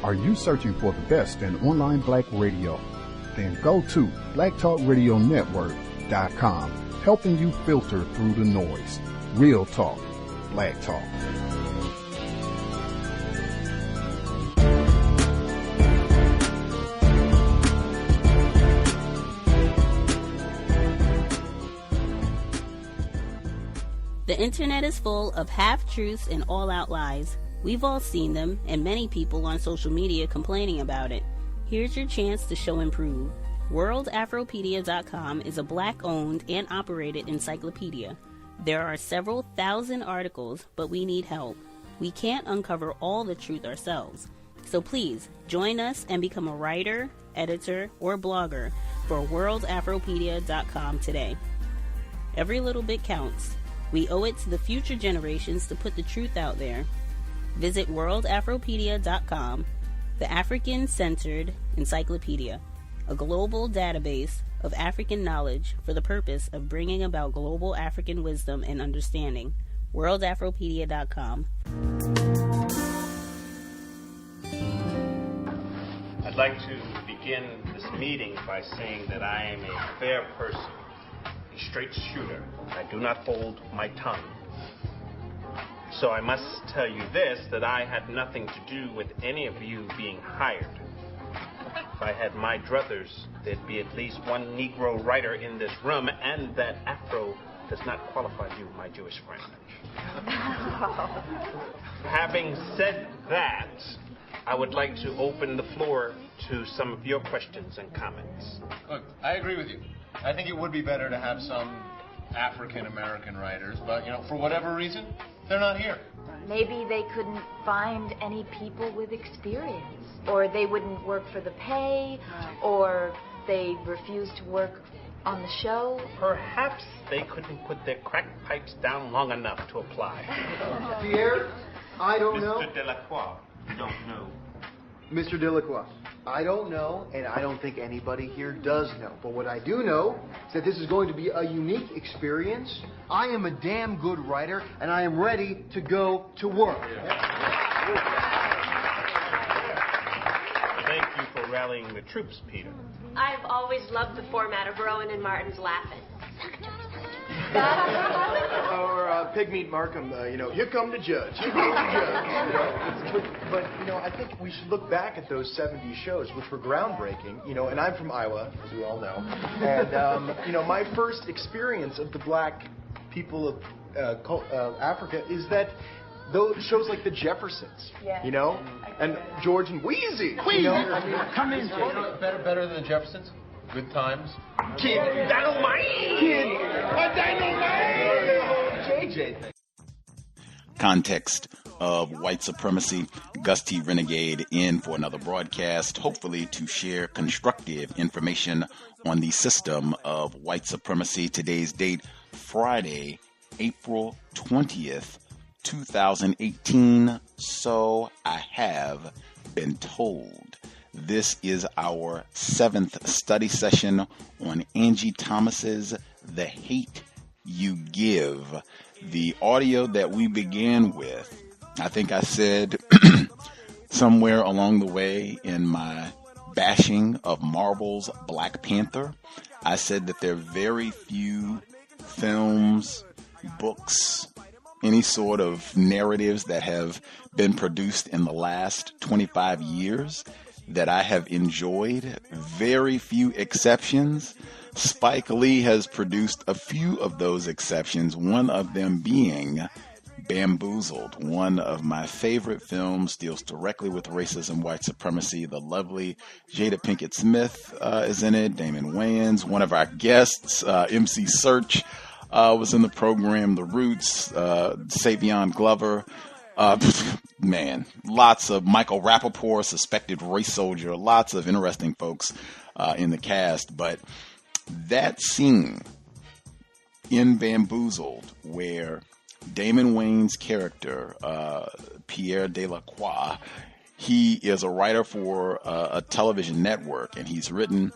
Are you searching for the best in online black radio? Then go to blacktalkradionetwork.com, helping you filter through the noise. Real talk, black talk. The internet is full of half-truths and all-out lies. We've all seen them, and many people on social media complaining about it. Here's your chance to show and prove. WorldAfropedia.com is a black-owned and operated encyclopedia. There are several thousand articles, but we need help. We can't uncover all the truth ourselves. So please, join us and become a writer, editor, or blogger for WorldAfropedia.com today. Every little bit counts. We owe it to the future generations to put the truth out there. Visit WorldAfropedia.com, the African-centered encyclopedia, a global database of African knowledge for the purpose of bringing about global African wisdom and understanding. WorldAfropedia.com. I'd like to begin this meeting by saying that I am a fair person, a straight shooter. I do not hold my tongue. So I must tell you this, that I had nothing to do with any of you being hired. If I had my druthers, there'd be at least one Negro writer in this room, and that Afro does not qualify you, my Jewish friend. Having said that, I would like to open the floor to some of your questions and comments. Look, I agree with you. I think it would be better to have some African-American writers, but, for whatever reason, they're not here. Maybe they couldn't find any people with experience, or they wouldn't work for the pay, or they refused to work on the show. Perhaps they couldn't put their crack pipes down long enough to apply. Pierre, I don't know. Mr. Delacroix, you don't know. Mr. Delacroix, I don't know, and I don't think anybody here does know. But what I do know is that this is going to be a unique experience. I am a damn good writer, and I am ready to go to work. Thank you for rallying the troops, Peter. I've always loved the format of Rowan and Martin's laughing. Or Pigmeat Markham, here come the judge. Here come the judge. But, I think we should look back at those 70s shows, which were groundbreaking, and I'm from Iowa, as we all know. And, my first experience of the black people of Africa is that those shows like the Jeffersons, and George and Wheezy. Come in, Jay. Better than the Jeffersons? Good times. Kid Dynamite! Kid Dynamite! JJ. Context of white supremacy. Gus T. Renegade in for another broadcast, hopefully to share constructive information on the system of white supremacy. Today's date, Friday, April 20th, 2018. So I have been told. This is our 7th study session on Angie Thomas's The Hate You Give. The audio that we began with, I think I said somewhere along the way in my bashing of Marvel's Black Panther, I said that there are very few films, books, any sort of narratives that have been produced in the last 25 years that I have enjoyed. Very few exceptions. Spike Lee has produced a few of those exceptions, one of them being Bamboozled. One of my favorite films, deals directly with racism, white supremacy. The lovely Jada Pinkett Smith is in it, Damon Wayans. One of our guests, MC Search, was in the program, The Roots, Savion Glover. Man, lots of Michael Rappaport, suspected race soldier, lots of interesting folks in the cast. But that scene in Bamboozled where Damon Wayans' character, Pierre Delacroix, he is a writer for a television network, and he's written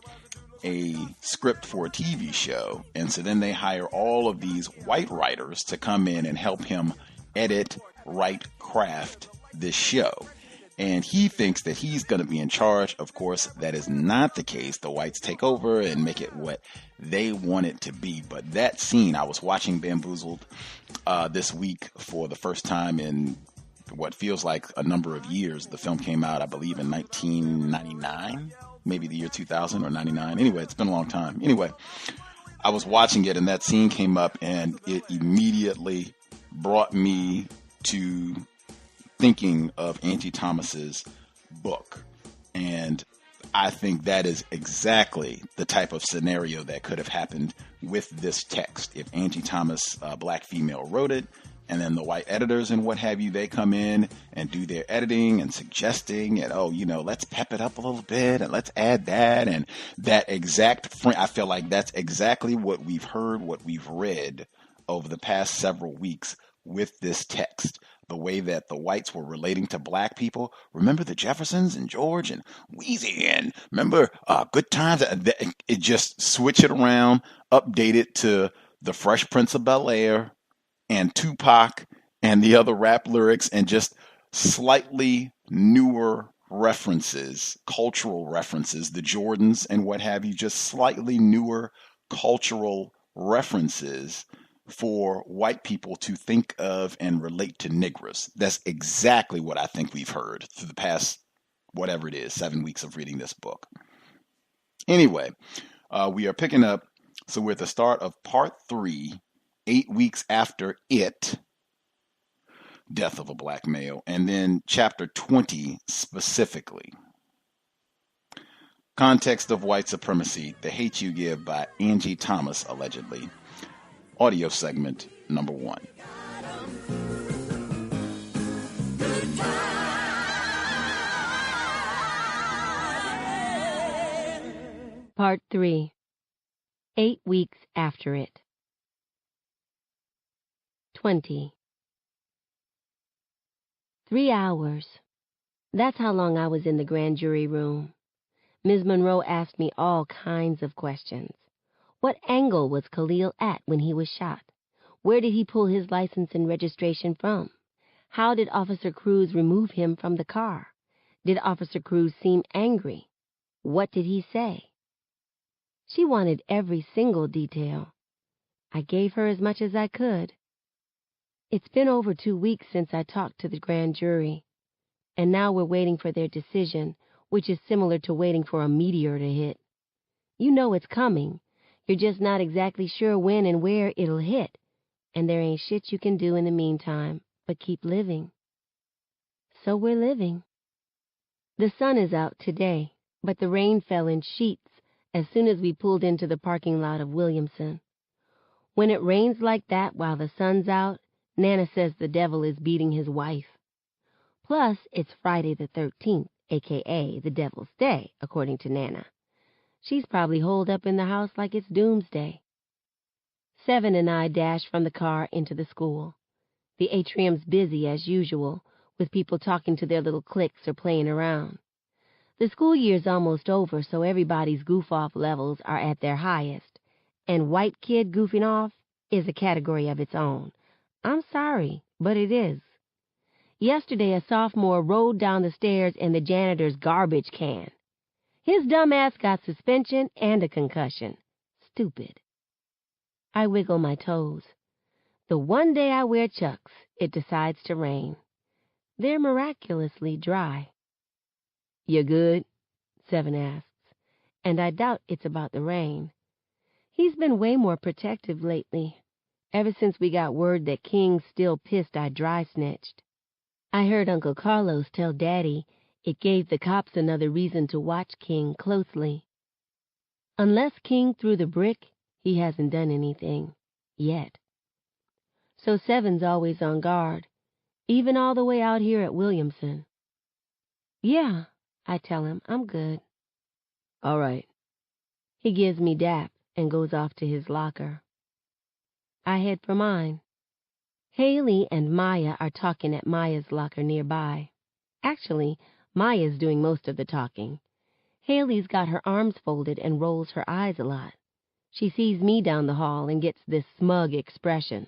a script for a TV show. And so then they hire all of these white writers to come in and help him edit, write, craft this show. And he thinks that he's going to be in charge. Of course, that is not the case. The whites take over and make it what they want it to be. But that scene, I was watching Bamboozled this week for the first time in what feels like a number of years. The film came out, I believe, in 1999, maybe the year 2000 or 99. Anyway, it's been a long time. Anyway, I was watching it and that scene came up and it immediately brought me to thinking of Angie Thomas's book. And I think that is exactly the type of scenario that could have happened with this text. If Angie Thomas, a black female, wrote it, and then the white editors and what have you, they come in and do their editing and suggesting, and let's pep it up a little bit and let's add that and that exact frame. I feel like that's exactly what we've heard, what we've read over the past several weeks with this text. The way that the whites were relating to black people. Remember the Jeffersons and George and Weezy and remember Good Times? It just switch it around, update it to the Fresh Prince of Bel-Air and Tupac and the other rap lyrics and just slightly newer references, cultural references, the Jordans and what have you, just slightly newer cultural references for white people to think of and relate to Negroes. That's exactly what I think we've heard through the past, whatever it is, 7 weeks of reading this book. Anyway, we are picking up, so we're at the start of part 3, 8 weeks after It, Death of a Black Male, and then chapter 20 specifically. Context of White Supremacy, The Hate You Give by Angie Thomas, allegedly. Audio segment number 1. Part 3. 8 weeks after It. 20. 3 hours. That's how long I was in the grand jury room. Ms. Monroe asked me all kinds of questions. What angle was Khalil at when he was shot? Where did he pull his license and registration from? How did Officer Cruz remove him from the car? Did Officer Cruz seem angry? What did he say? She wanted every single detail. I gave her as much as I could. It's been over 2 weeks since I talked to the grand jury, and now we're waiting for their decision, which is similar to waiting for a meteor to hit. You know it's coming. You're just not exactly sure when and where it'll hit, and there ain't shit you can do in the meantime but keep living. So we're living. The sun is out today, but the rain fell in sheets as soon as we pulled into the parking lot of Williamson. When it rains like that while the sun's out, Nana says the devil is beating his wife. Plus, it's Friday the 13th, a.k.a. the Devil's Day, according to Nana. She's probably holed up in the house like it's doomsday. Seven and I dash from the car into the school. The atrium's busy as usual, with people talking to their little cliques or playing around. The school year's almost over, so everybody's goof-off levels are at their highest, and white kid goofing off is a category of its own. I'm sorry, but it is. Yesterday, a sophomore rode down the stairs in the janitor's garbage can. His dumb ass got suspension and a concussion. Stupid. I wiggle my toes. The one day I wear Chucks, it decides to rain. They're miraculously dry. You good? Seven asks, and I doubt it's about the rain. He's been way more protective lately, ever since we got word that King's still pissed I dry snitched. I heard Uncle Carlos tell Daddy it gave the cops another reason to watch King closely. Unless King threw the brick, he hasn't done anything. Yet. So Seven's always on guard, even all the way out here at Williamson. Yeah, I tell him, I'm good. All right. He gives me dap and goes off to his locker. I head for mine. Haley and Maya are talking at Maya's locker nearby. Actually, Maya's doing most of the talking. Haley's got her arms folded and rolls her eyes a lot. She sees me down the hall and gets this smug expression.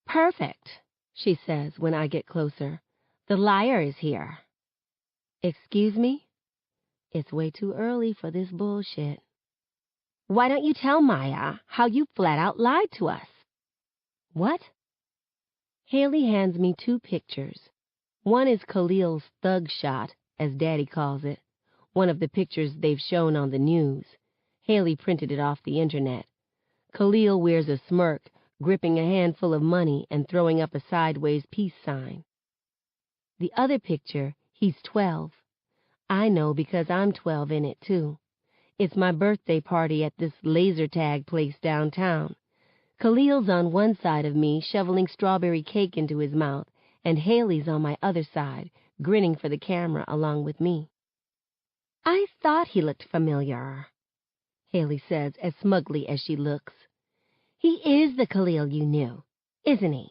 Perfect, she says when I get closer. The liar is here. Excuse me? It's way too early for this bullshit. Why don't you tell Maya how you flat out lied to us? What? Haley hands me 2 pictures. One is Khalil's thug shot, as Daddy calls it, one of the pictures they've shown on the news. Haley printed it off the internet. Khalil wears a smirk, gripping a handful of money and throwing up a sideways peace sign. The other picture, he's 12. I know because I'm 12 in it, too. It's my birthday party at this laser tag place downtown. Khalil's on one side of me, shoveling strawberry cake into his mouth, and Haley's on my other side, grinning for the camera along with me. I thought he looked familiar, Haley says as smugly as she looks. He is the Khalil you knew, isn't he?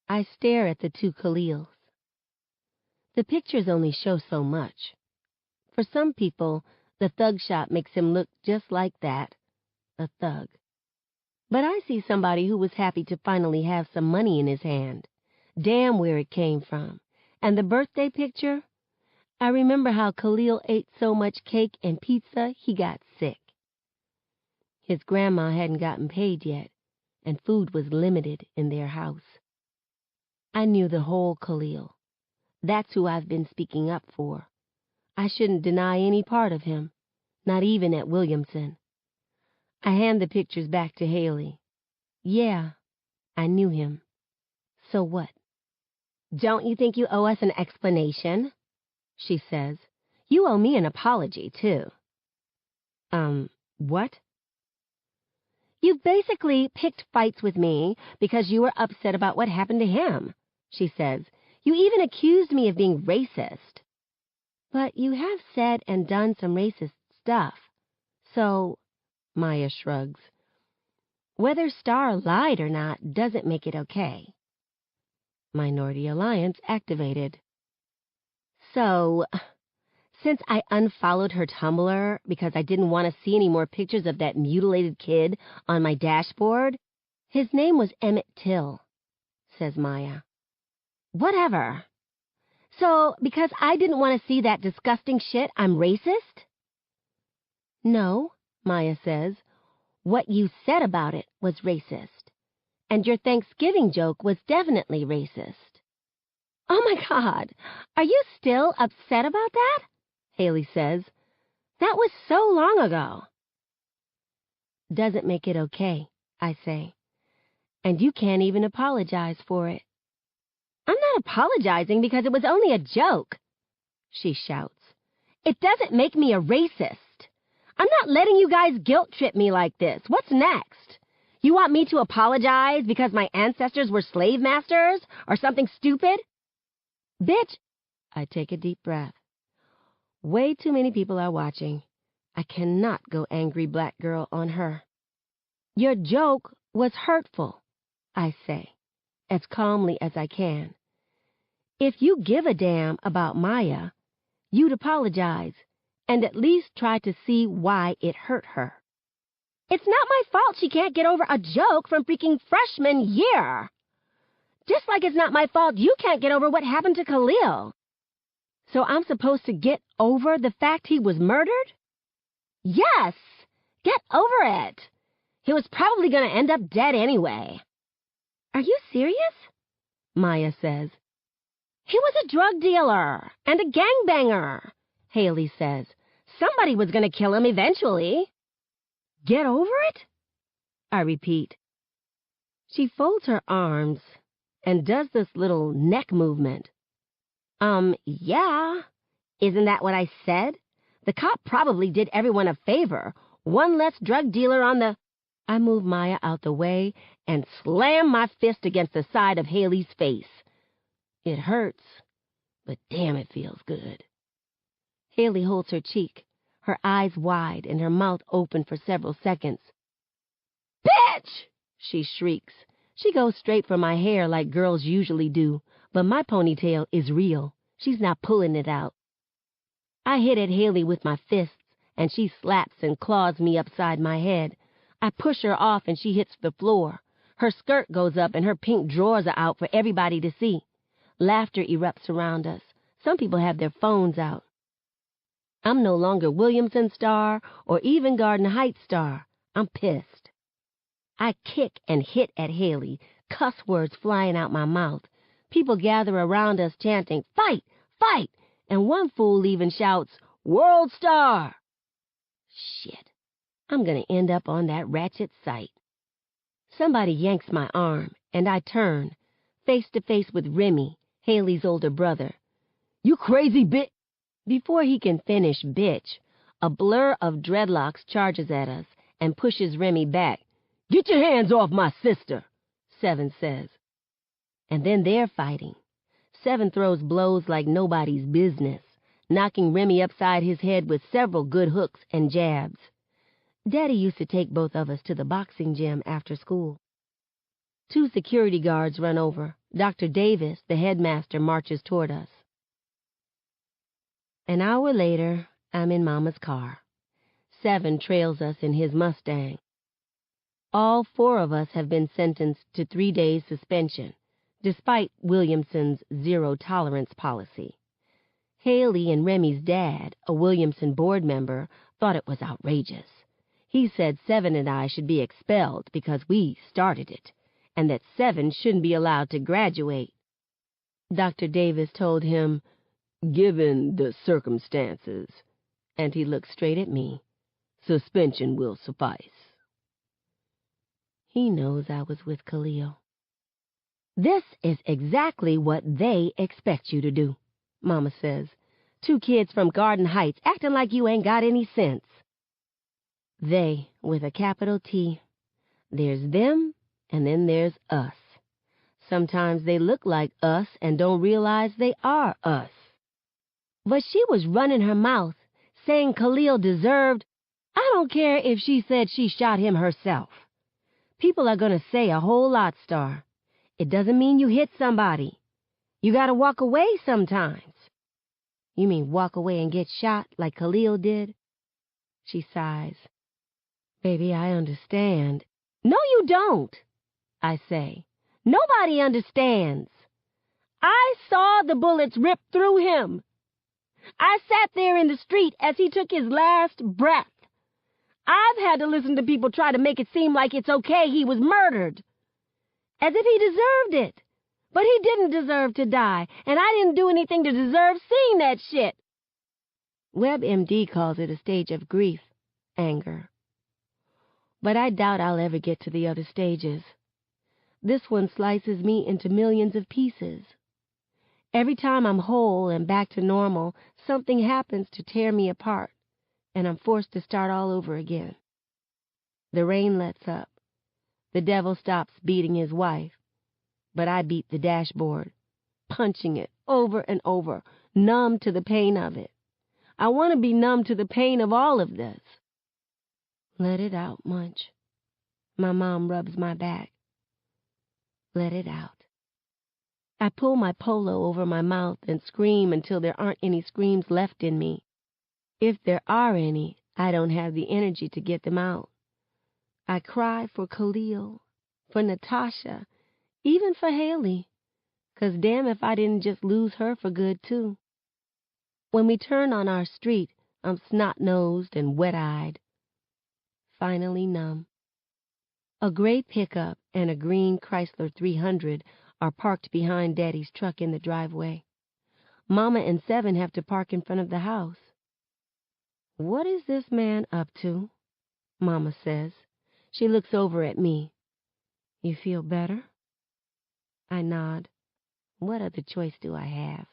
I stare at the 2 Khalils. The pictures only show so much. For some people, the thug shot makes him look just like that, a thug. But I see somebody who was happy to finally have some money in his hand. Damn where it came from. And the birthday picture? I remember how Khalil ate so much cake and pizza he got sick. His grandma hadn't gotten paid yet, and food was limited in their house. I knew the whole Khalil. That's who I've been speaking up for. I shouldn't deny any part of him, not even at Williamson. I hand the pictures back to Haley. Yeah, I knew him. So what? Don't you think you owe us an explanation? She says. You owe me an apology, too. What? You've basically picked fights with me because you were upset about what happened to him, she says. You even accused me of being racist. But you have said and done some racist stuff. So, Maya shrugs. Whether Star lied or not doesn't make it okay. Minority Alliance activated. So, since I unfollowed her Tumblr because I didn't want to see any more pictures of that mutilated kid on my dashboard, his name was Emmett Till, says Maya. Whatever. So, because I didn't want to see that disgusting shit, I'm racist? No, Maya says. What you said about it was racist. And your Thanksgiving joke was definitely racist. Oh my God, are you still upset about that? Haley says. That was so long ago. Doesn't make it okay, I say. And you can't even apologize for it. I'm not apologizing because it was only a joke, she shouts. It doesn't make me a racist. I'm not letting you guys guilt trip me like this. What's next? You want me to apologize because my ancestors were slave masters or something stupid? Bitch, I take a deep breath. Way too many people are watching. I cannot go angry black girl on her. Your joke was hurtful, I say, as calmly as I can. If you give a damn about Maya, you'd apologize and at least try to see why it hurt her. It's not my fault she can't get over a joke from freaking freshman year. Just like it's not my fault you can't get over what happened to Khalil. So I'm supposed to get over the fact he was murdered? Yes! Get over it! He was probably going to end up dead anyway. Are you serious? Maya says. He was a drug dealer and a gangbanger, Haley says. Somebody was going to kill him eventually. Get over it? I repeat. She folds her arms and does this little neck movement. Yeah. Isn't that what I said? The cop probably did everyone a favor. One less drug dealer on the... I move Maya out the way and slam my fist against the side of Haley's face. It hurts, but damn, it feels good. Haley holds her cheek, her eyes wide and her mouth open for several seconds. Bitch! She shrieks. She goes straight for my hair like girls usually do, but my ponytail is real. She's not pulling it out. I hit at Haley with my fists, and she slaps and claws me upside my head. I push her off, and she hits the floor. Her skirt goes up, and her pink drawers are out for everybody to see. Laughter erupts around us. Some people have their phones out. I'm no longer Williamson star or even Garden Heights star. I'm pissed. I kick and hit at Haley, cuss words flying out my mouth. People gather around us chanting, "Fight! Fight!" And one fool even shouts, "World Star!" Shit. I'm going to end up on that ratchet site. Somebody yanks my arm, and I turn, face to face with Remy, Haley's older brother. "You crazy bitch!" Before he can finish bitch, a blur of dreadlocks charges at us and pushes Remy back. "Get your hands off my sister," Seven says. And then they're fighting. Seven throws blows like nobody's business, knocking Remy upside his head with several good hooks and jabs. Daddy used to take both of us to the boxing gym after school. 2 security guards run over. Dr. Davis, the headmaster, marches toward us. An hour later, I'm in Mama's car. Seven trails us in his Mustang. All 4 of us have been sentenced to 3 days suspension, despite Williamson's zero-tolerance policy. Haley and Remy's dad, a Williamson board member, thought it was outrageous. He said Seven and I should be expelled because we started it, and that Seven shouldn't be allowed to graduate. Dr. Davis told him, "Given the circumstances," and he looked straight at me, "suspension will suffice." He knows I was with Khalil. "This is exactly what they expect you to do," Mama says. 2 kids from Garden Heights acting like you ain't got any sense. They, with a capital T. There's them, and then there's us. Sometimes they look like us and don't realize they are us. But she was running her mouth, saying Khalil deserved. I don't care if she said she shot him herself. People are going to say a whole lot, Star. It doesn't mean you hit somebody. You got to walk away sometimes. You mean walk away and get shot like Khalil did? She sighs. Baby, I understand. No, you don't, I say. Nobody understands. I saw the bullets rip through him. I sat there in the street as he took his last breath. I've had to listen to people try to make it seem like it's okay he was murdered. As if he deserved it. But he didn't deserve to die, and I didn't do anything to deserve seeing that shit. WebMD calls it a stage of grief, anger. But I doubt I'll ever get to the other stages. This one slices me into millions of pieces. Every time I'm whole and back to normal, something happens to tear me apart, and I'm forced to start all over again. The rain lets up. The devil stops beating his wife, but I beat the dashboard, punching it over and over, numb to the pain of it. I want to be numb to the pain of all of this. Let it out, Munch. My mom rubs my back. Let it out. I pull my polo over my mouth and scream until there aren't any screams left in me. If there are any, I don't have the energy to get them out. I cry for Khalil, for Natasha, even for Haley, 'cause damn if I didn't just lose her for good, too. When we turn on our street, I'm snot-nosed and wet-eyed, finally numb. A gray pickup and a green Chrysler 300 are parked behind Daddy's truck in the driveway. Mama and Seven have to park in front of the house. What is this man up to? Mama says. She looks over at me. You feel better? I nod. What other choice do I have?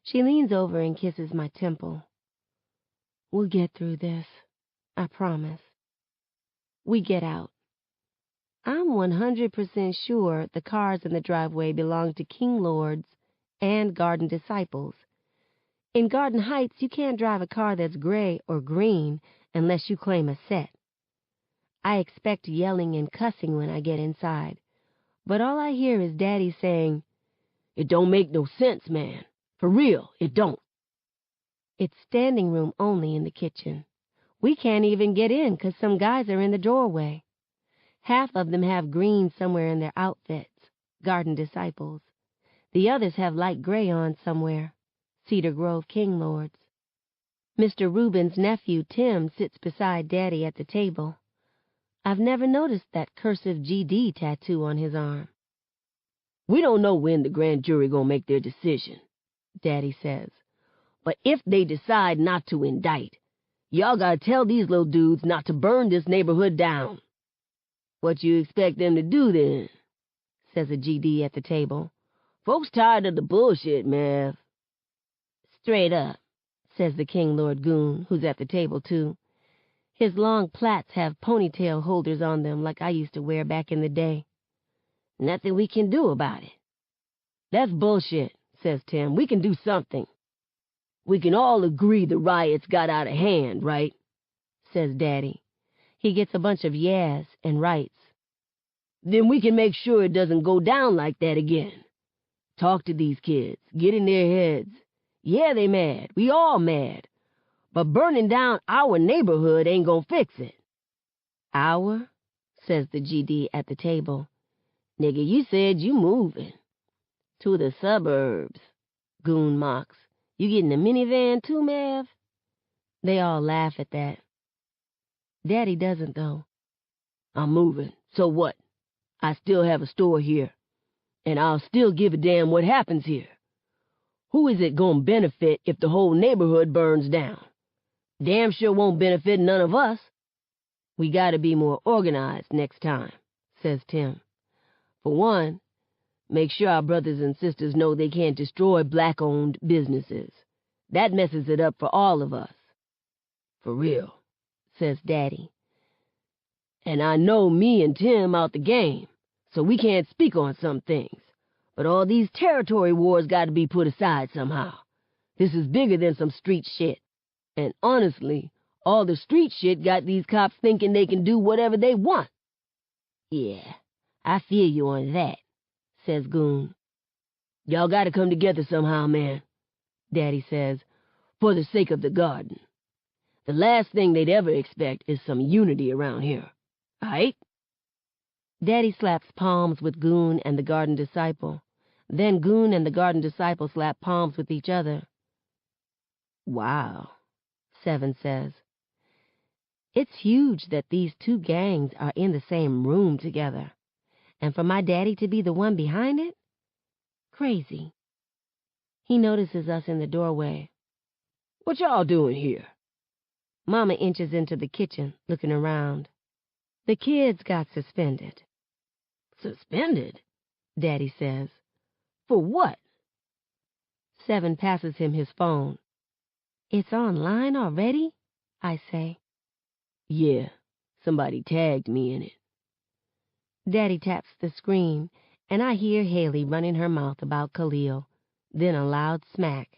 She leans over and kisses my temple. We'll get through this, I promise. We get out. I'm 100% sure the cars in the driveway belong to King Lords and Garden Disciples. In Garden Heights, you can't drive a car that's gray or green unless you claim a set. I expect yelling and cussing when I get inside, but all I hear is Daddy saying, "It don't make no sense, man. For real, it don't." It's standing room only in the kitchen. We can't even get in 'cause some guys are in the doorway. Half of them have green somewhere in their outfits, Garden Disciples. The others have light gray on somewhere. Cedar Grove King Lords. Mr. Rubin's nephew, Tim, sits beside Daddy at the table. I've never noticed that cursive GD tattoo on his arm. We don't know when the grand jury gonna make their decision, Daddy says. But if they decide not to indict, y'all gotta tell these little dudes not to burn this neighborhood down. What you expect them to do then? Says a GD at the table. Folks tired of the bullshit, Mav. Straight up, says the King Lord Goon, who's at the table too. His long plaits have ponytail holders on them like I used to wear back in the day. Nothing we can do about it. That's bullshit, says Tim. We can do something. We can all agree the riots got out of hand, right? Says Daddy. He gets a bunch of yeahs and writes. Then we can make sure it doesn't go down like that again. Talk to these kids. Get in their heads. Yeah, they mad. We all mad. But burning down our neighborhood ain't gonna fix it. Our? Says the GD at the table. Nigga, you said you moving. To the suburbs, Goon mocks. You getting a minivan too, Mav? They all laugh at that. Daddy doesn't, though. I'm moving. So what? I still have a store here. And I'll still give a damn what happens here. Who is it gonna benefit if the whole neighborhood burns down? Damn sure won't benefit none of us. We gotta be more organized next time, says Tim. For one, make sure our brothers and sisters know they can't destroy black-owned businesses. That messes it up for all of us. For real, says Daddy. And I know me and Tim out the game, so we can't speak on some things. But all these territory wars got to be put aside somehow. This is bigger than some street shit. And honestly, all the street shit got these cops thinking they can do whatever they want. Yeah, I feel you on that, says Goon. Y'all got to come together somehow, man, Daddy says, for the sake of the garden. The last thing they'd ever expect is some unity around here. Aight? Daddy slaps palms with Goon and the Garden Disciple. Then Goon and the Garden Disciple slap palms with each other. Wow, Seven says. It's huge that these two gangs are in the same room together. And for my daddy to be the one behind it? Crazy. He notices us in the doorway. What y'all doing here? Mama inches into the kitchen, looking around. The kids got suspended. Suspended? Daddy says. For what? Seven passes him his phone. It's online already? I say. Yeah, somebody tagged me in it. Daddy taps the screen, and I hear Haley running her mouth about Khalil, then a loud smack.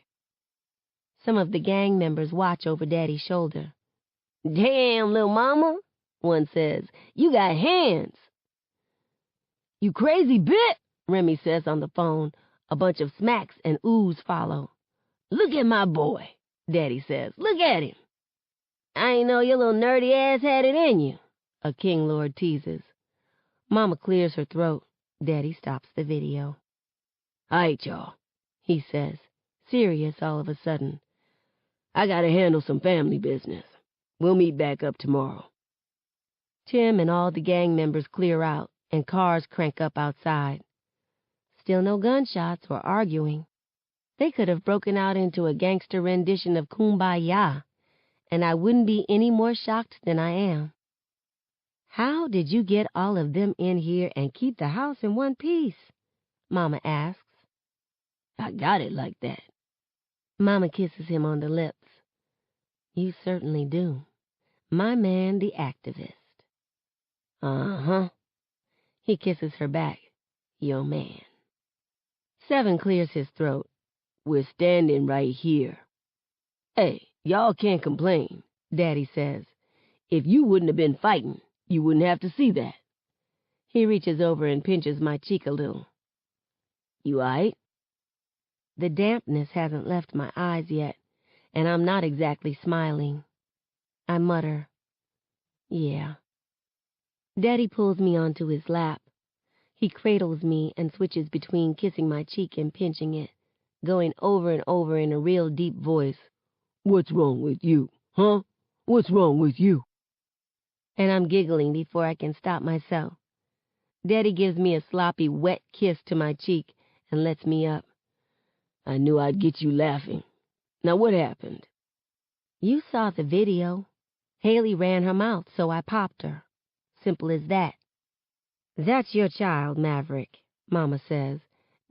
Some of the gang members watch over Daddy's shoulder. Damn, little mama, one says. You got hands. You crazy bit, Remy says on the phone. A bunch of smacks and oohs follow. Look at my boy, Daddy says. Look at him. I ain't know your little nerdy ass had it in you, a King Lord teases. Mama clears her throat. Daddy stops the video. Aight, y'all, he says, serious all of a sudden. I gotta handle some family business. We'll meet back up tomorrow. Tim and all the gang members clear out, and cars crank up outside. Still no gunshots or arguing. They could have broken out into a gangster rendition of Kumbaya, and I wouldn't be any more shocked than I am. How did you get all of them in here and keep the house in one piece? Mama asks. I got it like that. Mama kisses him on the lips. You certainly do. My man, the activist. Uh-huh. He kisses her back. Your man. Seven clears his throat. We're standing right here. Hey, y'all can't complain, Daddy says. If you wouldn't have been fighting, you wouldn't have to see that. He reaches over and pinches my cheek a little. You aight? The dampness hasn't left my eyes yet, and I'm not exactly smiling. I mutter, yeah. Daddy pulls me onto his lap. He cradles me and switches between kissing my cheek and pinching it, going over and over in a real deep voice. "What's wrong with you, huh? What's wrong with you?" And I'm giggling before I can stop myself. Daddy gives me a sloppy, wet kiss to my cheek and lets me up. "I knew I'd get you laughing. Now what happened?" "You saw the video. Haley ran her mouth, so I popped her. Simple as that." "That's your child, Maverick," Mama says.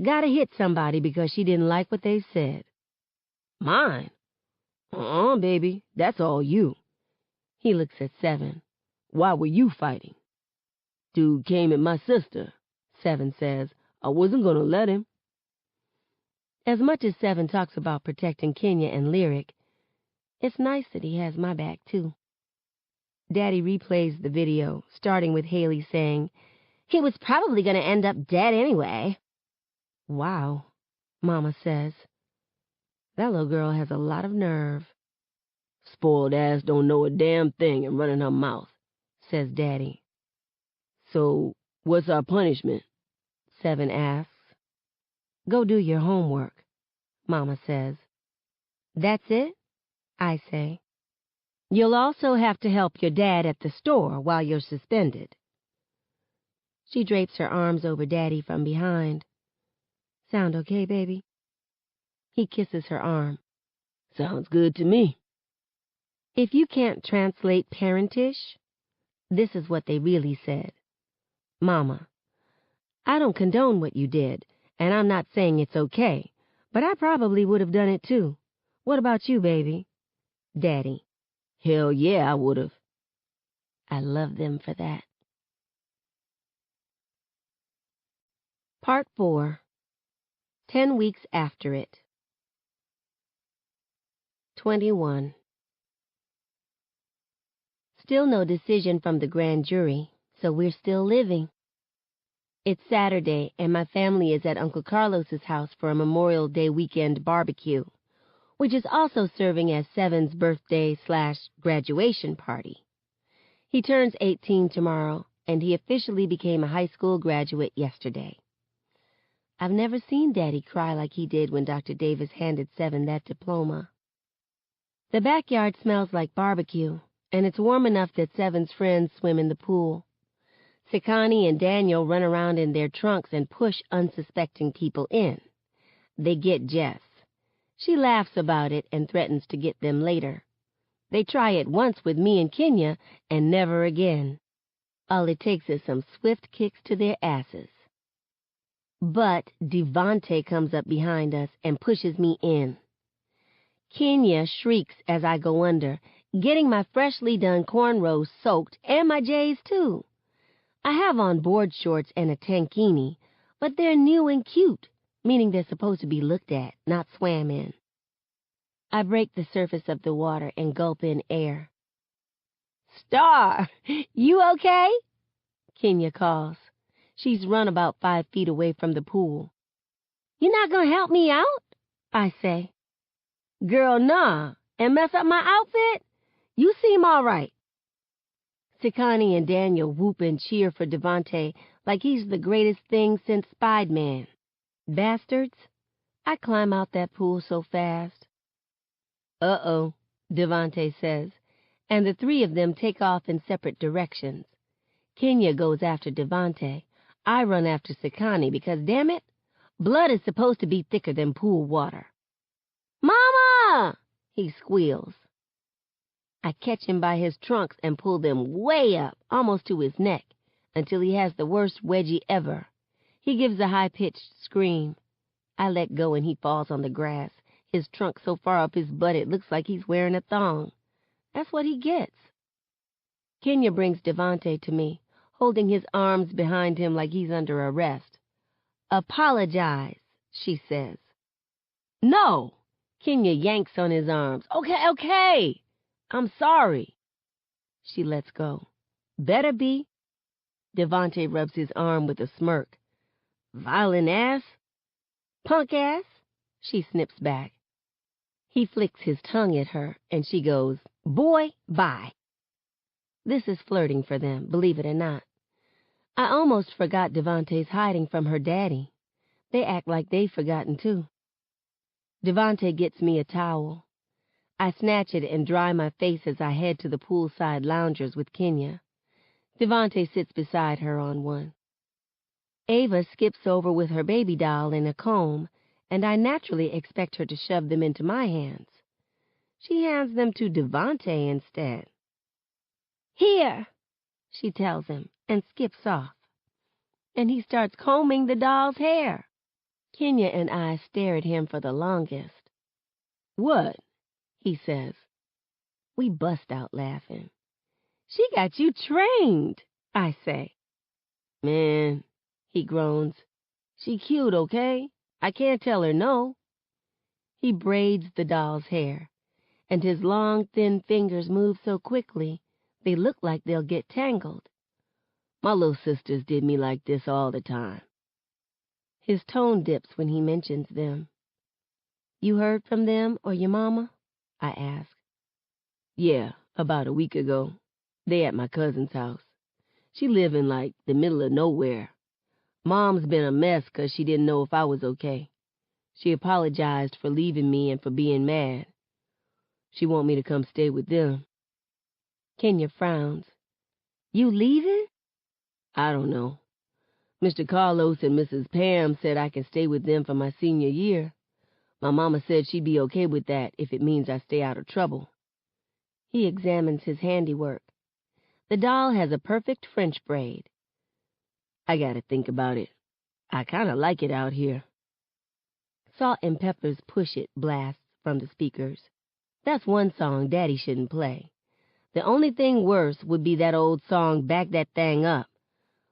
"Gotta hit somebody because she didn't like what they said." "Mine? Baby, that's all you." He looks at Seven. "Why were you fighting?" "Dude came at my sister," Seven says. "I wasn't gonna let him." As much as Seven talks about protecting Kenya and Lyric, it's nice that he has my back, too. Daddy replays the video, starting with Haley saying, "He was probably going to end up dead anyway." "Wow," Mama says. "That little girl has a lot of nerve." "Spoiled ass don't know a damn thing and running her mouth," says Daddy. "So, what's our punishment?" Seven asks. "Go do your homework," Mama says. "That's it?" I say. "You'll also have to help your dad at the store while you're suspended." She drapes her arms over Daddy from behind. "Sound okay, baby?" He kisses her arm. "Sounds good to me." If you can't translate parentish, this is what they really said. "Mama, I don't condone what you did, and I'm not saying it's okay, but I probably would have done it too. What about you, baby?" Daddy: "Hell yeah, I would have." I love them for that. Part 4. 10 weeks after it. 21. Still no decision from the grand jury, so we're still living. It's Saturday, and my family is at Uncle Carlos's house for a Memorial Day weekend barbecue, which is also serving as Seven's birthday/graduation party. He turns 18 tomorrow, and he officially became a high school graduate yesterday. I've never seen Daddy cry like he did when Dr. Davis handed Seven that diploma. The backyard smells like barbecue, and it's warm enough that Seven's friends swim in the pool. Sekani and Daniel run around in their trunks and push unsuspecting people in. They get Jess. She laughs about it and threatens to get them later. They try it once with me and Kenya, and never again. All it takes is some swift kicks to their asses. But Devante comes up behind us and pushes me in. Kenya shrieks as I go under, getting my freshly done cornrows soaked and my J's too. I have on board shorts and a tankini, but they're new and cute, meaning they're supposed to be looked at, not swam in. I break the surface of the water and gulp in air. "Star, you okay?" Kenya calls. She's run about 5 feet away from the pool. "You not gonna help me out?" I say. "Girl, nah, and mess up my outfit? You seem all right." Sekani and Daniel whoop and cheer for Devante like he's the greatest thing since Spider-Man. Bastards. I climb out that pool so fast. "Uh-oh," Devante says, and the three of them take off in separate directions. Kenya goes after Devante. I run after Sekani because, damn it, blood is supposed to be thicker than pool water. "Mama!" he squeals. I catch him by his trunks and pull them way up, almost to his neck, until he has the worst wedgie ever. He gives a high-pitched scream. I let go and he falls on the grass, his trunk so far up his butt it looks like he's wearing a thong. That's what he gets. Kenya brings Devante to me, holding his arms behind him like he's under arrest. "Apologize," she says. "No!" Kenya yanks on his arms. Okay. I'm sorry." She lets go. "Better be." Devante rubs his arm with a smirk. "Violent ass." "Punk ass," she snips back. He flicks his tongue at her, and she goes, "Boy, bye." This is flirting for them, believe it or not. I almost forgot Devontae's hiding from her daddy. They act like they've forgotten, too. Devontae gets me a towel. I snatch it and dry my face as I head to the poolside loungers with Kenya. Devontae sits beside her on one. Ava skips over with her baby doll and a comb, and I naturally expect her to shove them into my hands. She hands them to Devontae instead. "Here," she tells him, and skips off. And he starts combing the doll's hair. Kenya and I stare at him for the longest. "What?" he says. We bust out laughing. "She got you trained," I say. "Man," he groans. "She cute, okay? I can't tell her no." He braids the doll's hair, and his long, thin fingers move so quickly they look like they'll get tangled. "My little sisters did me like this all the time." His tone dips when he mentions them. "You heard from them or your mama?" I ask. "Yeah, about a week ago. They at my cousin's house. She live in, like, the middle of nowhere. Mom's been a mess 'cause she didn't know if I was okay. She apologized for leaving me and for being mad. She want me to come stay with them." Kenya frowns. "You leaving?" "I don't know. Mr. Carlos and Mrs. Pam said I can stay with them for my senior year. My mama said she'd be okay with that if it means I stay out of trouble." He examines his handiwork. The doll has a perfect French braid. "I gotta think about it. I kinda like it out here." Salt and Pepper's Push It blasts from the speakers. That's one song Daddy shouldn't play. The only thing worse would be that old song, Back That Thing Up.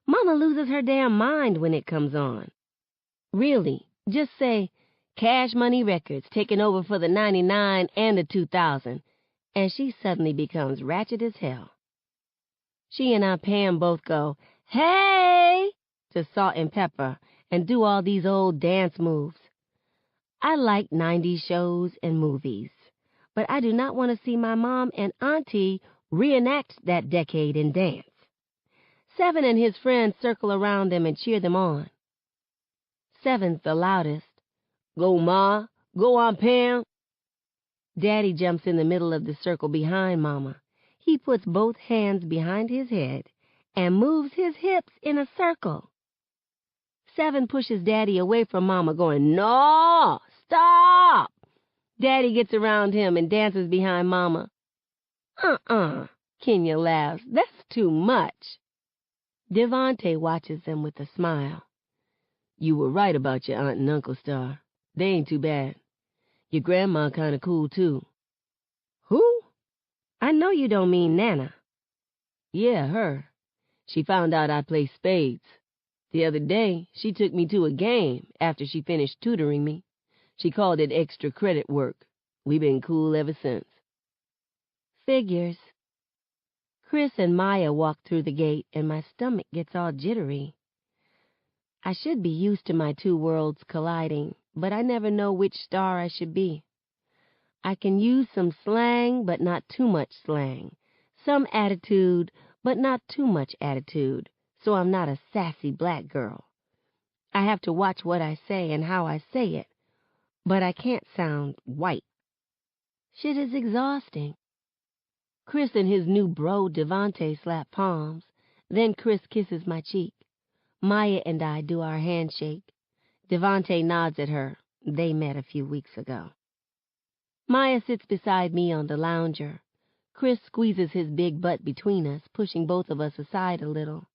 Mama loses her damn mind when it comes on. Really, just say, Cash Money Records taking over for the 99 and the 2000, and she suddenly becomes ratchet as hell. She and Aunt Pam both go, "Hey!" to Salt and Pepper and do all these old dance moves. I like 90s shows and movies, but I do not want to see my mom and auntie reenact that decade in dance. Seven and his friends circle around them and cheer them on. Seven's the loudest. "Go, Ma! Go, Aunt Pam!" Daddy jumps in the middle of the circle behind Mama. He puts both hands behind his head and moves his hips in a circle. Seven pushes Daddy away from Mama, going, "No! Stop!" Daddy gets around him and dances behind Mama. Kenya laughs. "That's too much." Devontae watches them with a smile. "You were right about your aunt and Uncle Star. They ain't too bad. Your grandma kinda cool, too." "Who?" "I know you don't mean Nana." "Yeah, her. She found out I play spades. The other day, she took me to a game after she finished tutoring me. She called it extra credit work. We been cool ever since." Figures. Chris and Maya walk through the gate, and my stomach gets all jittery. I should be used to my two worlds colliding, but I never know which star I should be. I can use some slang, but not too much slang. Some attitude, but not too much attitude, so I'm not a sassy black girl. I have to watch what I say and how I say it, but I can't sound white. Shit is exhausting. Chris and his new bro, Devontae, slap palms. Then Chris kisses my cheek. Maya and I do our handshake. Devontae nods at her. They met a few weeks ago. Maya sits beside me on the lounger. Chris squeezes his big butt between us, pushing both of us aside a little.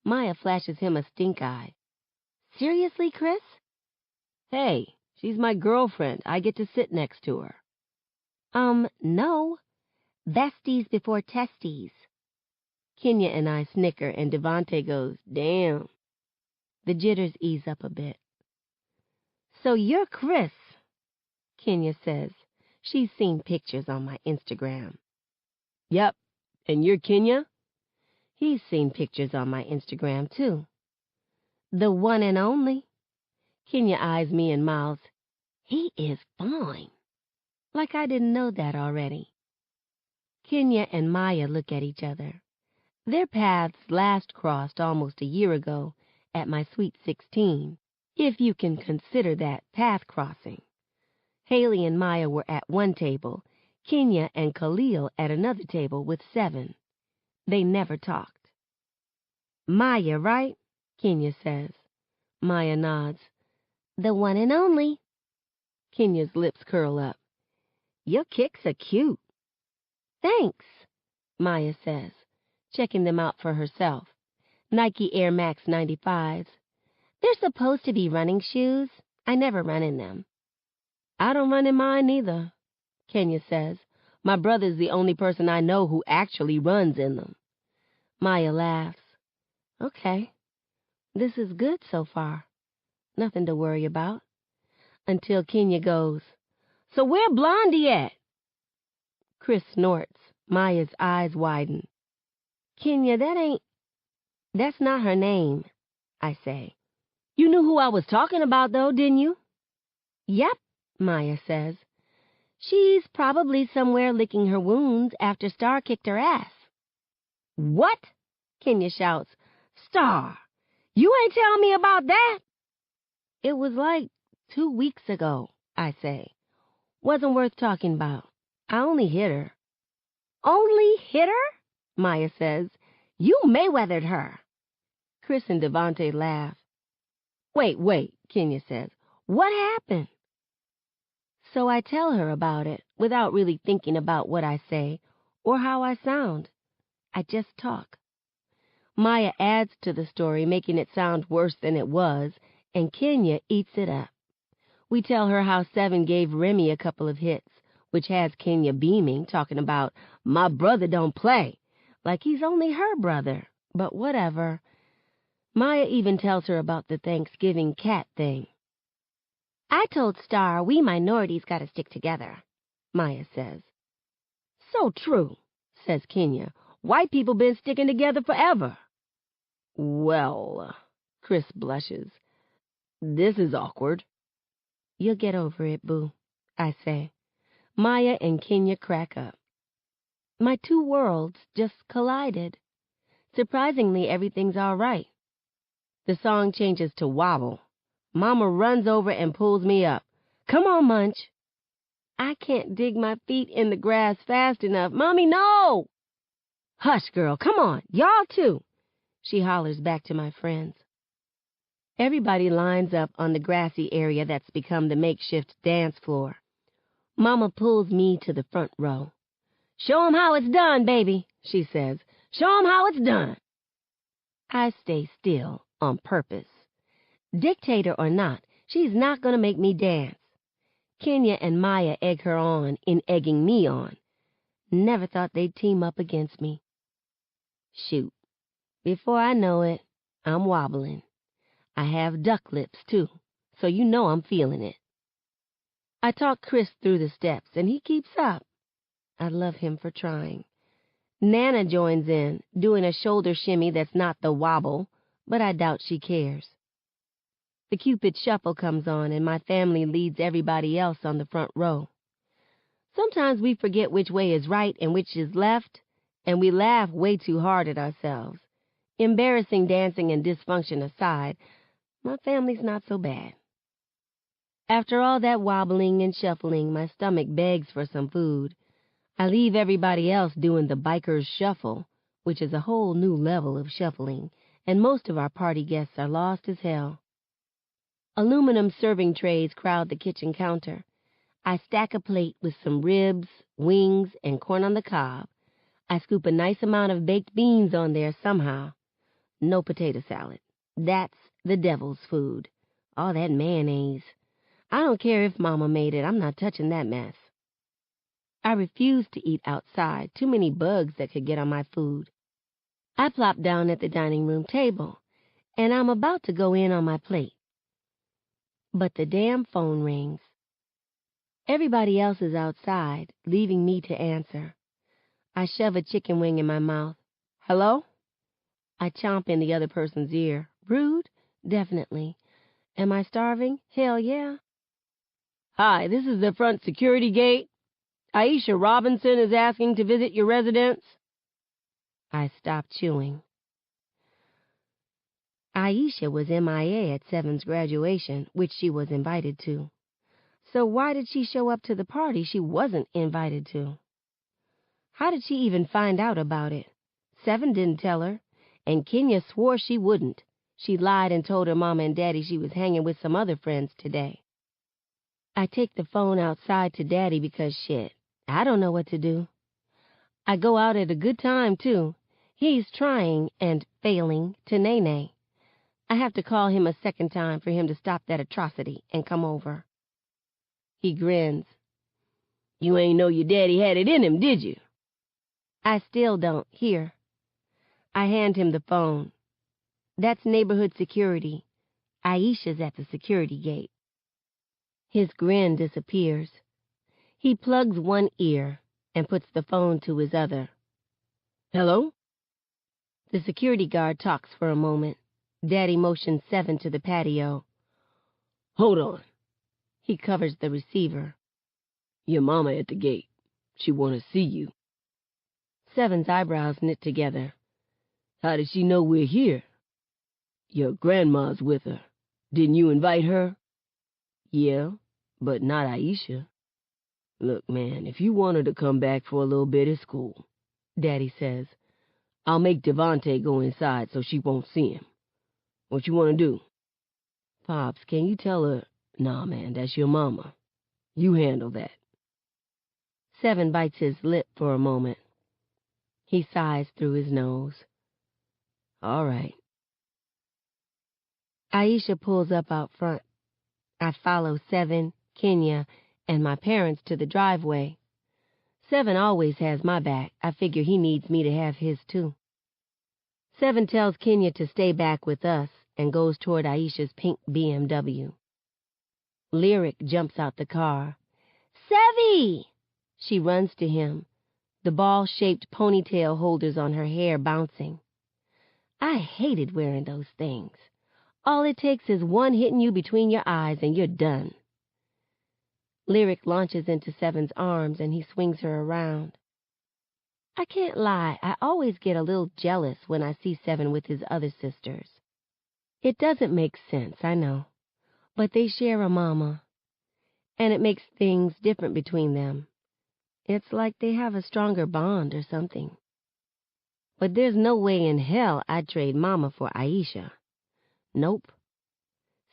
Maya flashes him a stink eye. "Seriously, Chris?" "Hey, she's my girlfriend. I get to sit next to her." No. Besties before testies." Kenya and I snicker, and Devontae goes, "Damn." The jitters ease up a bit. "So you're Chris," Kenya says. She's seen pictures on my Instagram. "Yep. And you're Kenya?" He's seen pictures on my Instagram, too. "The one and only." Kenya eyes me and mouths, "He is fine." Like I didn't know that already. Kenya and Maya look at each other. Their paths last crossed almost a year ago at my Sweet 16, if you can consider that path crossing. Haley and Maya were at one table, Kenya and Khalil at another table with 7. They never talked. Maya, right? Kenya says. Maya nods. The one and only. Kenya's lips curl up. Your kicks are cute. Thanks, Maya says, checking them out for herself. Nike Air Max 95s. They're supposed to be running shoes. I never run in them. I don't run in mine either, Kenya says. My brother's the only person I know who actually runs in them. Maya laughs. Okay. This is good so far. Nothing to worry about. Until Kenya goes, So where Blondie at? Chris snorts. Maya's eyes widen. Kenya, that's not her name, I say. You knew who I was talking about, though, didn't you? Yep, Maya says. She's probably somewhere licking her wounds after Star kicked her ass. What? Kenya shouts. Star, you ain't telling me about that? It was like 2 weeks ago, I say. Wasn't worth talking about. I only hit her. Only hit her? Maya says. You Mayweathered her. Chris and Devontae laugh. Wait, Kenya says. What happened? So I tell her about it without really thinking about what I say or how I sound. I just talk. Maya adds to the story, making it sound worse than it was, and Kenya eats it up. We tell her how 7 gave Remy a couple of hits, which has Kenya beaming, talking about, my brother don't play, like he's only her brother, but whatever. Maya even tells her about the Thanksgiving cat thing. I told Star we minorities gotta stick together, Maya says. So true, says Kenya. White people been sticking together forever. Well, Chris blushes. This is awkward. You'll get over it, boo, I say. Maya and Kenya crack up. My 2 worlds just collided. Surprisingly, everything's all right. The song changes to Wobble. Mama runs over and pulls me up. Come on, Munch. I can't dig my feet in the grass fast enough. Mommy, no! Hush, girl, come on, y'all too, she hollers back to my friends. Everybody lines up on the grassy area that's become the makeshift dance floor. Mama pulls me to the front row. Show 'em how it's done, baby, she says. Show 'em how it's done. I stay still on purpose. Dictator or not, she's not going to make me dance. Kenya and Maya egg her on in egging me on. Never thought they'd team up against me. Shoot. Before I know it, I'm wobbling. I have duck lips, too, so you know I'm feeling it. I talk Chris through the steps, and he keeps up. I love him for trying. Nana joins in, doing a shoulder shimmy that's not the wobble, but I doubt she cares. The Cupid Shuffle comes on, and my family leads everybody else on the front row. Sometimes we forget which way is right and which is left, and we laugh way too hard at ourselves. Embarrassing dancing and dysfunction aside, my family's not so bad. After all that wobbling and shuffling, my stomach begs for some food. I leave everybody else doing the biker's shuffle, which is a whole new level of shuffling, and most of our party guests are lost as hell. Aluminum serving trays crowd the kitchen counter. I stack a plate with some ribs, wings, and corn on the cob. I scoop a nice amount of baked beans on there somehow. No potato salad. That's the devil's food. All that mayonnaise. I don't care if Mama made it. I'm not touching that mess. I refuse to eat outside. Too many bugs that could get on my food. I plop down at the dining room table, and I'm about to go in on my plate. But the damn phone rings. Everybody else is outside, leaving me to answer. I shove a chicken wing in my mouth. Hello? I chomp in the other person's ear. Rude? Definitely. Am I starving? Hell yeah. Hi, this is the front security gate. Aisha Robinson is asking to visit your residence. I stopped chewing. Aisha was MIA at Seven's graduation, which she was invited to. So why did she show up to the party she wasn't invited to? How did she even find out about it? Seven didn't tell her, and Kenya swore she wouldn't. She lied and told her mama and daddy she was hanging with some other friends today. I take the phone outside to daddy because shit, I don't know what to do. I go out at a good time, too. He's trying, and failing, to Nene. I have to call him a second time for him to stop that atrocity and come over. He grins. You ain't know your daddy had it in him, did you? I still don't. Here. I hand him the phone. That's neighborhood security. Aisha's at the security gate. His grin disappears. He plugs one ear and puts the phone to his other. Hello? The security guard talks for a moment. Daddy motions Seven to the patio. Hold on. He covers the receiver. Your mama at the gate. She want to see you. Seven's eyebrows knit together. How did she know we're here? Your grandma's with her. Didn't you invite her? Yeah, but not Aisha. Look, man, if you want her to come back for a little bit, it's cool, Daddy says. I'll make Devontae go inside so she won't see him. What you want to do? Pops, can you tell her? Nah, man, that's your mama. You handle that. Seven bites his lip for a moment. He sighs through his nose. All right. Aisha pulls up out front. I follow Seven, Kenya, and my parents to the driveway. Seven always has my back. I figure he needs me to have his, too. Seven tells Kenya to stay back with us and goes toward Aisha's pink BMW. Lyric jumps out the car. Sevy! She runs to him, the ball-shaped ponytail holders on her hair bouncing. I hated wearing those things. All it takes is one hitting you between your eyes and you're done. Lyric launches into Seven's arms and he swings her around. I can't lie, I always get a little jealous when I see Seven with his other sisters. It doesn't make sense, I know, but they share a mama, and it makes things different between them. It's like they have a stronger bond or something. But there's no way in hell I'd trade Mama for Aisha. Nope.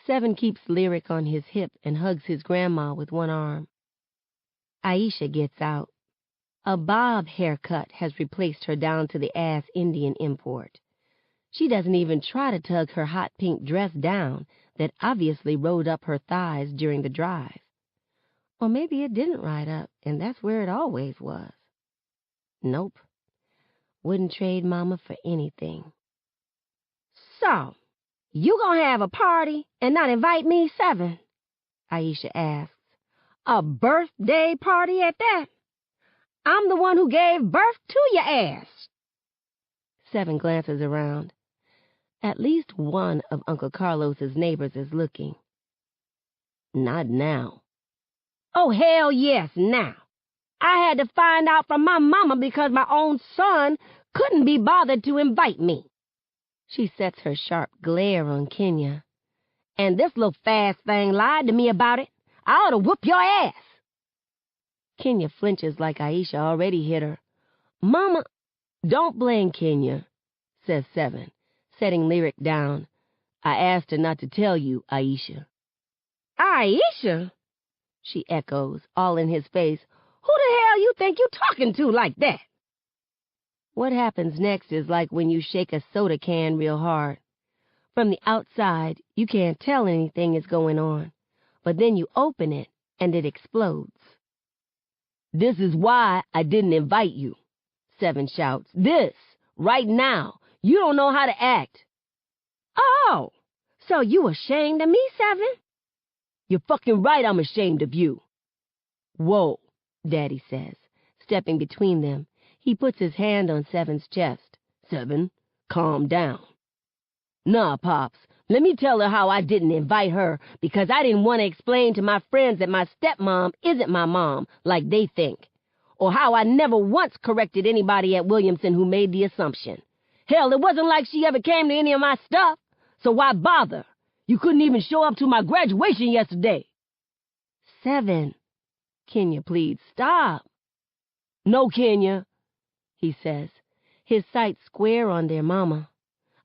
Seven keeps Lyric on his hip and hugs his grandma with one arm. Aisha gets out. A bob haircut has replaced her down-to-the-ass Indian import. She doesn't even try to tug her hot pink dress down that obviously rode up her thighs during the drive. Or maybe it didn't ride up, and that's where it always was. Nope. Wouldn't trade Mama for anything. So, you gonna have a party and not invite me, Seven? Aisha asks. A birthday party at that? I'm the one who gave birth to your ass. Seven glances around. At least one of Uncle Carlos's neighbors is looking. Not now. Oh, hell yes, now. I had to find out from my mama because my own son couldn't be bothered to invite me. She sets her sharp glare on Kenya. And this little fast thing lied to me about it. I ought to whoop your ass. Kenya flinches like Aisha already hit her. Mama, don't blame Kenya, says Seven, setting Lyric down. I asked her not to tell you, Aisha. Aisha? She echoes, all in his face. Who the hell you think you talking to like that? What happens next is like when you shake a soda can real hard. From the outside, you can't tell anything is going on, but then you open it, and it explodes. This is why I didn't invite you, Seven shouts. This, right now. You don't know how to act. Oh, so you ashamed of me, Seven? You're fucking right I'm ashamed of you. Whoa, Daddy says, stepping between them. He puts his hand on Seven's chest. Seven, calm down. Nah, Pops, let me tell her how I didn't invite her because I didn't want to explain to my friends that my stepmom isn't my mom like they think. or how I never once corrected anybody at Williamson who made the assumption. Hell, it wasn't like she ever came to any of my stuff, so why bother? You couldn't even show up to my graduation yesterday. 7. Kenya pleads, stop. No, Kenya, he says, his sights square on their mama.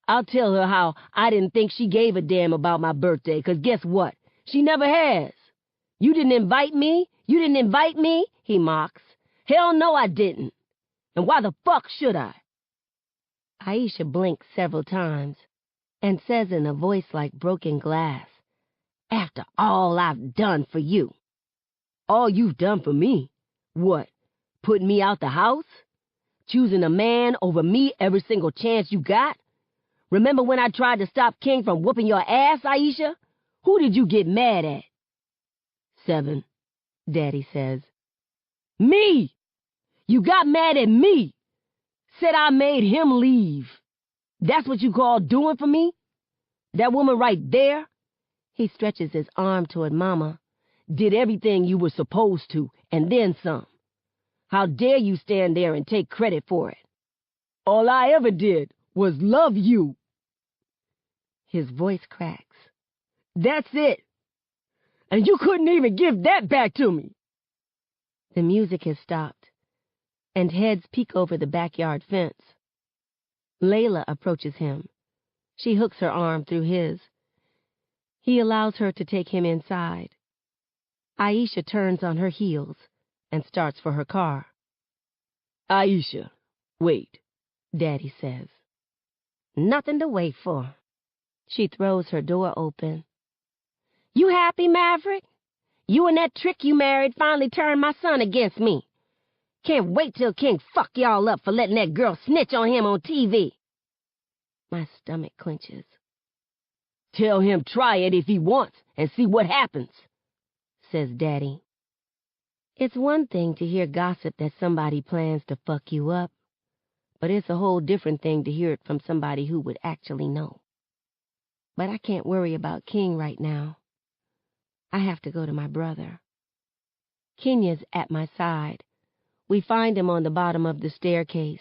I'll tell her how I didn't think she gave a damn about my birthday, 'cause guess what? She never has. You didn't invite me? You didn't invite me? He mocks. Hell no, I didn't. And why the fuck should I? Aisha blinks several times and says in a voice like broken glass, after all I've done for you. All you've done for me? What, putting me out the house? Choosing a man over me every single chance you got? Remember when I tried to stop King from whooping your ass, Aisha? Who did you get mad at? 7, Daddy says. Me! You got mad at me! Said I made him leave. That's what you call doing for me? That woman right there? He stretches his arm toward Mama. Did everything you were supposed to, and then some. How dare you stand there and take credit for it? All I ever did was love you. His voice cracks. That's it. And you couldn't even give that back to me. The music has stopped, and heads peek over the backyard fence. Layla approaches him. She hooks her arm through his. He allows her to take him inside. Aisha turns on her heels and starts for her car. Aisha, wait, Daddy says. Nothing to wait for. She throws her door open. You happy, Maverick? You and that trick you married finally turned my son against me. Can't wait till King fuck y'all up for letting that girl snitch on him on TV. My stomach clenches. Tell him try it if he wants and see what happens, says Daddy. It's one thing to hear gossip that somebody plans to fuck you up, but it's a whole different thing to hear it from somebody who would actually know. But I can't worry about King right now. I have to go to my brother. Kenya's at my side. We find him on the bottom of the staircase.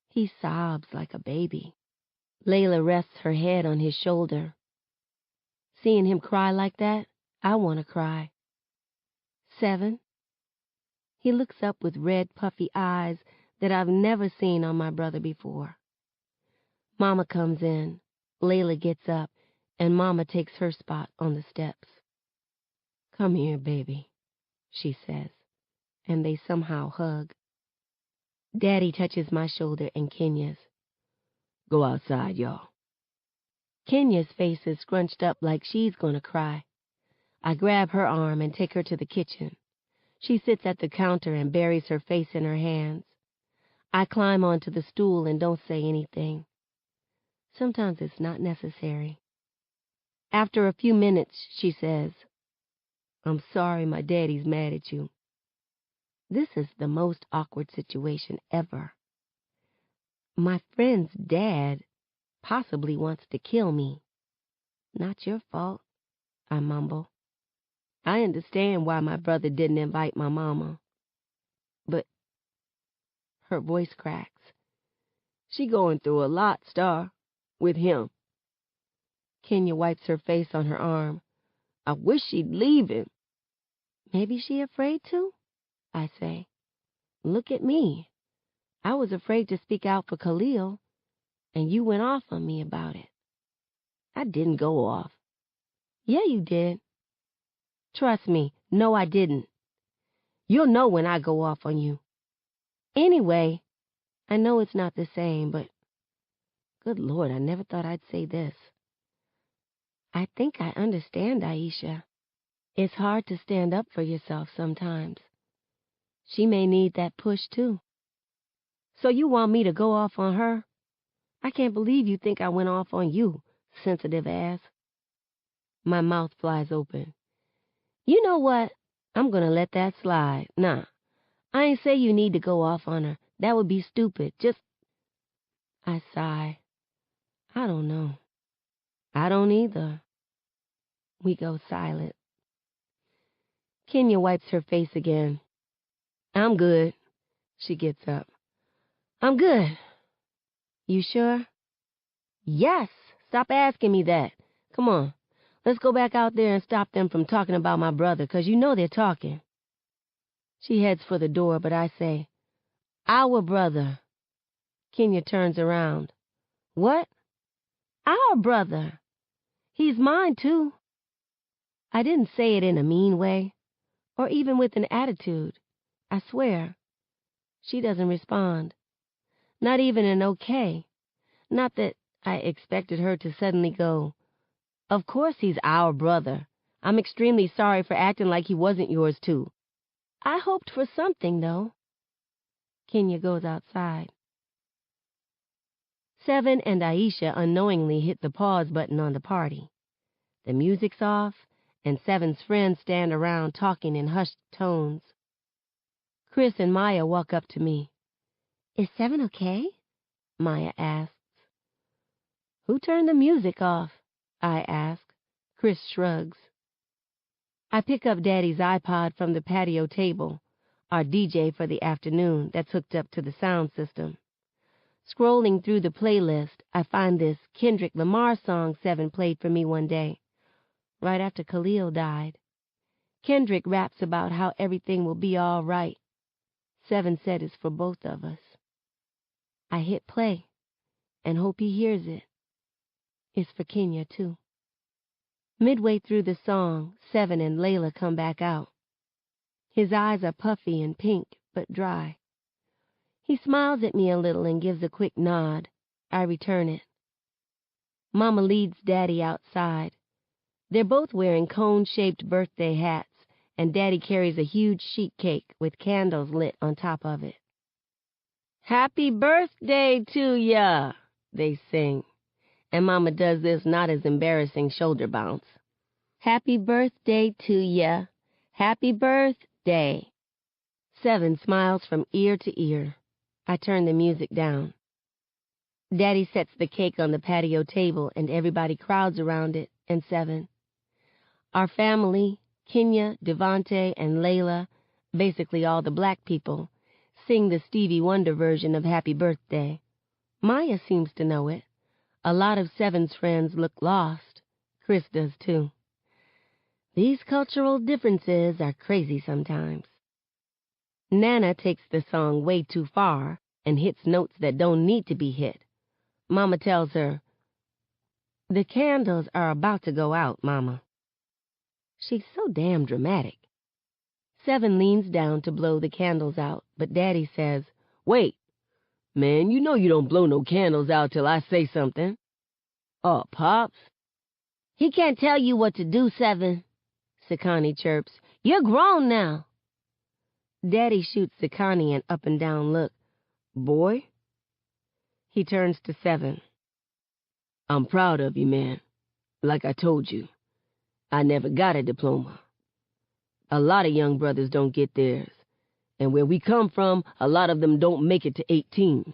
He sobs like a baby. Layla rests her head on his shoulder. Seeing him cry like that, I want to cry. 7. He looks up with red, puffy eyes that I've never seen on my brother before. Mama comes in. Layla gets up, and Mama takes her spot on the steps. Come here, baby, she says, and they somehow hug. Daddy touches my shoulder and Kenya's. Go outside, y'all. Kenya's face is scrunched up like she's gonna cry. I grab her arm and take her to the kitchen. She sits at the counter and buries her face in her hands. I climb onto the stool and don't say anything. Sometimes it's not necessary. After a few minutes, she says, I'm sorry my daddy's mad at you. This is the most awkward situation ever. My friend's dad possibly wants to kill me. Not your fault, I mumble. I understand why my brother didn't invite my mama. But her voice cracks. She going through a lot, Star, with him. Kenya wipes her face on her arm. I wish she'd leave him. Maybe she afraid to? I say. Look at me. I was afraid to speak out for Khalil, and you went off on me about it. I didn't go off. Yeah, you did. Trust me, no, I didn't. You'll know when I go off on you. Anyway, I know it's not the same, but good Lord, I never thought I'd say this. I think I understand, Aisha. It's hard to stand up for yourself sometimes. She may need that push, too. So you want me to go off on her? I can't believe you think I went off on you, sensitive ass. My mouth flies open. You know what? I'm gonna let that slide. Nah, I ain't say you need to go off on her. That would be stupid. Just... I sigh. I don't know. I don't either. We go silent. Kenya wipes her face again. I'm good. She gets up. I'm good. You sure? Yes. Stop asking me that. Come on. Let's go back out there and stop them from talking about my brother, 'cause you know they're talking. She heads for the door, but I say, our brother. Kenya turns around. What? Our brother. He's mine, too. I didn't say it in a mean way, or even with an attitude. I swear. She doesn't respond. Not even an okay. Not that I expected her to suddenly go, of course he's our brother. I'm extremely sorry for acting like he wasn't yours, too. I hoped for something, though. Kenya goes outside. Seven and Aisha unknowingly hit the pause button on the party. The music's off, and Seven's friends stand around talking in hushed tones. Chris and Maya walk up to me. Is Seven okay? Maya asks. Who turned the music off? I ask. Chris shrugs. I pick up Daddy's iPod from the patio table, our DJ for the afternoon that's hooked up to the sound system. Scrolling through the playlist, I find this Kendrick Lamar song Seven played for me one day, right after Khalil died. Kendrick raps about how everything will be all right. Seven said it's for both of us. I hit play and hope he hears it. It's for Kenya, too. Midway through the song, Seven and Layla come back out. His eyes are puffy and pink, but dry. He smiles at me a little and gives a quick nod. I return it. Mama leads Daddy outside. They're both wearing cone-shaped birthday hats, and Daddy carries a huge sheet cake with candles lit on top of it. Happy birthday to ya, they sing, and Mama does this not as embarrassing shoulder bounce. Happy birthday to ya. Happy birthday. Seven smiles from ear to ear. I turn the music down. Daddy sets the cake on the patio table, and everybody crowds around it, and Seven. Our family, Kenya, Devante, and Layla, basically all the black people, sing the Stevie Wonder version of Happy Birthday. Maya seems to know it. A lot of Seven's friends look lost. Chris does, too. These cultural differences are crazy sometimes. Nana takes the song way too far and hits notes that don't need to be hit. Mama tells her, the candles are about to go out, Mama. She's so damn dramatic. Seven leans down to blow the candles out, but Daddy says, wait, man, you know you don't blow no candles out till I say something. Oh, Pops. He can't tell you what to do, Seven, Sekani chirps. You're grown now. Daddy shoots Sekani an up-and-down look. Boy? He turns to Seven. I'm proud of you, man. Like I told you, I never got a diploma. A lot of young brothers don't get theirs. And where we come from, a lot of them don't make it to 18.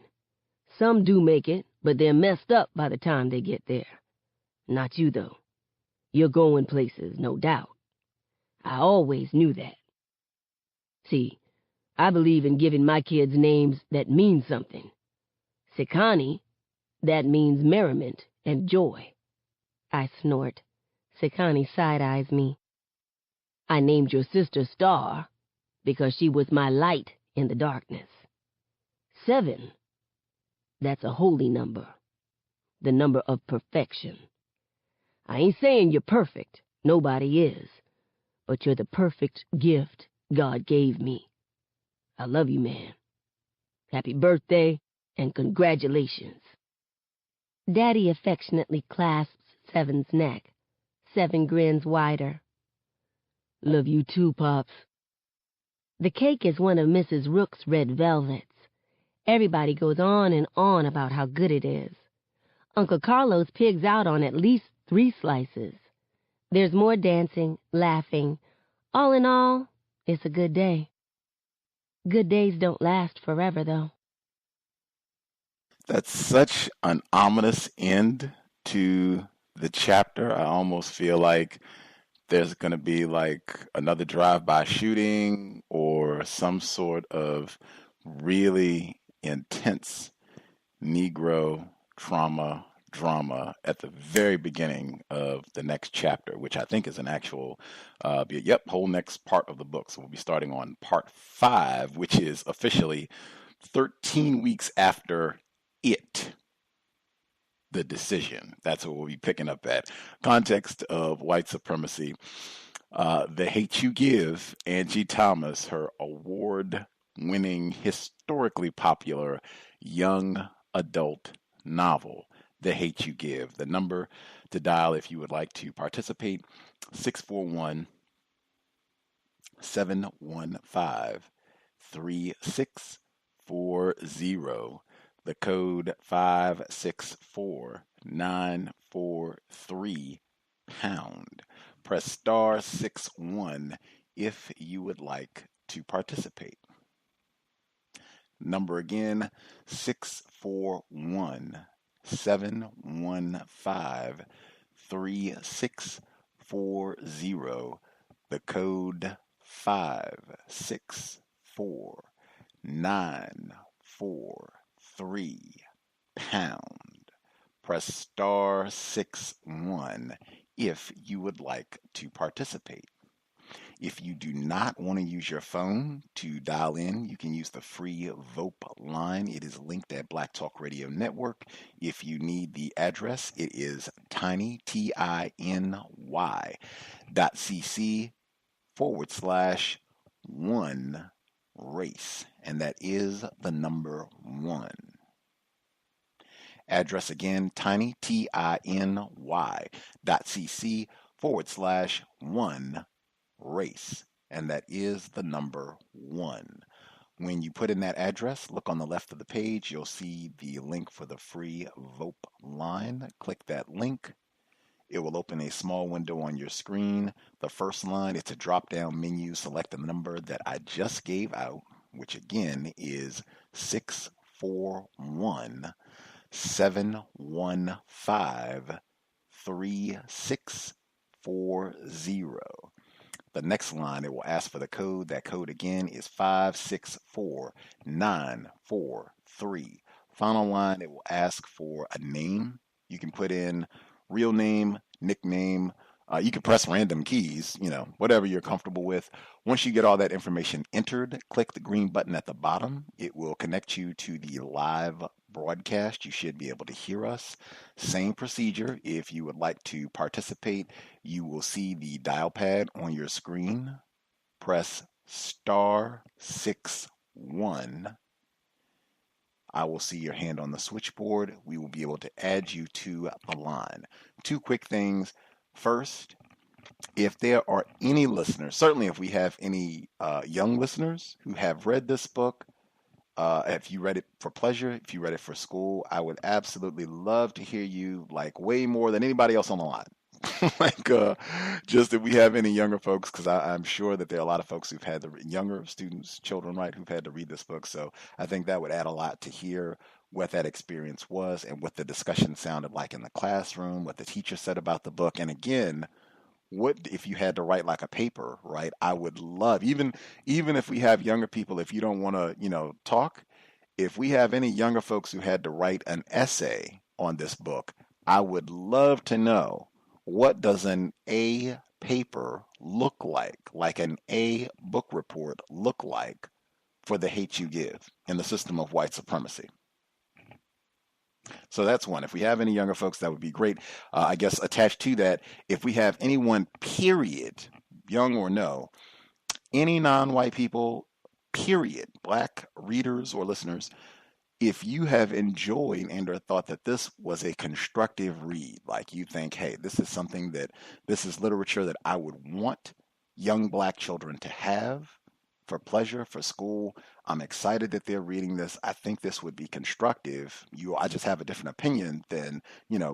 Some do make it, but they're messed up by the time they get there. Not you, though. You're going places, no doubt. I always knew that. See, I believe in giving my kids names that mean something. Sekani, that means merriment and joy. I snort. Sekani side-eyes me. I named your sister Star because she was my light in the darkness. 7, that's a holy number, the number of perfection. I ain't saying you're perfect, nobody is, but you're the perfect gift God gave me. I love you, man. Happy birthday and congratulations. Daddy affectionately clasps Seven's neck. Seven grins wider. Love you too, Pops. The cake is one of Mrs. Rook's red velvets. Everybody goes on and on about how good it is. Uncle Carlos pigs out on at least 3 slices. There's more dancing, laughing. All in all, it's a good day. Good days don't last forever, though. That's such an ominous end to the chapter. I almost feel like there's going to be like another drive-by shooting or some sort of really intense Negro trauma drama at the very beginning of the next chapter, which I think is an actual, whole next part of the book. So we'll be starting on part 5, which is officially 13 weeks after It, the decision. That's what we'll be picking up at. Context of white supremacy. The Hate You Give, Angie Thomas, her award-winning, historically popular young adult novel, The Hate You Give. The number to dial if you would like to participate, 641-715-3640. The code 564943 #. Press *61 if you would like to participate. Number again, 641-715-3640. The code 564943 #. Press *61 if you would like to participate. If you do not want to use your phone to dial in, you can use the free VOPE line. It is linked at Black Talk Radio Network. If you need the address, it is tiny, .cc/1 race, and that is the number 1. Address again, tiny, .cc/1 race, and that is the number 1. When you put in that address, look on the left of the page, you'll see the link for the free VOPE line. Click that link. It will open a small window on your screen. The first line, it's a drop-down menu. Select the number that I just gave out, which again is 641-715-3640. The next line, it will ask for the code. That code again is 564943. Final line, it will ask for a name. You can put in real name, nickname. You can press random keys, whatever you're comfortable with. Once you get all that information entered, click the green button at the bottom. It will connect you to the live broadcast. You should be able to hear us. Same procedure. If you would like to participate, you will see the dial pad on your screen. Press *61. I will see your hand on the switchboard. We will be able to add you to the line. 2 quick things. First, if there are any listeners, certainly if we have any young listeners who have read this book, if you read it for pleasure, if you read it for school, I would absolutely love to hear you, like way more than anybody else on the line. Just if we have any younger folks, because I'm sure that there are a lot of folks who've had younger students, children, right, who've had to read this book. So I think that would add a lot to hear what that experience was and what the discussion sounded like in the classroom, what the teacher said about the book. And again, what if you had to write like a paper, right? I would love, even if we have younger people, if you don't want to, talk, if we have any younger folks who had to write an essay on this book, I would love to know, what does an A paper look like an A book report look like for The Hate You Give in the system of white supremacy? So that's one. If we have any younger folks, that would be great. I guess attached to that, if we have anyone, period, young or no, any non-white people, period, Black readers or listeners, if you have enjoyed and or thought that this was a constructive read, like you think, hey, this is literature that I would want young Black children to have for pleasure, for school. I'm excited that they're reading this. I think this would be constructive. I just have a different opinion than,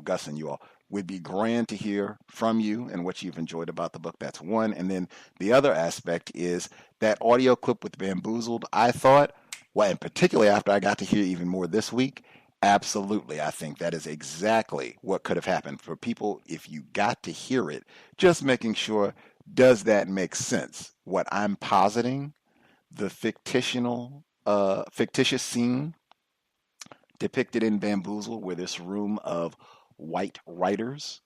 Gus and you all. Would be grand to hear from you and what you've enjoyed about the book. That's one. And then the other aspect is that audio clip with Bamboozled. I thought, well, and particularly after I got to hear even more this week, absolutely. I think that is exactly what could have happened for people if you got to hear it, just making sure Does that make sense? What I'm positing, the fictitious scene depicted in Bamboozle, where this room of white writers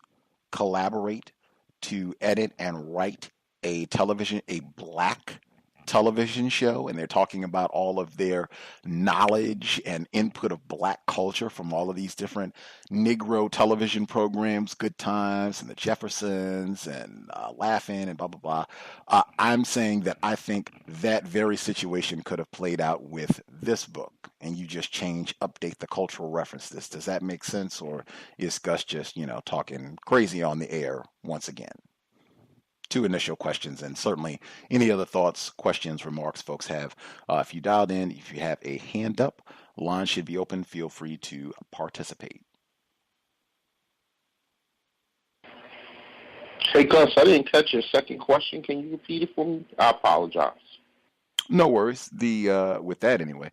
collaborate to edit and write a black television show, and they're talking about all of their knowledge and input of black culture from all of these different Negro television programs, Good Times and the Jeffersons and Laughing and blah, blah, blah. I'm saying that I think that very situation could have played out with this book, and you just update the cultural references. Does that make sense, or is Gus just, talking crazy on the air once again? Two initial questions, and certainly any other thoughts, questions, remarks folks have. If you dialed in, if you have a hand up, line should be open. Feel free to participate. Hey, Gus, I didn't catch your second question. Can you repeat it for me? I apologize. No worries. With that anyway,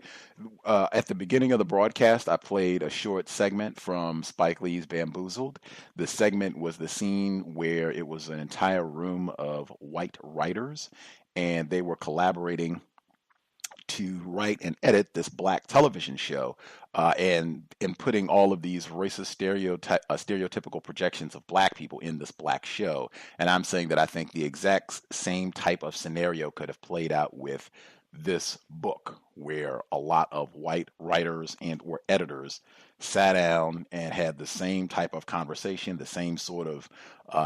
at the beginning of the broadcast, I played a short segment from Spike Lee's Bamboozled. The segment was the scene where it was an entire room of white writers, and they were collaborating to write and edit this black television show, and putting all of these racist stereotypical projections of black people in this black show. And I'm saying that I think the exact same type of scenario could have played out with this book, where a lot of white writers and or editors sat down and had the same type of conversation, the same sort of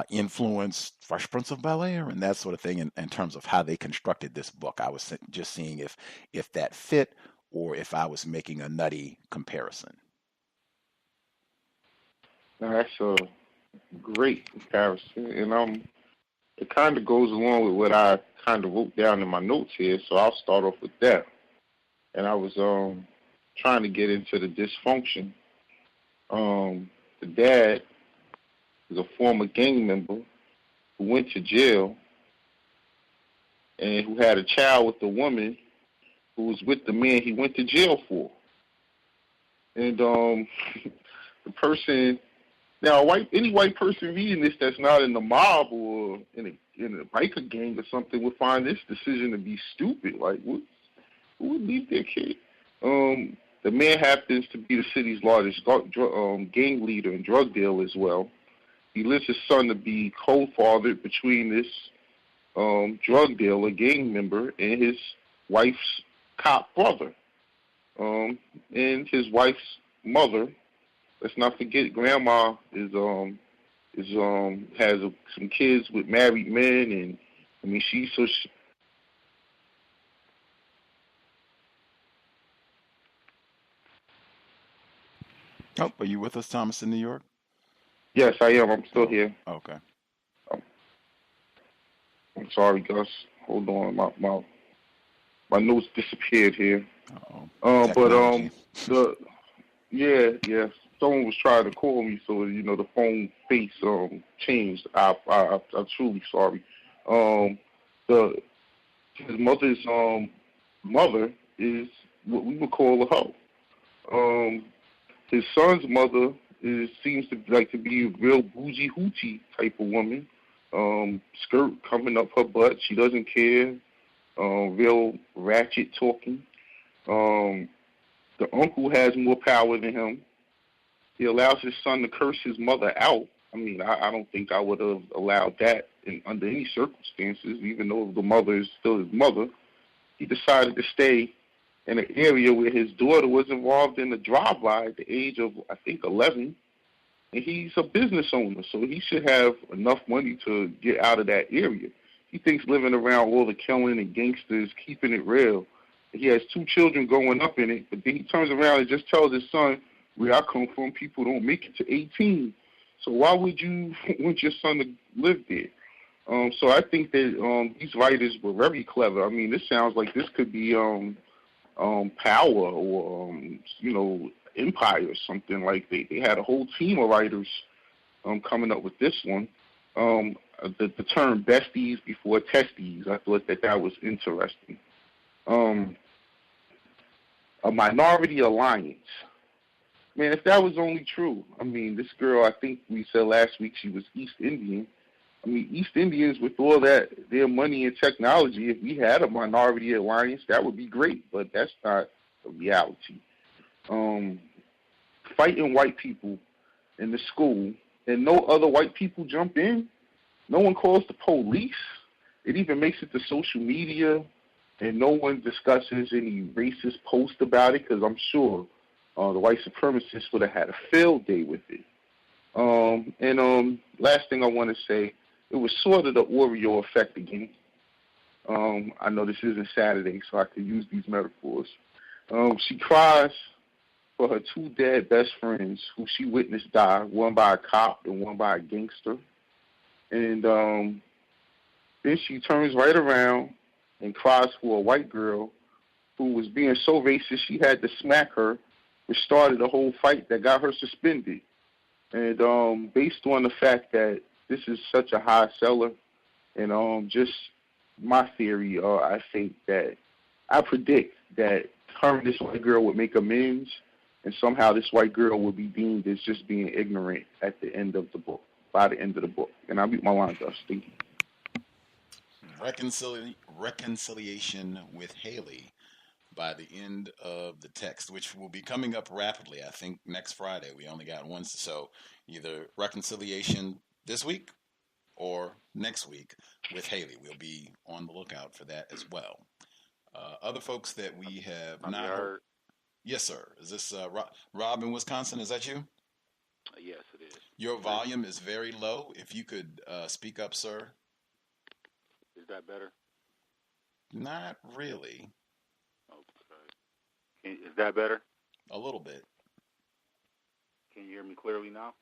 influence, Fresh Prince of Bel-Air and that sort of thing, in terms of how they constructed this book. I was just seeing if that fit, or if I was making a nutty comparison. Now, that's a great comparison, and it kind of goes along with what I kind of wrote down in my notes here, so I'll start off with that. And I was trying to get into the dysfunction. The dad is a former gang member who went to jail and who had a child with a woman who was with the man he went to jail for. And the person, now any white person reading this that's not in the mob or in a biker gang or something would find this decision to be stupid. Like, who would leave their kid? The man happens to be the city's largest gang leader and drug dealer as well. He lists his son to be co-fathered between this drug dealer, gang member, and his wife's cop brother. And his wife's mother, let's not forget, grandma has some kids with married men, and I mean Oh, are you with us, Thomas, in New York? Yes, I am. I'm still here. Okay. I'm sorry, Gus. Hold on, my notes disappeared here. Yeah. Someone was trying to call me, so the phone face changed. I'm truly sorry. His mother's mother is what we would call a hoe. His son's mother seems to like to be a real bougie hoochie type of woman. Skirt coming up her butt. She doesn't care. Real ratchet talking. The uncle has more power than him. He allows his son to curse his mother out. I mean, I don't think I would have allowed that under any circumstances, even though the mother is still his mother. He decided to stay in an area where his daughter was involved in a drive-by at the age of, I think, 11. And he's a business owner, so he should have enough money to get out of that area. He thinks living around all the killing and gangsters, keeping it real. He has 2 children growing up in it, but then he turns around and just tells his son, where I come from, people don't make it to 18. So why would you want your son to live there? So I think that these writers were very clever. I mean, this sounds like this could be Power or, Empire or something. Like they had a whole team of writers coming up with this one. The term besties before testies, I thought that was interesting. A minority alliance. Man, if that was only true, I mean, this girl, I think we said last week she was East Indian. I mean, East Indians, with all that, their money and technology, if we had a minority alliance, that would be great, but that's not a reality. Fighting white people in the school and no other white people jump in, no one calls the police. It even makes it to social media, and no one discusses any racist post about it, because I'm sure the white supremacists would have had a field day with it. Last thing I want to say, it was sort of the Oreo effect again. I know this isn't Saturday, so I can use these metaphors. She cries for her two dead best friends who she witnessed die, one by a cop and one by a gangster. And then she turns right around and cries for a white girl who was being so racist she had to smack her, which started a whole fight that got her suspended. And based on the fact that this is such a high seller, and just my theory, I predict that her and this white girl would make amends, and somehow this white girl would be deemed as just being ignorant at the end of the book, by the end of the book. And I'll mute my line, Gus. Thank you. Reconciliation with Haley by the end of the text, which will be coming up rapidly. I think next Friday. We only got one, so either reconciliation this week or next week with Haley. We'll be on the lookout for that as well. Other folks that we have not heard. Yes, sir. Is this Rob in Wisconsin? Is that you? Yes, it is. Your volume is very low. If you could speak up, sir. Is that better? Not really. Okay. Is that better? A little bit. Can you hear me clearly now?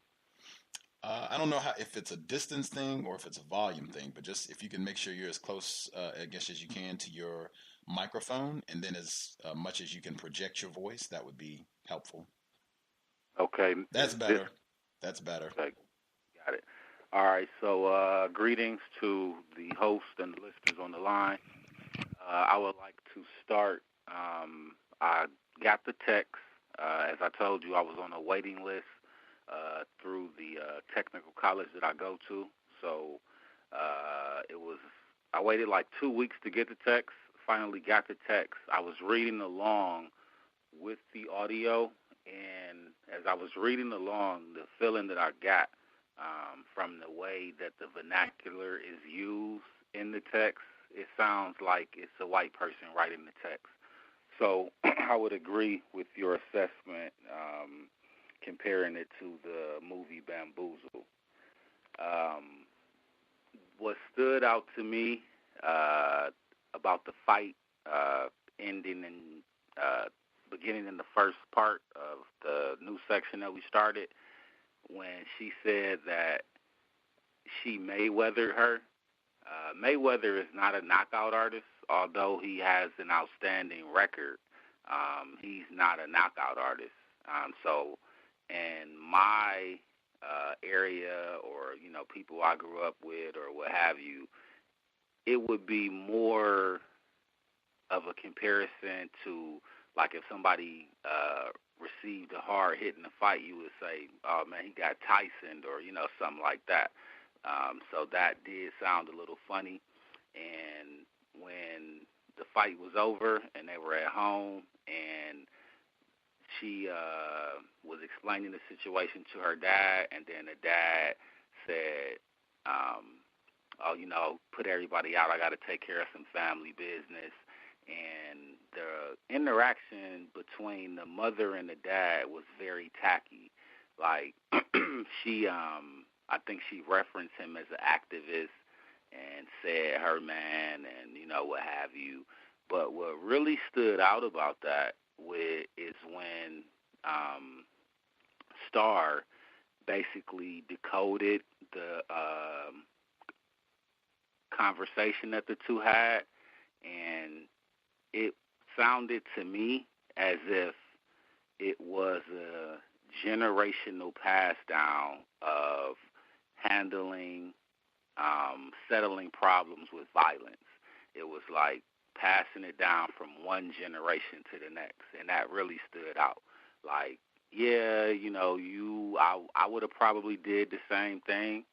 I don't know if it's a distance thing or if it's a volume thing, but just if you can make sure you're as close, I guess, as you can to your microphone, and then as much as you can project your voice, that would be helpful. Okay. That's better. That's better. Okay. Got it. All right. So greetings to the host and the listeners on the line. I would like to start. I got the text. As I told you, I was on a waiting list through the technical college that I go to. So I waited like 2 weeks to get the text. Finally got the text. I was reading along with the audio, and as I was reading along, the feeling that I got from the way that the vernacular is used in the text, it sounds like it's a white person writing the text. So I would agree with your assessment, comparing it to the movie Bamboozle. What stood out to me about the fight ending and beginning in the first part of the new section that we started, when she said that she Mayweathered her. Mayweather is not a knockout artist, although he has an outstanding record. He's not a knockout artist. So in my area, or, people I grew up with or what have you, it would be more of a comparison to, like, if somebody received a hard hit in the fight, you would say, oh, man, he got Tyson'd, or, something like that. So that did sound a little funny. And when the fight was over and they were at home and she was explaining the situation to her dad, and then the dad said, put everybody out. I got to take care of some family business. And the interaction between the mother and the dad was very tacky. Like, I think she referenced him as an activist and said her man and, what have you. But what really stood out about that is when Star basically decoded the conversation that the two had, and it sounded to me as if it was a generational pass down of handling, settling problems with violence. It was like passing it down from one generation to the next, and that really stood out. Like, yeah, I would have probably did the same thing.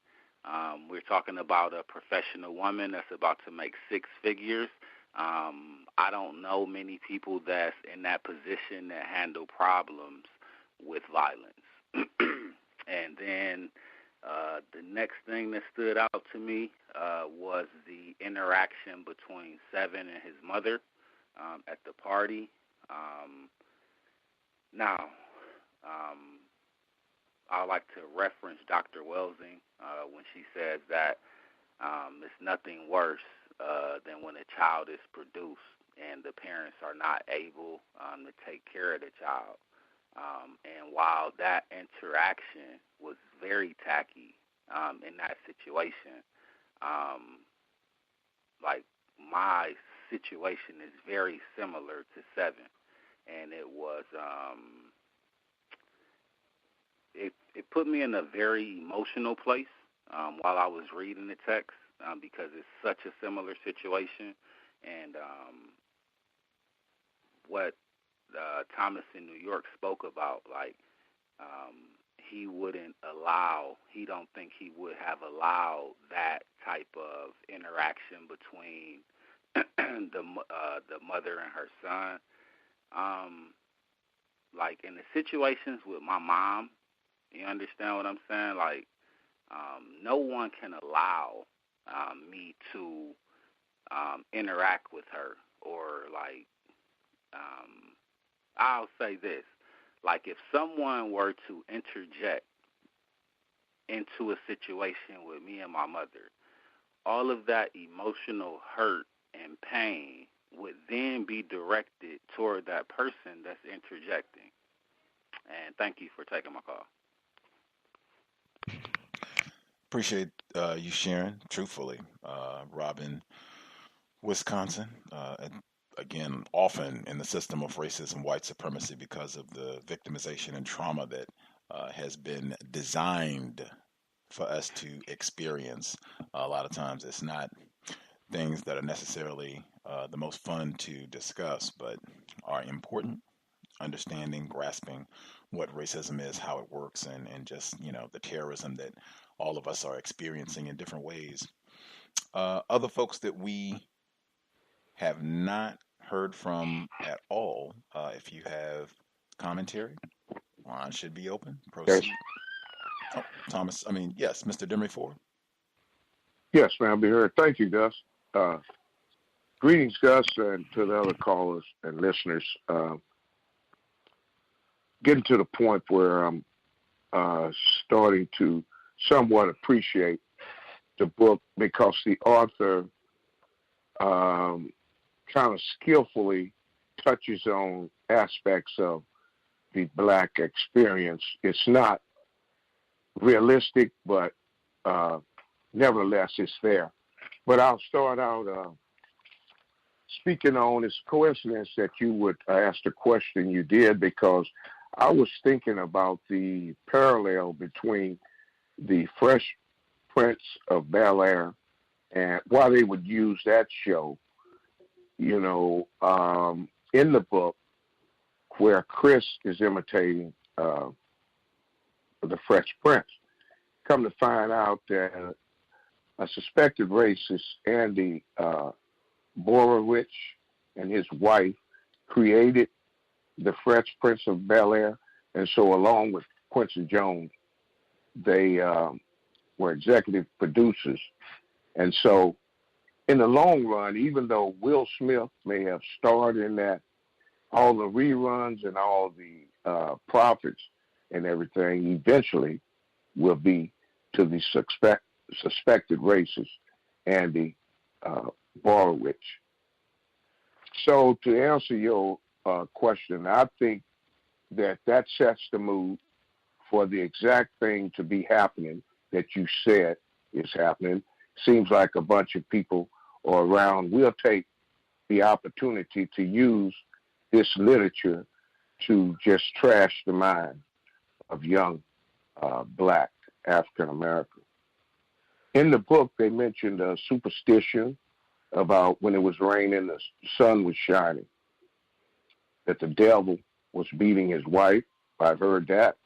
We're talking about a professional woman that's about to make six figures. I don't know many people that's in that position that handle problems with violence. And then the next thing that stood out to me was the interaction between Seven and his mother at the party. Now, I like to reference Dr. Welsing when she says that it's nothing worse than when a child is produced and the parents are not able to take care of the child. And while that interaction was very tacky in that situation, like my situation is very similar to Seven, and it was it put me in a very emotional place while I was reading the text because it's such a similar situation, and what Thomas in New York spoke about, like he don't think he would have allowed that type of interaction between the mother and her son. Like in the situations with my mom, you understand what I'm saying? Like, no one can allow me to interact with her, or like, I'll say this. Like, if someone were to interject into a situation with me and my mother, all of that emotional hurt and pain would then be directed toward that person that's interjecting. And thank you for taking my call. Appreciate you sharing truthfully. Robin, Wisconsin, again, often in the system of racism, white supremacy, because of the victimization and trauma that has been designed for us to experience. A lot of times it's not things that are necessarily the most fun to discuss, but are important. Understanding, grasping what racism is, how it works, and just, the terrorism that all of us are experiencing in different ways. Other folks that we have not heard from at all, if you have commentary, line should be open. Yes, Proceed. Oh, Thomas, yes, Mr. Demery Ford. yes, ma'am. I'll be heard. Thank you, Gus. Greetings, Gus, and to the other callers and listeners. Getting to the point where I'm starting to somewhat appreciate the book because the author kind of skillfully touches on aspects of the Black experience. It's not realistic, but nevertheless, it's there. But I'll start out speaking on, it's coincidence that you would ask the question you did, because I was thinking about the parallel between the Fresh Prince of Bel-Air and why they would use that show, in the book where Chris is imitating the Fresh Prince. Come to find out that a suspected racist, Andy Borowich, and his wife created the Fresh Prince of Bel-Air, and so along with Quincy Jones, they were executive producers. And so in the long run, even though Will Smith may have starred in that, all the reruns and all the profits and everything eventually will be to the suspected racist, Andy Borowich. So to answer your question, I think that sets the mood for the exact thing to be happening that you said is happening. Seems like a bunch of people are around. We'll take the opportunity to use this literature to just trash the mind of young Black African Americans. In the book, they mentioned a superstition about when it was raining, the sun was shining, that the devil was beating his wife. I've heard that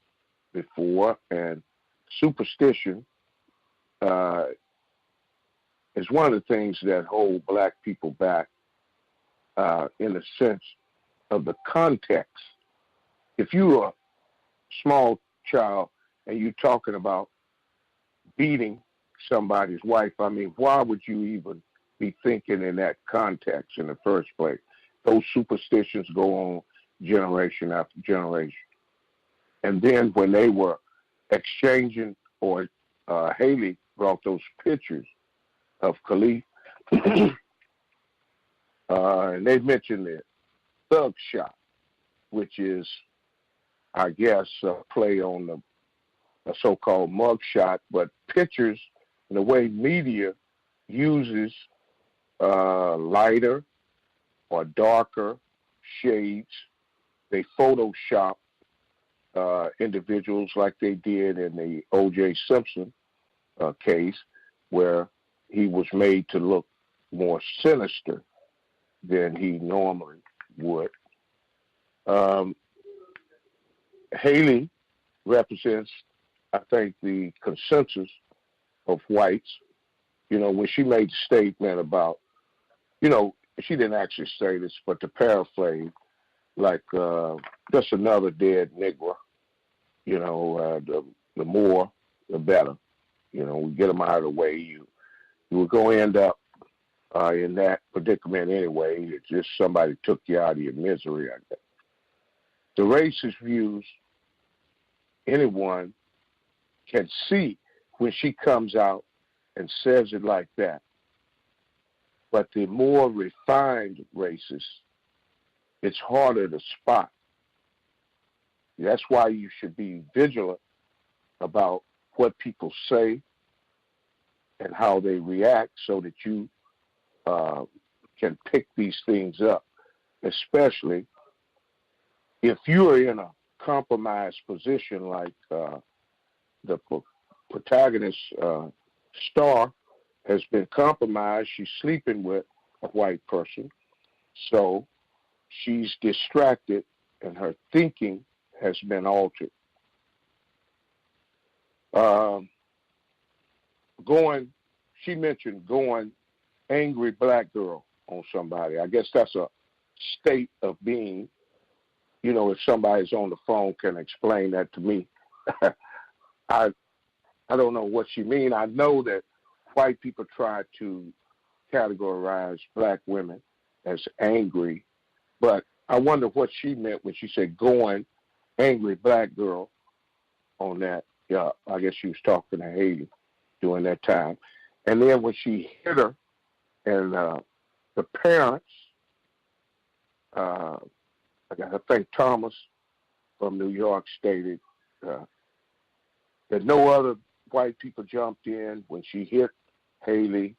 before. And superstition is one of the things that hold black people back in the sense of the context. If you're a small child and you're talking about beating somebody's wife, I mean, why would you even be thinking in that context in the first place? Those superstitions go on generation after generation. And then when they were exchanging, or Haley brought those pictures of Khalif, and they mentioned the thug shot, which is, I guess, a play on the so-called mug shot, but pictures, and the way media uses lighter or darker shades, they Photoshop individuals like they did in the O.J. Simpson case, where he was made to look more sinister than he normally would. Haley represents, I think, the consensus of whites. You know, when she made the statement about, you know, she didn't actually say this, but to paraphrase, like, just another dead Negro. You know, the more, the better. You know, we get them out of the way. You were going to end up in that predicament anyway. It's just somebody took you out of your misery, I guess. The racist views anyone can see when she comes out and says it like that. But the more refined racists, it's harder to spot. That's why you should be vigilant about what people say and how they react, so that you can pick these things up, especially if you're in a compromised position like the protagonist, Star, has been compromised. She's sleeping with a white person, so she's distracted and her thinking has been altered. She mentioned going angry black girl on somebody. I guess that's a state of being. You know, if somebody's on the phone can explain that to me. I don't know what she mean. I know that white people try to categorize black women as angry, but I wonder what she meant when she said going angry black girl on that. Yeah, I guess she was talking to Haley during that time. And then when she hit her, and the parents, I think Thomas from New York stated that no other white people jumped in when she hit Haley,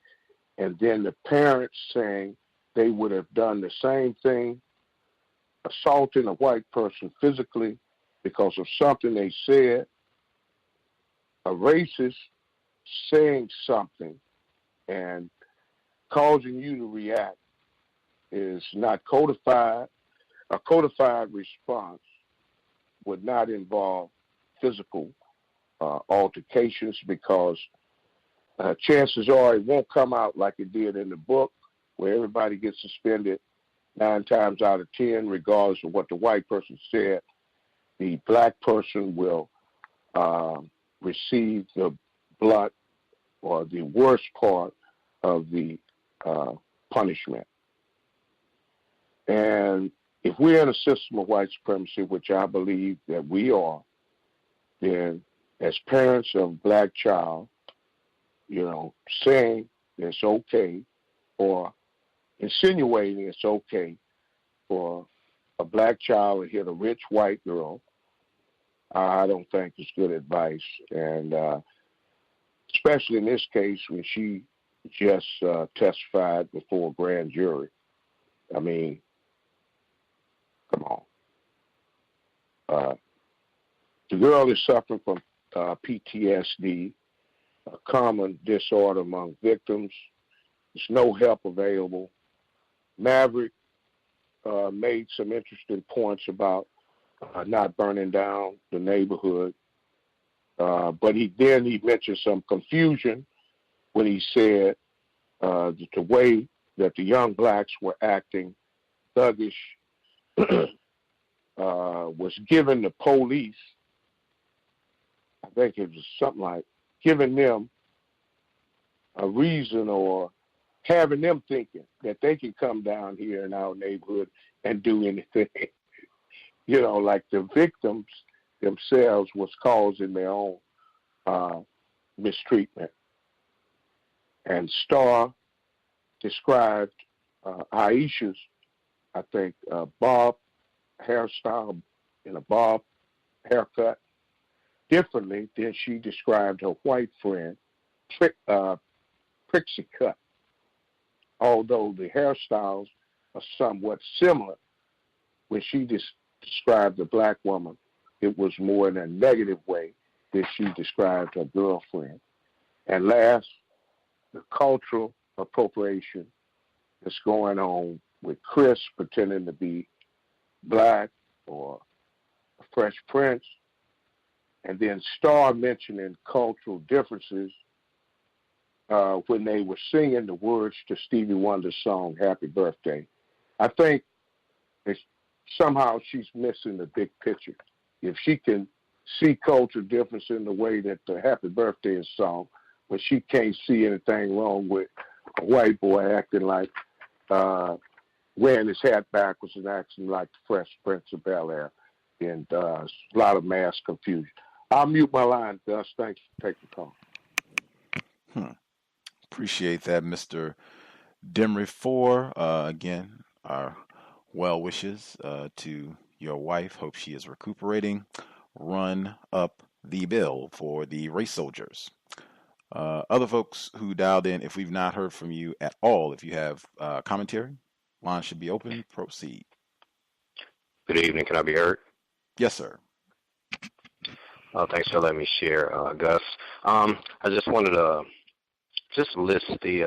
and then the parents saying they would have done the same thing, assaulting a white person physically because of something they said. A racist saying something and causing you to react is not codified. A codified response would not involve physical altercations, because chances are it won't come out like it did in the book, where everybody gets suspended 9 times out of 10, regardless of what the white person said. The black person will receive the blunt or the worst part of the punishment. And if we're in a system of white supremacy, which I believe that we are, then as parents of black child, you know, saying it's okay or insinuating it's okay for a black child to hit a rich white girl, I don't think it's good advice. And especially in this case when she just testified before a grand jury. I mean, come on. The girl is suffering from PTSD, a common disorder among victims. There's no help available. Maverick made some interesting points about not burning down the neighborhood, but he mentioned some confusion when he said that the way that the young blacks were acting thuggish was giving the police, I think it was something like giving them a reason or having them thinking that they can come down here in our neighborhood and do anything. You know, like the victims themselves was causing their own mistreatment. And Starr described Aisha's, I think, bob hairstyle and a bob haircut differently than she described her white friend, Pixie cut. Although the hairstyles are somewhat similar, when she described the black woman, it was more in a negative way than she described her girlfriend. And last, the cultural appropriation that's going on with Chris pretending to be black or a Fresh Prince, and then Starr mentioning cultural differences when they were singing the words to Stevie Wonder's song, Happy Birthday. I think somehow she's missing the big picture. If she can see cultural difference in the way that the Happy Birthday is sung, but she can't see anything wrong with a white boy acting like wearing his hat backwards and acting like the Fresh Prince of Bel-Air, and a lot of mass confusion. I'll mute my line, Gus. Thanks for taking the call. Appreciate that, Mr. Demery 4. Again, our well wishes to your wife. Hope she is recuperating. Run up the bill for the race soldiers. Other folks who dialed in, if we've not heard from you at all, if you have commentary, line should be open. Proceed. Good evening. Can I be heard? Yes, sir. Thanks for letting me share, Gus. I just wanted to just list the,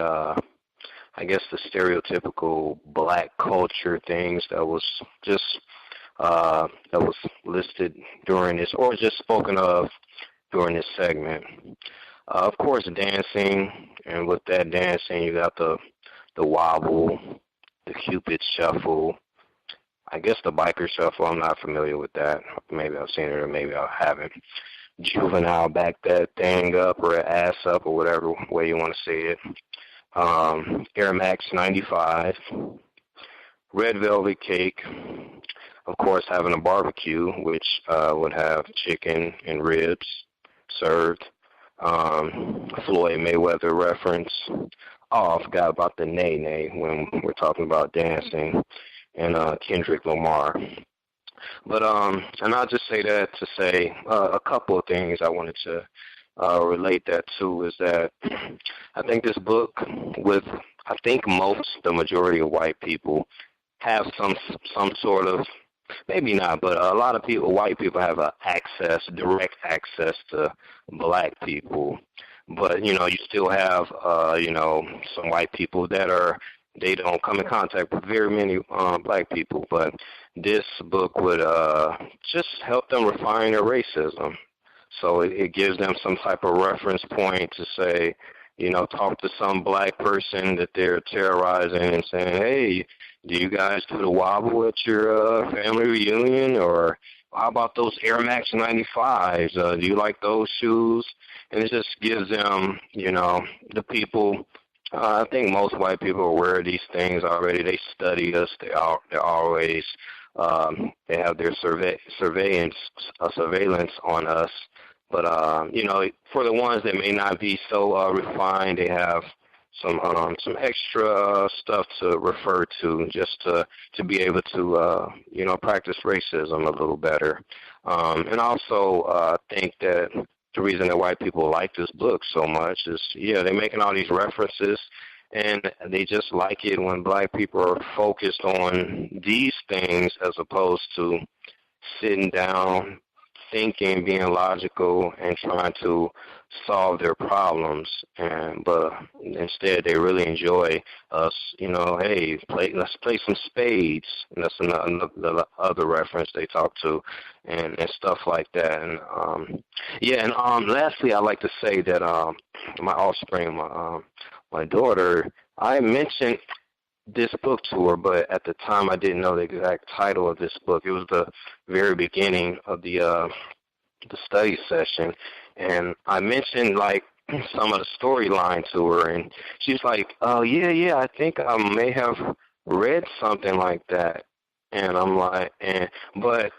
I guess, the stereotypical black culture things that was listed during this, or just spoken of during this segment. Of course, dancing, and with that dancing, you got the wobble, the Cupid shuffle. I guess the biker shuffle, I'm not familiar with that. Maybe I've seen it or maybe I haven't. Juvenile, back that thing up or ass up or whatever way you want to say it. Air Max 95. Red velvet cake. Of course, having a barbecue, which would have chicken and ribs served. Floyd Mayweather reference. Oh, I forgot about the nay-nay when we're talking about dancing. And Kendrick Lamar. But, and I'll just say that to say a couple of things I wanted to relate that to is that I think this book I think the majority of white people have some sort of, maybe not, but a lot of white people have direct access to black people. But, you still have, some white people that they don't come in contact with very many black people, but this book would just help them refine their racism. So it gives them some type of reference point to say, talk to some black person that they're terrorizing and saying, hey, do you guys do the wobble at your family reunion? Or how about those Air Max 95s? Do you like those shoes? And it just gives them, the people. I think most white people are aware of these things already. They study us. They're always they have their surveillance on us. But for the ones that may not be so refined, they have some extra stuff to refer to just to be able to practice racism a little better. And also I think that the reason that white people like this book so much is, they're making all these references, and they just like it when black people are focused on these things as opposed to sitting down, thinking, being logical, and trying to solve their problems. But instead, they really enjoy us. Hey, let's play some spades. And that's another other reference they talk to, and stuff like that. And lastly, I like to say that my offspring, my daughter, I mentioned this book to her, but at the time I didn't know the exact title of this book. It was the very beginning of the study session, and I mentioned like some of the storyline to her, and she's like, "Oh yeah, I think I may have read something like that." And I'm like, but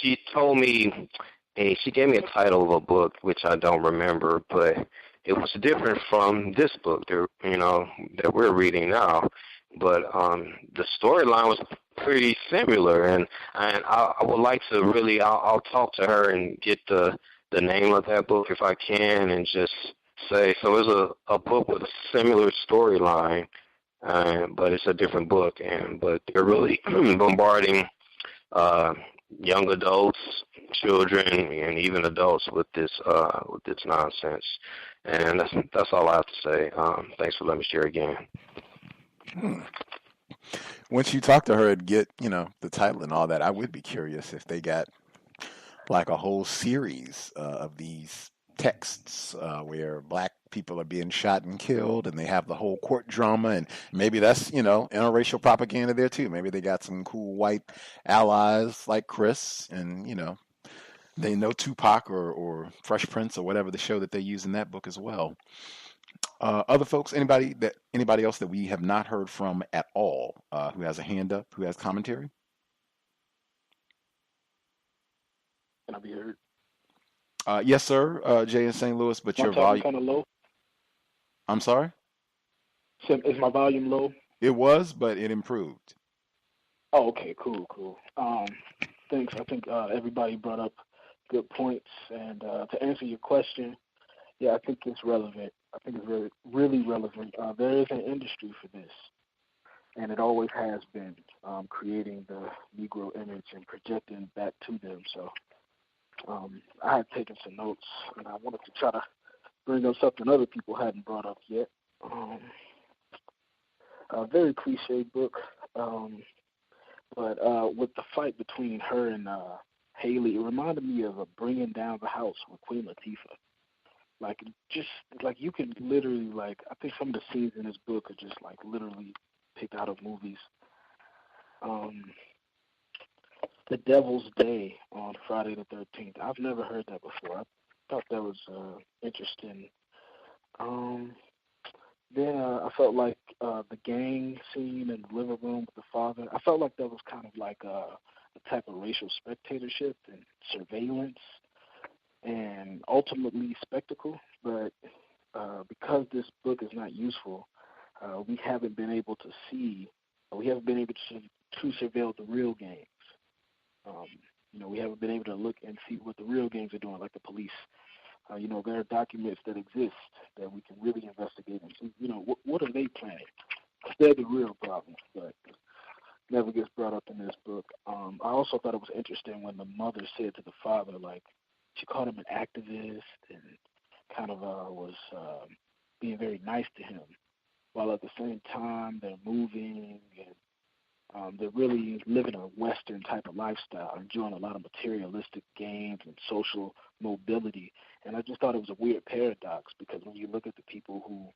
she told me, she gave me a title of a book which I don't remember, but it was different from this book that we're reading now. But the storyline was pretty similar, and I would like to really, I'll talk to her and get the name of that book if I can, and just say, so it's a book with a similar storyline, but it's a different book, but they're really bombarding young adults, children, and even adults with this nonsense. And that's all I have to say. Thanks for letting me share again. Once you talk to her and get, the title and all that, I would be curious if they got like a whole series of these texts where black people are being shot and killed, and they have the whole court drama, and maybe that's, interracial propaganda there too. Maybe they got some cool white allies like Chris, and, they know Tupac or Fresh Prince or whatever the show that they use in that book as well. Other folks, anybody else that we have not heard from at all, who has a hand up, who has commentary? Can I be heard? Yes, sir, Jay in St. Louis, but your volume kind of low. I'm sorry? Is my volume low? It was, but it improved. Oh, okay, cool. Thanks. I think everybody brought up good points, and to answer your question, yeah, I think it's relevant. I think it's really, really relevant. There is an industry for this, and it always has been, creating the Negro image and projecting that to them. So I had taken some notes, and I wanted to try to bring up something other people hadn't brought up yet. A very cliche book, but with the fight between her and Haley, it reminded me of Bringing Down the House with Queen Latifah. You can literally, I think some of the scenes in this book are just, literally picked out of movies. The Devil's Day on Friday the 13th. I've never heard that before. I thought that was interesting. Then I felt like the gang scene in the living room with the father, I felt like that was kind of like a type of racial spectatorship and surveillance and ultimately spectacle. But because this book is not useful, we haven't been able to surveil the real gangs. We haven't been able to look and see what the real gangs are doing, like the police. There are documents that exist that we can really investigate and see, what are they planning? Because they're the real problem, but never gets brought up in this book. I also thought it was interesting when the mother said to the father, she called him an activist and kind of was being very nice to him, while at the same time they're moving and they're really living a Western type of lifestyle, enjoying a lot of materialistic gains and social mobility. And I just thought it was a weird paradox, because when you look at the people who,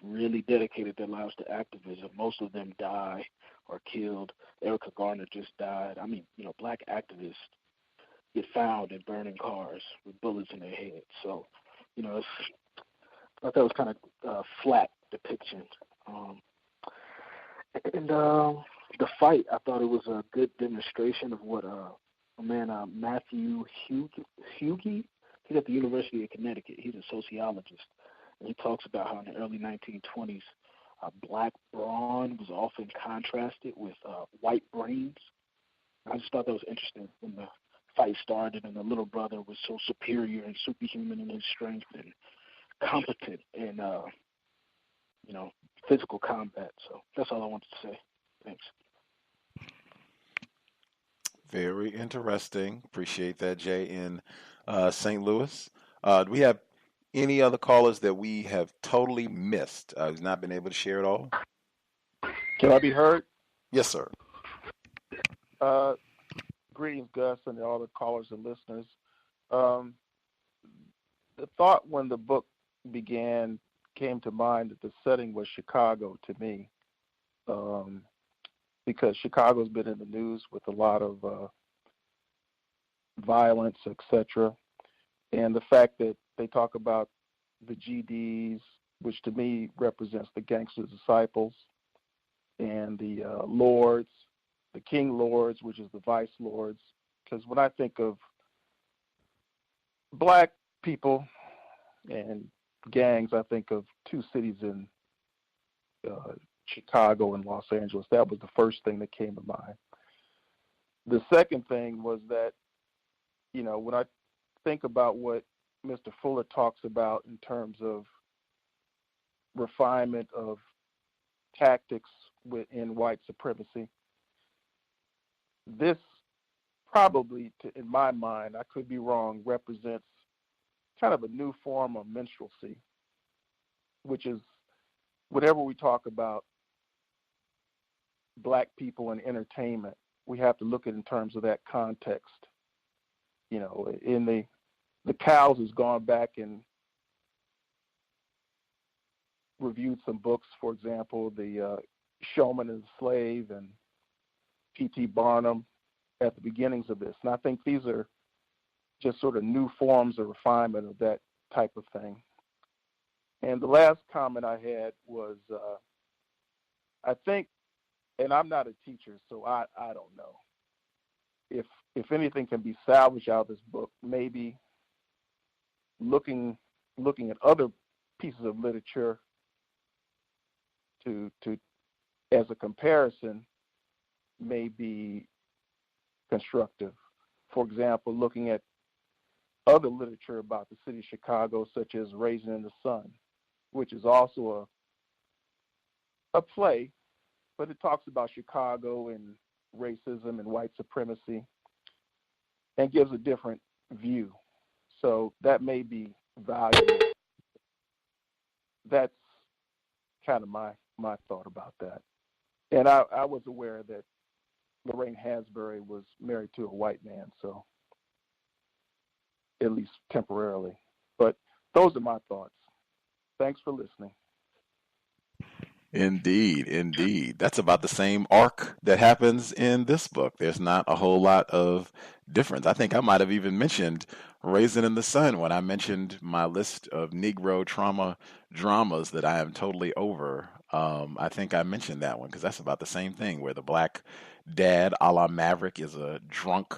really dedicated their lives to activism, most of them die or killed. Erica Garner just died. I mean, black activists get found in burning cars with bullets in their heads. So, I thought that was kind of flat depiction. And the fight, I thought it was a good demonstration of what Matthew Hughey, he's at the University of Connecticut. He's a sociologist, and he talks about how in the early 1920s, black brawn was often contrasted with white brains. I just thought that was interesting when the fight started and the little brother was so superior and superhuman in his strength and competent in, physical combat. So that's all I wanted to say. Thanks. Very interesting. Appreciate that, Jay, in St. Louis. Do we have any other callers that we have totally missed who's not been able to share at all? Can I be heard? Yes, sir. Greetings, Gus, and all the callers and listeners. The thought when the book began came to mind that the setting was Chicago to me, because Chicago's been in the news with a lot of violence, etc. And the fact that they talk about the GDs, which to me represents the gangster disciples, and the lords, the king lords, which is the vice lords. Because when I think of black people and gangs, I think of two cities in Chicago and Los Angeles. That was the first thing that came to mind. The second thing was that, when I think about what Mr. Fuller talks about in terms of refinement of tactics within white supremacy, this probably, in my mind, I could be wrong, represents kind of a new form of minstrelsy, which is whenever we talk about black people and entertainment, we have to look at it in terms of that context. In the Cows has gone back and reviewed some books, for example, the Showman and the Slave and P.T. Barnum at the beginnings of this. And I think these are just sort of new forms of refinement of that type of thing. And the last comment I had was, I think, and I'm not a teacher, so I don't know, if anything can be salvaged out of this book, maybe looking at other pieces of literature to as a comparison may be constructive. For example, looking at other literature about the city of Chicago, such as Raisin in the Sun, which is also a play, but it talks about Chicago and racism and white supremacy and gives a different view. So that may be valuable. That's kind of my thought about that. And I was aware that Lorraine Hansberry was married to a white man, so at least temporarily. But those are my thoughts. Thanks for listening. Indeed. That's about the same arc that happens in this book. There's not a whole lot of difference. I think I might have even mentioned Raisin in the Sun when I mentioned my list of Negro trauma dramas that I am totally over. I think I mentioned that one because that's about the same thing, where the black dad, a la Maverick, is a drunk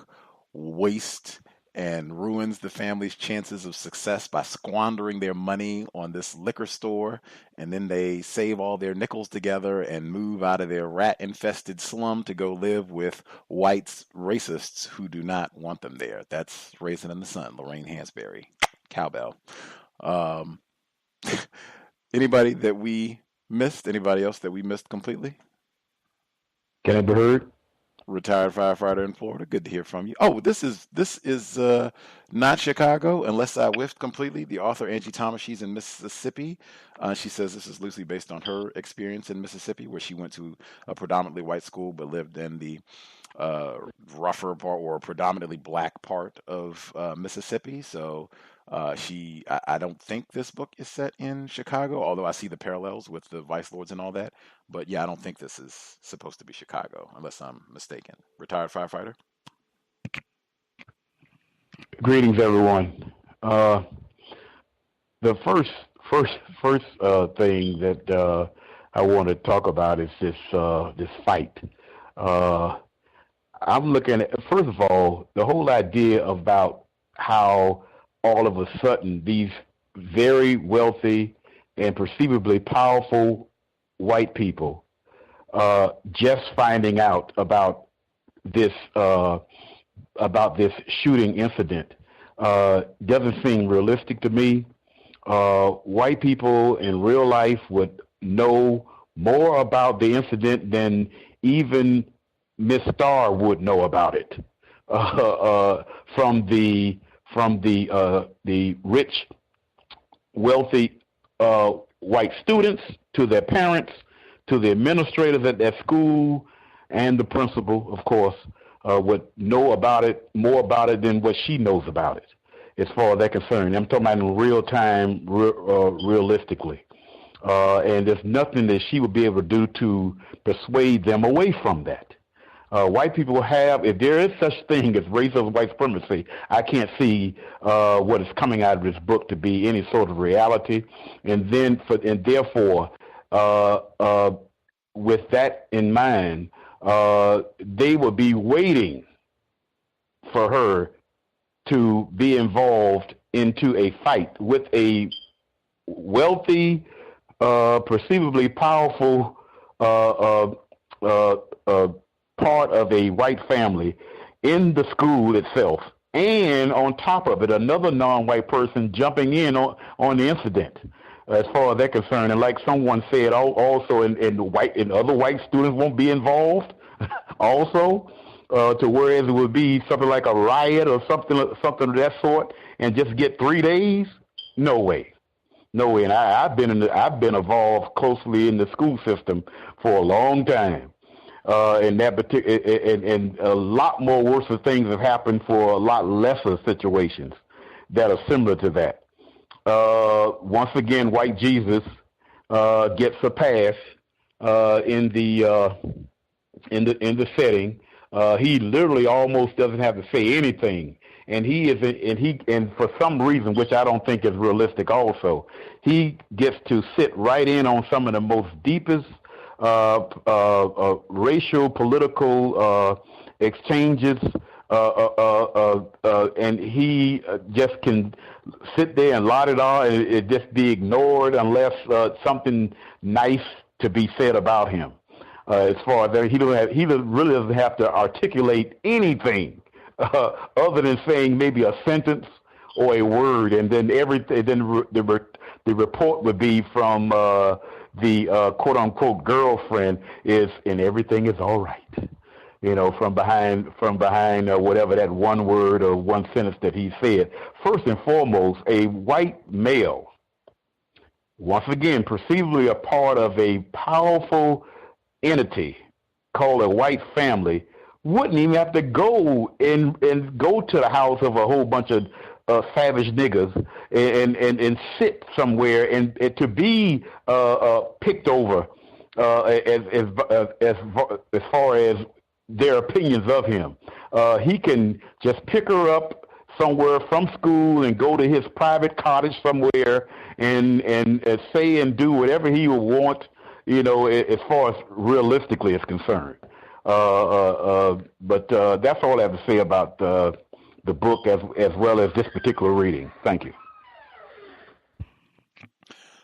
waste and ruins the family's chances of success by squandering their money on this liquor store. And then they save all their nickels together and move out of their rat-infested slum to go live with white racists who do not want them there. That's Raisin in the Sun, Lorraine Hansberry. Cowbell. Anybody that we missed? Anybody else that we missed completely? Can I be heard? Retired firefighter in Florida. Good to hear from you. Oh, this is not Chicago, unless I whiffed completely. The author Angie Thomas, she's in Mississippi. She says this is loosely based on her experience in Mississippi, where she went to a predominantly white school but lived in the rougher part or predominantly black part of Mississippi. So I don't think this book is set in Chicago, although I see the parallels with the vice lords and all that. But yeah, I don't think this is supposed to be Chicago, unless I'm mistaken. Retired firefighter. Greetings, everyone. The first thing that I want to talk about is this fight. I'm looking at, first of all, the whole idea about how all of a sudden these very wealthy and perceivably powerful white people just finding out about this shooting incident doesn't seem realistic to me. White people in real life would know more about the incident than even Miss Starr would know about it. from the rich, wealthy white students to their parents to the administrators at that school and the principal, of course, would know about it, more about it than what she knows about it, as far as they're concerned. I'm talking about in real time, realistically. And there's nothing that she would be able to do to persuade them away from that. White people have, if there is such thing as racism, white supremacy, I can't see what is coming out of this book to be any sort of reality. And therefore, with that in mind, they will be waiting for her to be involved into a fight with a wealthy, perceivably powerful part of a white family in the school itself, and on top of it, another non-white person jumping in on the incident, as far as they're concerned. And like someone said, also, and other white students won't be involved, also, to whereas it would be something like a riot or something of that sort, and just get 3 days. No way. No way. And I've been involved closely in the school system for a long time. In that particular, and a lot more worse things have happened for a lot lesser situations that are similar to that. Once again, white Jesus gets a pass in the setting. He literally almost doesn't have to say anything, and and for some reason, which I don't think is realistic, also he gets to sit right in on some of the most deepest racial, political exchanges, and he just can sit there and lot it all, and it just be ignored unless something nice to be said about him. As far as that, he really doesn't have to articulate anything other than saying maybe a sentence or a word, and then the report would be from the quote unquote girlfriend and everything is all right, from behind whatever that one word or one sentence that he said. First and foremost, a white male, once again, perceivably a part of a powerful entity called a white family, wouldn't even have to go to the house of a whole bunch of savage niggas and sit somewhere and to be picked over as far as their opinions of him. He can just pick her up somewhere from school and go to his private cottage somewhere and say and do whatever he would want, as far as realistically is concerned. But that's all I have to say about the book as well as this particular reading. Thank you.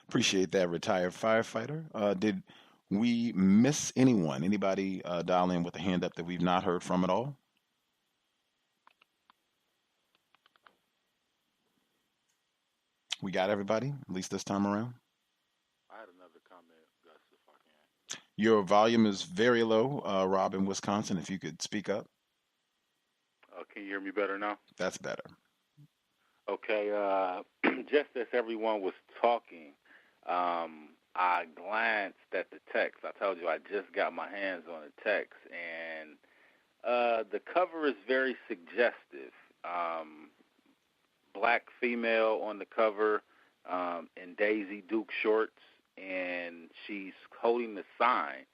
Appreciate that, retired firefighter. Did we miss anyone? Anybody dial in with a hand up that we've not heard from at all? We got everybody, at least this time around. I had another comment, Gus, if I can. Your volume is very low, Rob in Wisconsin, if you could speak up. Can you hear me better now? That's better. Okay, just as everyone was talking, I glanced at the text. I told you I just got my hands on the text, and the cover is very suggestive. Black female on the cover in Daisy Duke shorts, and she's holding the sign,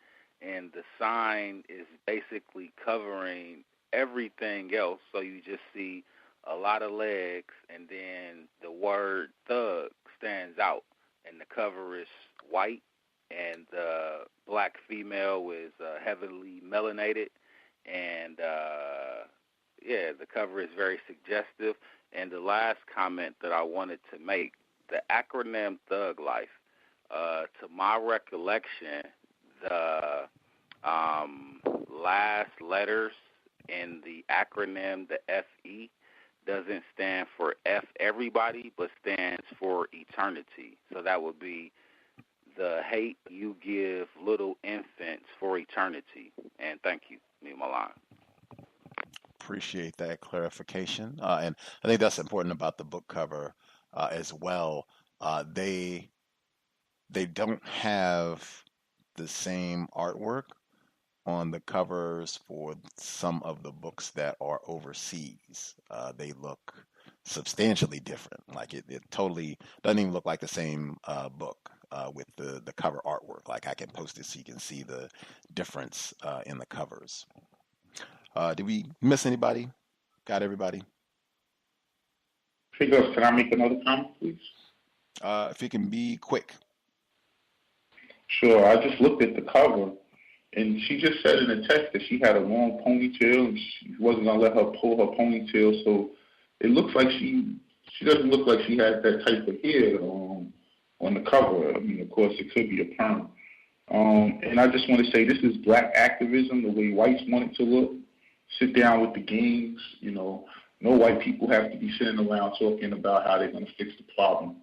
and the sign is basically covering everything else, so you just see a lot of legs, and then the word thug stands out, and the cover is white, and the black female is heavily melanated, and the cover is very suggestive. And the last comment that I wanted to make, the acronym Thug Life, to my recollection, the last letters in the acronym, the FE, doesn't stand for F everybody, but stands for eternity. So that would be the hate you give little infants for eternity. And thank you. Leave my line. appreciate that clarification. And I think that's important about the book cover as well. They don't have the same artwork on the covers for some of the books that are overseas. They look substantially different. Like it totally doesn't even look like the same book with the cover artwork. Like I can post it so you can see the difference in the covers. Did we miss anybody? Got everybody? Figures, can I make another comment, please? If you can be quick. Sure. I just looked at the cover, and she just said in the text that she had a long ponytail, and she wasn't gonna let her pull her ponytail. So it looks like she doesn't look like she had that type of hair on the cover. I mean, of course, it could be a perm. And I just want to say this is black activism, the way whites want it to look. Sit down with the gangs, no white people have to be sitting around talking about how they're going to fix the problem.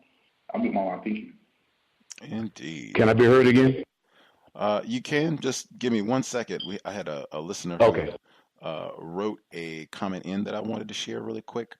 I'm with my line. Thank you. Indeed. Can I be heard again? You can. Just give me 1 second. I had a listener Okay. who wrote a comment in that I wanted to share really quick.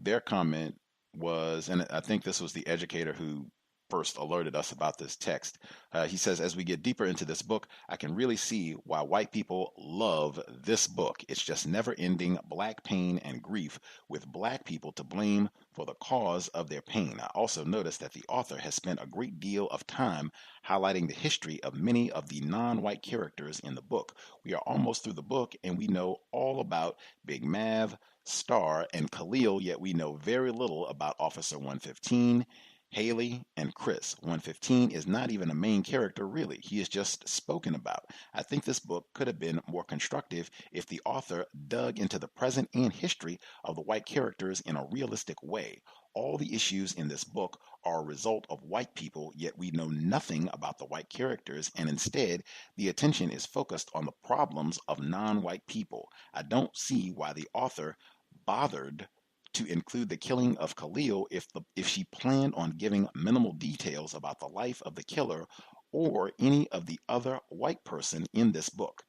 Their comment was, and I think this was the educator who first alerted us about this text. He says, as we get deeper into this book, I can really see why white people love this book. It's just never ending black pain and grief with black people to blame for the cause of their pain. I also noticed that the author has spent a great deal of time highlighting the history of many of the non-white characters in the book. We are almost through the book and we know all about Big Mav, Star, and Khalil, yet we know very little about Officer 115, Haley, and Chris. 115 is not even a main character, really. He is just spoken about. I think this book could have been more constructive if the author dug into the present and history of the white characters in a realistic way. All the issues in this book are a result of white people, yet we know nothing about the white characters, and instead, the attention is focused on the problems of non-white people. I don't see why the author bothered to include the killing of Khalil if she planned on giving minimal details about the life of the killer or any of the other white person in this book.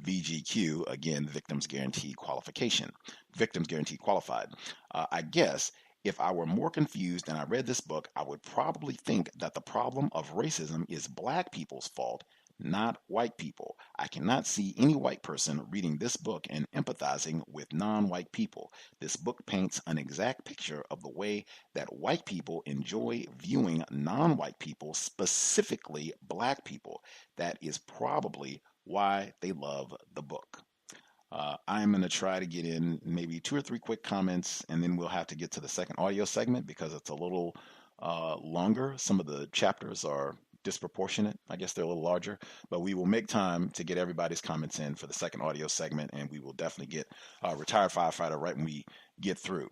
VGQ, again, Victims Guaranteed Qualification. Victims Guaranteed Qualified. I guess if I were more confused and I read this book, I would probably think that the problem of racism is black people's fault, not white people. I cannot see any white person reading this book and empathizing with non-white people. This book paints an exact picture of the way that white people enjoy viewing non-white people, specifically black people. That is probably why they love the book. I'm going to try to get in maybe 2 or 3 quick comments, and then we'll have to get to the second audio segment because it's a little longer. Some of the chapters are disproportionate. I guess they're a little larger, but we will make time to get everybody's comments in for the second audio segment, and we will definitely get Retired Firefighter right when we get through.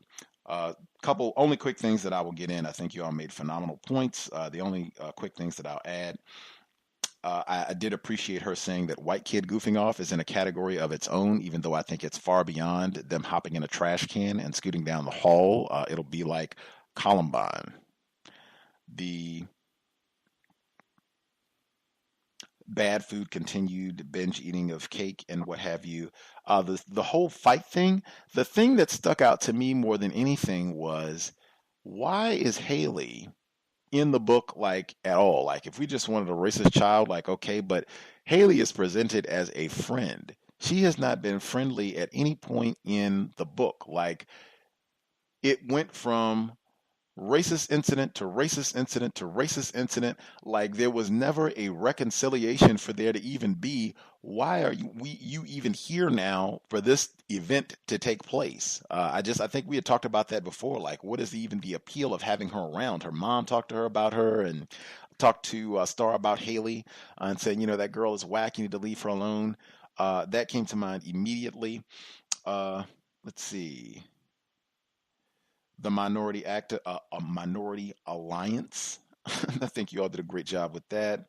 Couple only quick things that I will get in. I think you all made phenomenal points. The only quick things that I'll add. I did appreciate her saying that white kid goofing off is in a category of its own, even though I think it's far beyond them hopping in a trash can and scooting down the hall. It'll be like Columbine. The bad food continued, binge eating of cake and what have you. The whole fight thing, the thing that stuck out to me more than anything was, why is Haley in the book like at all? Like if we just wanted a racist child, like okay, but Haley is presented as a friend. She has not been friendly at any point in the book. Like it went from racist incident to racist incident to racist incident. Like there was never a reconciliation for there to even be. Why are you even here now for this event to take place? I think we had talked about that before. Like, what is even the appeal of having her around? Her mom talked to her about her and talked to Star about Haley and said, that girl is whack. You need to leave her alone. That came to mind immediately. Let's see. The Minority Act, a Minority Alliance. I think you all did a great job with that.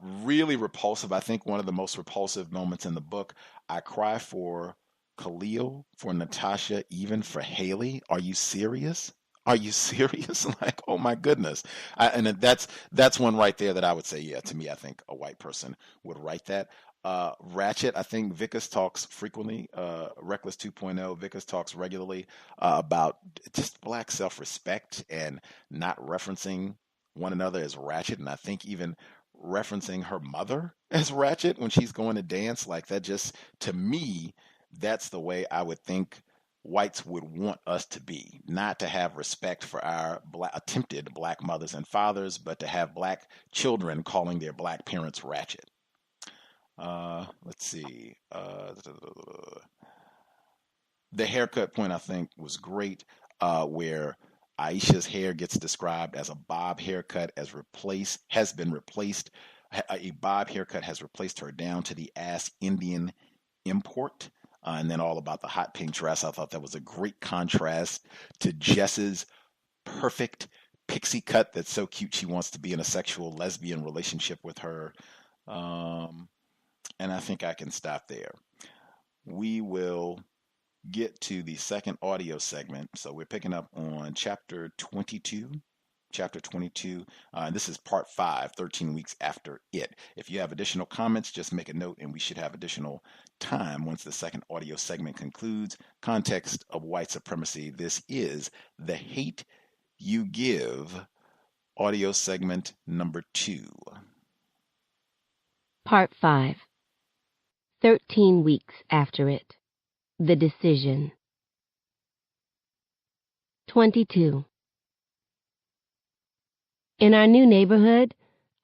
Really repulsive. I think one of the most repulsive moments in the book. I cry for Khalil, for Natasha, even for Haley. Are you serious? Are you serious? Like, oh my goodness. And that's one right there that I would say, yeah, to me, I think a white person would write that. Ratchet, I think Vickers talks frequently. Reckless 2.0, Vickers talks regularly about just black self-respect and not referencing one another as Ratchet. And I think even referencing her mother as Ratchet when she's going to dance, like that just, to me, that's the way I would think whites would want us to be. Not to have respect for our attempted black mothers and fathers, but to have black children calling their black parents Ratchet. Let's see. The haircut point I think was great, where Aisha's hair gets described as a bob haircut has been replaced. A bob haircut has replaced her down to the ass Indian import. And then all about the hot pink dress. I thought that was a great contrast to Jess's perfect pixie cut that's so cute she wants to be in a sexual lesbian relationship with her. And I think I can stop there. We will get to the second audio segment. So we're picking up on chapter 22. Chapter 22. This is part 5, 13 weeks after it. If you have additional comments, just make a note and we should have additional time once the second audio segment concludes. Context of white supremacy. This is The Hate You Give, audio segment number 2. Part 5. 13 weeks after it. The decision. 22. In our new neighborhood,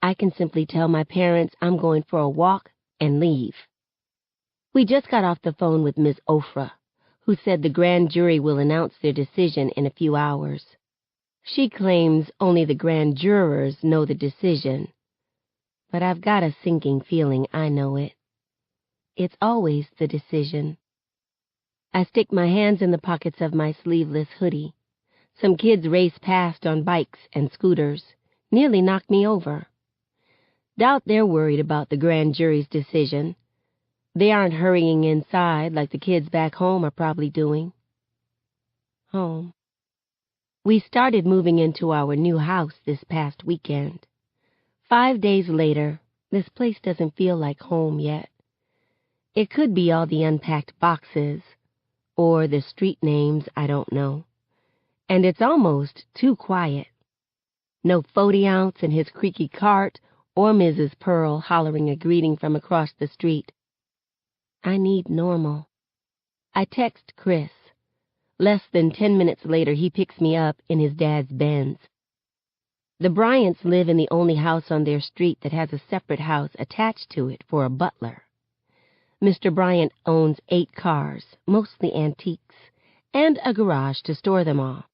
I can simply tell my parents I'm going for a walk and leave. We just got off the phone with Ms. Ofra, who said the grand jury will announce their decision in a few hours. She claims only the grand jurors know the decision, but I've got a sinking feeling I know it. It's always the decision. I stick my hands in the pockets of my sleeveless hoodie. Some kids race past on bikes and scooters, nearly knock me over. Doubt they're worried about the grand jury's decision. They aren't hurrying inside like the kids back home are probably doing. Home. We started moving into our new house this past weekend. 5 days later, this place doesn't feel like home yet. It could be all the unpacked boxes, or the street names I don't know. And it's almost too quiet. No 40-ounce in his creaky cart, or Mrs. Pearl hollering a greeting from across the street. I need normal. I text Chris. Less than 10 minutes later, he picks me up in his dad's Benz. The Bryants live in the only house on their street that has a separate house attached to it for a butler. Mr. Bryant owns 8 cars, mostly antiques, and a garage to store them all.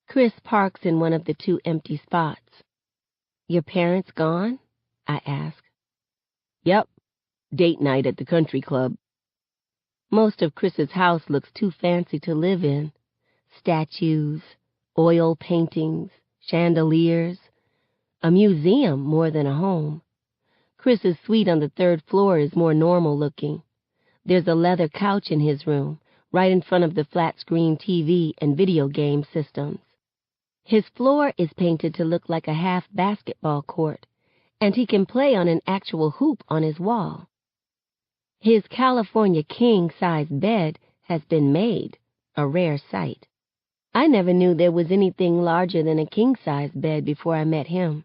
Chris parks in one of the 2 empty spots. Your parents gone? I ask. Yep. Date night at the country club. Most of Chris's house looks too fancy to live in. Statues, oil paintings, chandeliers. A museum more than a home. Chris's suite on the 3rd floor is more normal looking. There's a leather couch in his room, right in front of the flat-screen TV and video game systems. His floor is painted to look like a half basketball court, and he can play on an actual hoop on his wall. His California king-size bed has been made, a rare sight. I never knew there was anything larger than a king-size bed before I met him.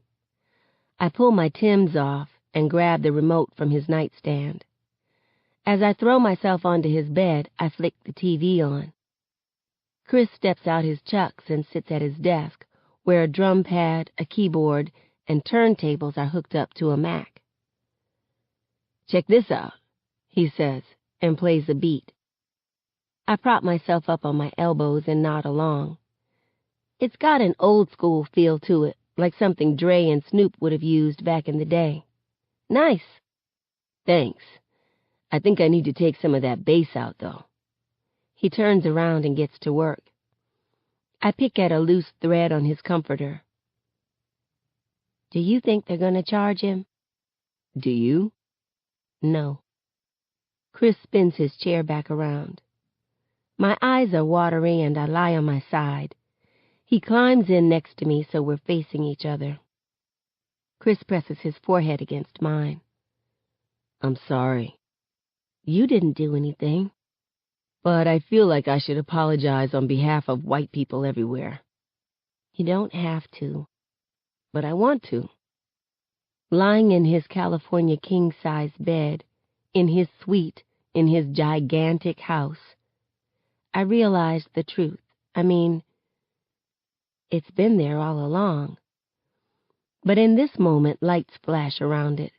I pull my Timbs off and grab the remote from his nightstand. As I throw myself onto his bed, I flick the TV on. Chris steps out his chucks and sits at his desk, where a drum pad, a keyboard, and turntables are hooked up to a Mac. Check this out, he says, and plays a beat. I prop myself up on my elbows and nod along. It's got an old-school feel to it, like something Dre and Snoop would have used back in the day. Nice. Thanks. I think I need to take some of that bass out, though. He turns around and gets to work. I pick at a loose thread on his comforter. Do you think they're going to charge him? Do you? No. Chris spins his chair back around. My eyes are watery and I lie on my side. He climbs in next to me so we're facing each other. Chris presses his forehead against mine. I'm sorry. You didn't do anything. But I feel like I should apologize on behalf of white people everywhere. You don't have to, but I want to. Lying in his California king-size bed, in his suite, in his gigantic house, I realized the truth. I mean, it's been there all along. But in this moment, lights flash around it.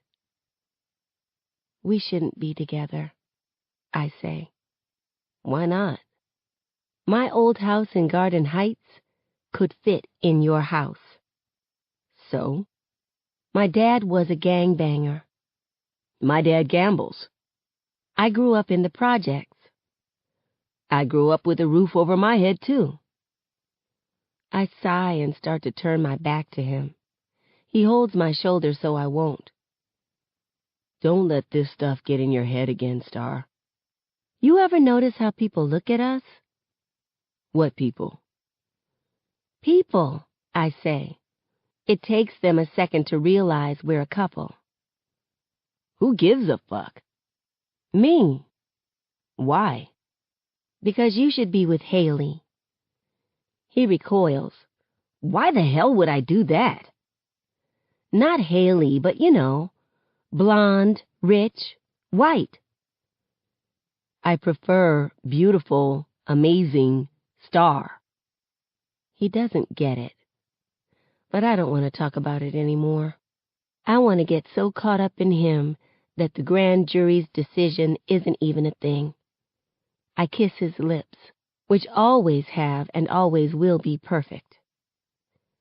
We shouldn't be together, I say. Why not? My old house in Garden Heights could fit in your house. So, my dad was a gangbanger. My dad gambles. I grew up in the projects. I grew up with a roof over my head, too. I sigh and start to turn my back to him. He holds my shoulder so I won't. Don't let this stuff get in your head again, Star. You ever notice how people look at us? What people? People, I say. It takes them a second to realize we're a couple. Who gives a fuck? Me. Why? Because you should be with Haley. He recoils. Why the hell would I do that? Not Haley, but you know, blonde, rich, white. I prefer beautiful, amazing Star. He doesn't get it. But I don't want to talk about it anymore. I want to get so caught up in him that the grand jury's decision isn't even a thing. I kiss his lips, which always have and always will be perfect.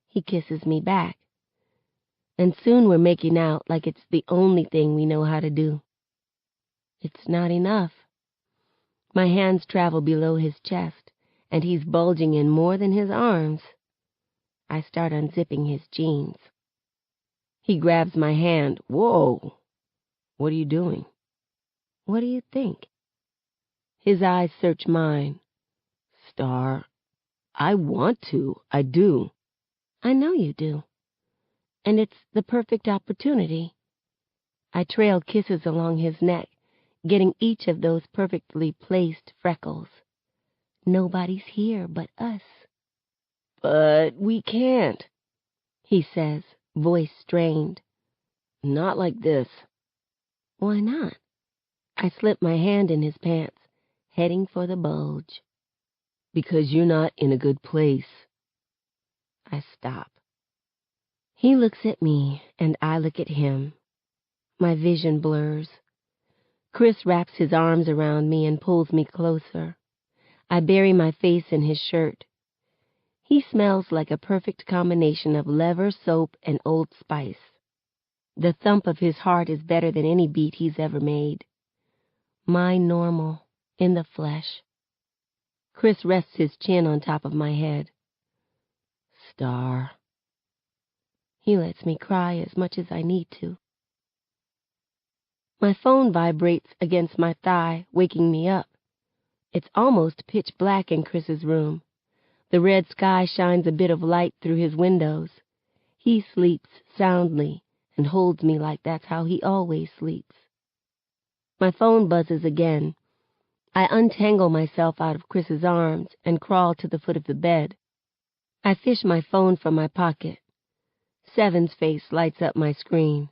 He kisses me back, and soon we're making out like it's the only thing we know how to do. It's not enough. My hands travel below his chest, and he's bulging in more than his arms. I start unzipping his jeans. He grabs my hand. Whoa! What are you doing? What do you think? His eyes search mine. Star, I want to. I do. I know you do. And it's the perfect opportunity. I trail kisses along his neck, getting each of those perfectly placed freckles. Nobody's here but us. But we can't, he says, voice strained. Not like this. Why not? I slip my hand in his pants, heading for the bulge. Because you're not in a good place. I stop. He looks at me, and I look at him. My vision blurs. Chris wraps his arms around me and pulls me closer. I bury my face in his shirt. He smells like a perfect combination of leather, soap, and Old Spice. The thump of his heart is better than any beat he's ever made. Mine normal, in the flesh. Chris rests his chin on top of my head. Star. He lets me cry as much as I need to. My phone vibrates against my thigh, waking me up. It's almost pitch black in Chris's room. The red sky shines a bit of light through his windows. He sleeps soundly and holds me like that's how he always sleeps. My phone buzzes again. I untangle myself out of Chris's arms and crawl to the foot of the bed. I fish my phone from my pocket. Seven's face lights up my screen.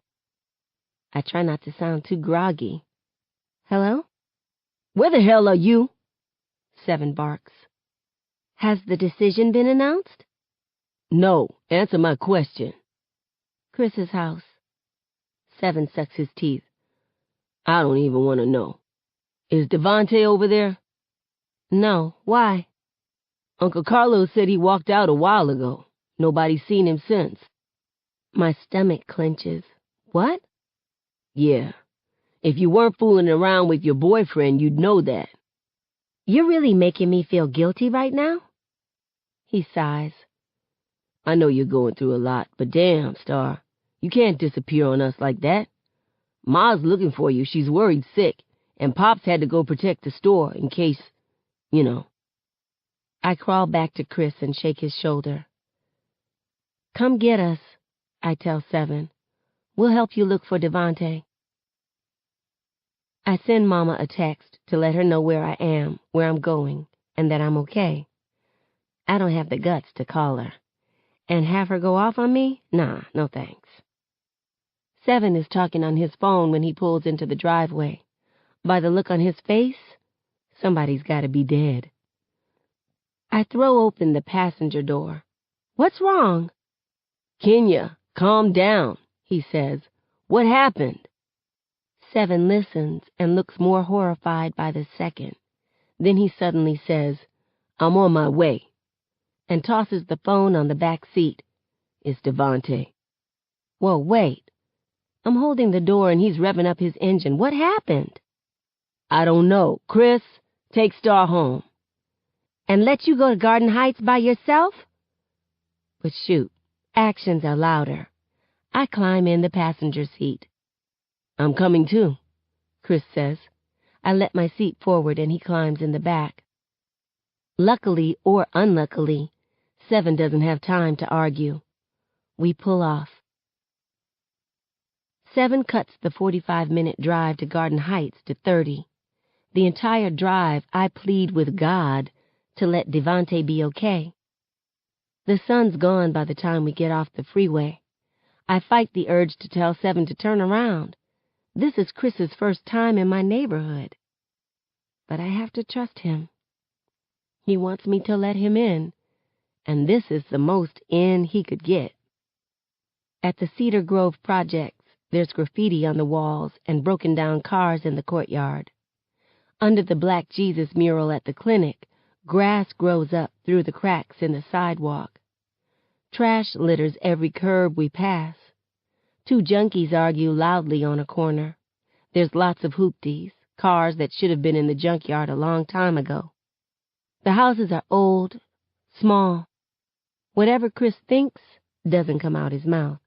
I try not to sound too groggy. Hello? Where the hell are you? Seven barks. Has the decision been announced? No, answer my question. Chris's house. Seven sucks his teeth. I don't even want to know. Is Devontae over there? No, why? Uncle Carlos said he walked out a while ago. Nobody's seen him since. My stomach clenches. What? Yeah. If you weren't fooling around with your boyfriend, you'd know that. You're really making me feel guilty right now? He sighs. I know you're going through a lot, but damn, Star, you can't disappear on us like that. Ma's looking for you. She's worried sick, and Pops had to go protect the store in case, you know. I crawl back to Chris and shake his shoulder. Come get us, I tell Seven. We'll help you look for Devontae. I send Mama a text to let her know where I am, where I'm going, and that I'm okay. I don't have the guts to call her. And have her go off on me? Nah, no thanks. 7 is talking on his phone when he pulls into the driveway. By the look on his face, somebody's got to be dead. I throw open the passenger door. What's wrong? Kenya, calm down, he says. What happened? 7 listens and looks more horrified by the second. Then he suddenly says, I'm on my way, and tosses the phone on the back seat. It's Devante. Whoa, wait. I'm holding the door and he's revving up his engine. What happened? I don't know. Chris, take Star home. And let you go to Garden Heights by yourself? But shoot, actions are louder. I climb in the passenger seat. I'm coming too, Chris says. I let my seat forward and he climbs in the back. Luckily or unluckily, 7 doesn't have time to argue. We pull off. 7 cuts the 45-minute drive to Garden Heights to 30. The entire drive, I plead with God to let Devante be okay. The sun's gone by the time we get off the freeway. I fight the urge to tell 7 to turn around. This is Chris's first time in my neighborhood. But I have to trust him. He wants me to let him in, and this is the most in he could get. At the Cedar Grove projects, there's graffiti on the walls and broken down cars in the courtyard. Under the Black Jesus mural at the clinic, grass grows up through the cracks in the sidewalk. Trash litters every curb we pass. 2 junkies argue loudly on a corner. There's lots of hoopties, cars that should have been in the junkyard a long time ago. The houses are old, small. Whatever Chris thinks doesn't come out his mouth.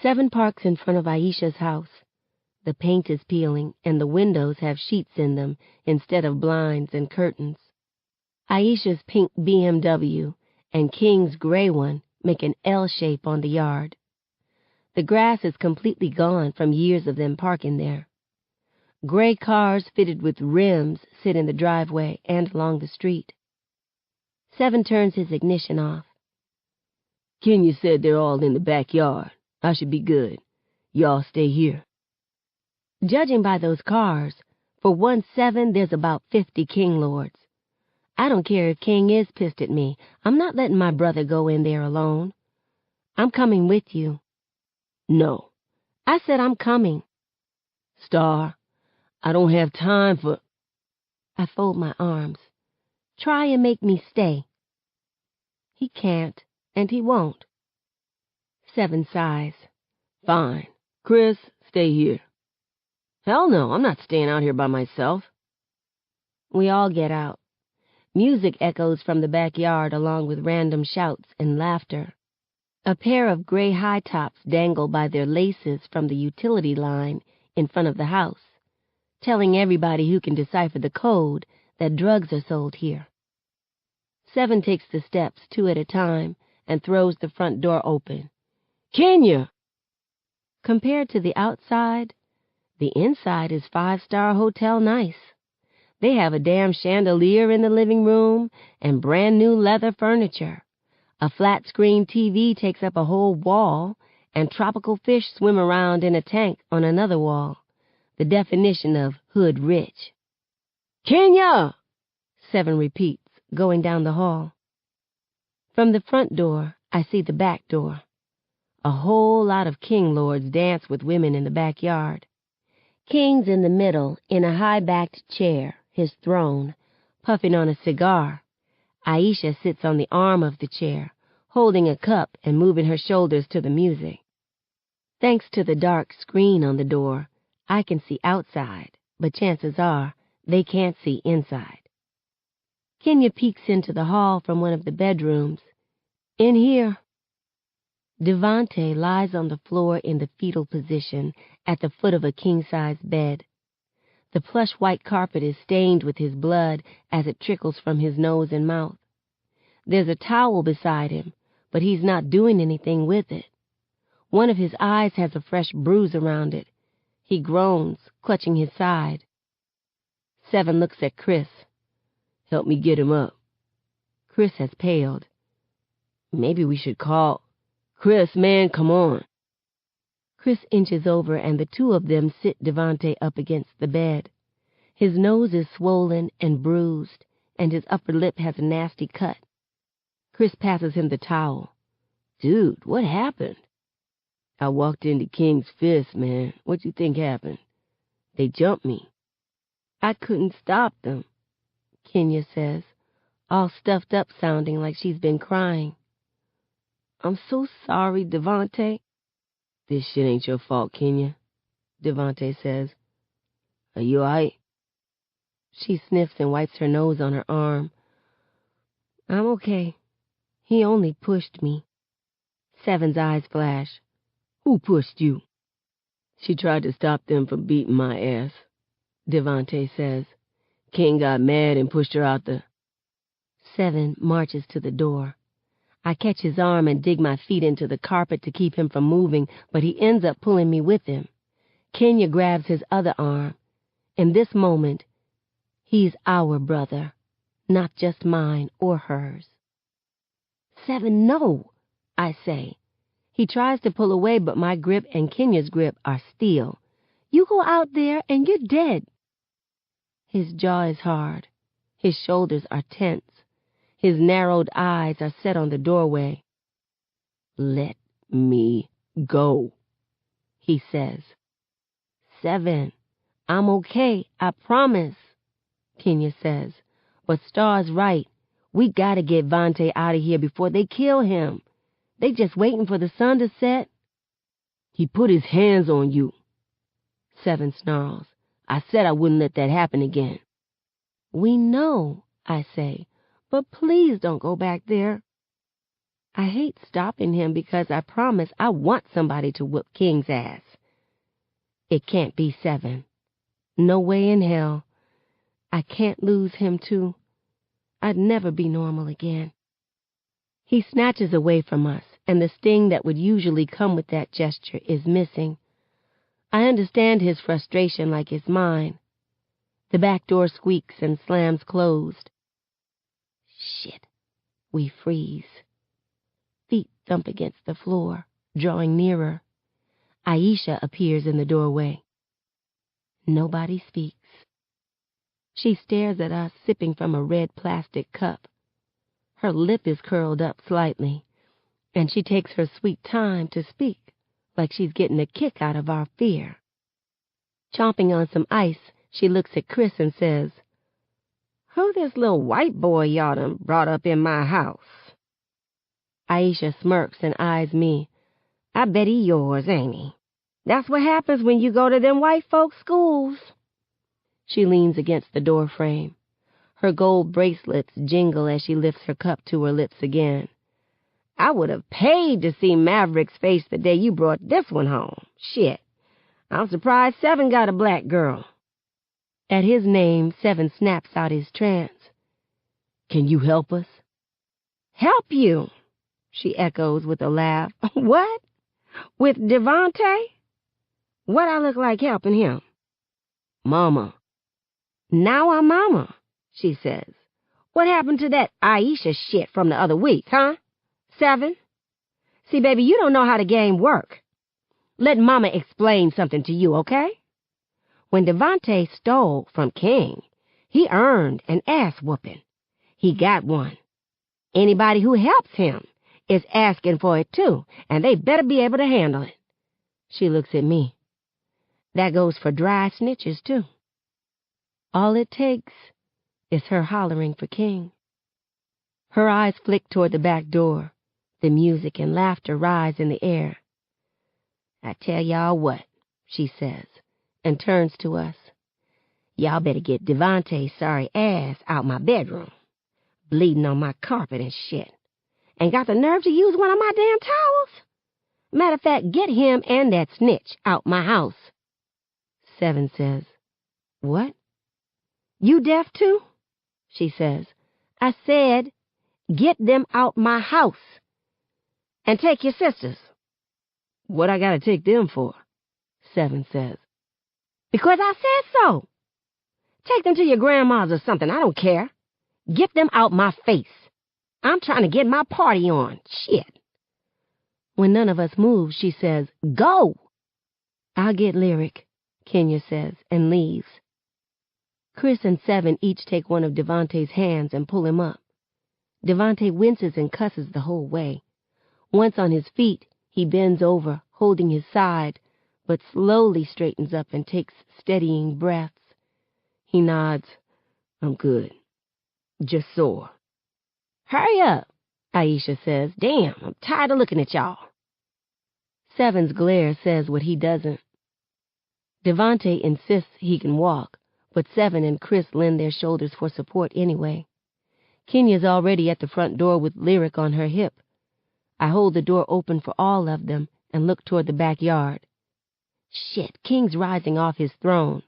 7 parks in front of Aisha's house. The paint is peeling, and the windows have sheets in them instead of blinds and curtains. Aisha's pink BMW and King's gray one make an L shape on the yard. The grass is completely gone from years of them parking there. Gray cars fitted with rims sit in the driveway and along the street. 7 turns his ignition off. Kenya said they're all in the backyard. I should be good. Y'all stay here. Judging by those cars, for 1-7 there's about 50 King Lords. I don't care if King is pissed at me. I'm not letting my brother go in there alone. I'm coming with you. No. I said I'm coming. Star, I don't have time for... I fold my arms. Try and make me stay. He can't, and he won't. 7 sighs. Fine. Chris, stay here. Hell no, I'm not staying out here by myself. We all get out. Music echoes from the backyard along with random shouts and laughter. A pair of gray high tops dangle by their laces from the utility line in front of the house, telling everybody who can decipher the code that drugs are sold here. 7 takes the steps 2 at a time and throws the front door open. Kenya! Compared to the outside, the inside is 5-star hotel nice. They have a damn chandelier in the living room and brand new leather furniture. A flat-screen TV takes up a whole wall, and tropical fish swim around in a tank on another wall. The definition of hood rich. Kenya! 7 repeats, going down the hall. From the front door, I see the back door. A whole lot of King Lords dance with women in the backyard. King's in the middle, in a high-backed chair, his throne, puffing on a cigar. Aisha sits on the arm of the chair, holding a cup and moving her shoulders to the music. Thanks to the dark screen on the door, I can see outside, but chances are they can't see inside. Kenya peeks into the hall from one of the bedrooms. In here. Devante lies on the floor in the fetal position at the foot of a king-size bed. The plush white carpet is stained with his blood as it trickles from his nose and mouth. There's a towel beside him, but he's not doing anything with it. One of his eyes has a fresh bruise around it. He groans, clutching his side. 7 looks at Chris. Help me get him up. Chris has paled. Maybe we should call. Chris, man, come on. Chris inches over and the two of them sit Devante up against the bed. His nose is swollen and bruised, and his upper lip has a nasty cut. Chris passes him the towel. Dude, what happened? I walked into King's Fist, man. What you think happened? They jumped me. I couldn't stop them, Kenya says, all stuffed up sounding like she's been crying. I'm so sorry, Devante. This shit ain't your fault, Kenya, Devante says. Are you all right? She sniffs and wipes her nose on her arm. I'm okay. He only pushed me. 7's eyes flash. Who pushed you? She tried to stop them from beating my ass, Devante says. King got mad and pushed her out the... 7 marches to the door. I catch his arm and dig my feet into the carpet to keep him from moving, but he ends up pulling me with him. Kenya grabs his other arm. In this moment, he's our brother, not just mine or hers. 7, no, I say. He tries to pull away, but my grip and Kenya's grip are steel. You go out there and you're dead. His jaw is hard. His shoulders are tense. His narrowed eyes are set on the doorway. Let me go, he says. 7, I'm okay, I promise, Kenya says. But Star's right. We gotta get Vontae out of here before they kill him. They just waiting for the sun to set. He put his hands on you, 7 snarls. I said I wouldn't let that happen again. We know, I say, but please don't go back there. I hate stopping him because I promise I want somebody to whoop King's ass. It can't be 7. No way in hell. I can't lose him too. I'd never be normal again. He snatches away from us, and the sting that would usually come with that gesture is missing. I understand his frustration like it's mine. The back door squeaks and slams closed. Shit. We freeze. Feet thump against the floor, drawing nearer. Aisha appears in the doorway. Nobody speaks. She stares at us, sipping from a red plastic cup. Her lip is curled up slightly, and she takes her sweet time to speak, like she's getting a kick out of our fear. Chomping on some ice, she looks at Chris and says, Who this little white boy y'all done brought up in my house? Aisha smirks and eyes me. I bet he yours, ain't he? That's what happens when you go to them white folks' schools. She leans against the door frame. Her gold bracelets jingle as she lifts her cup to her lips again. I would have paid to see Maverick's face the day you brought this one home. Shit. I'm surprised 7 got a black girl. At his name, 7 snaps out his trance. Can you help us? Help you? She echoes with a laugh. What? With Devante? What I look like helping him? Mama. Now I'm Mama, she says. What happened to that Aisha shit from the other week, huh? 7? See, baby, you don't know how the game work. Let Mama explain something to you, okay? When Devante stole from King, he earned an ass-whooping. He got one. Anybody who helps him is asking for it too, and they better be able to handle it. She looks at me. That goes for dry snitches, too. All it takes is her hollering for King. Her eyes flick toward the back door. The music and laughter rise in the air. I tell y'all what, she says, and turns to us. Y'all better get Devante's sorry ass out my bedroom, bleeding on my carpet and shit. And got the nerve to use one of my damn towels? Matter of fact, get him and that snitch out my house. 7 says, What? You deaf too? She says, I said, get them out my house. And take your sisters. What I gotta take them for? 7 says. Because I said so. Take them to your grandma's or something, I don't care. Get them out my face. I'm trying to get my party on. Shit. When none of us move, she says, go. I'll get Lyric, Kenya says, and leaves. Chris and Seven each take one of Devontae's hands and pull him up. Devontae winces and cusses the whole way. Once on his feet, he bends over, holding his side, but slowly straightens up and takes steadying breaths. He nods. I'm good. Just sore. Hurry up, Aisha says. Damn, I'm tired of looking at y'all. Seven's glare says what he doesn't. Devontae insists he can walk, but Seven and Chris lend their shoulders for support anyway. Kenya's already at the front door with Lyric on her hip. I hold the door open for all of them and look toward the backyard. Shit, King's rising off his throne.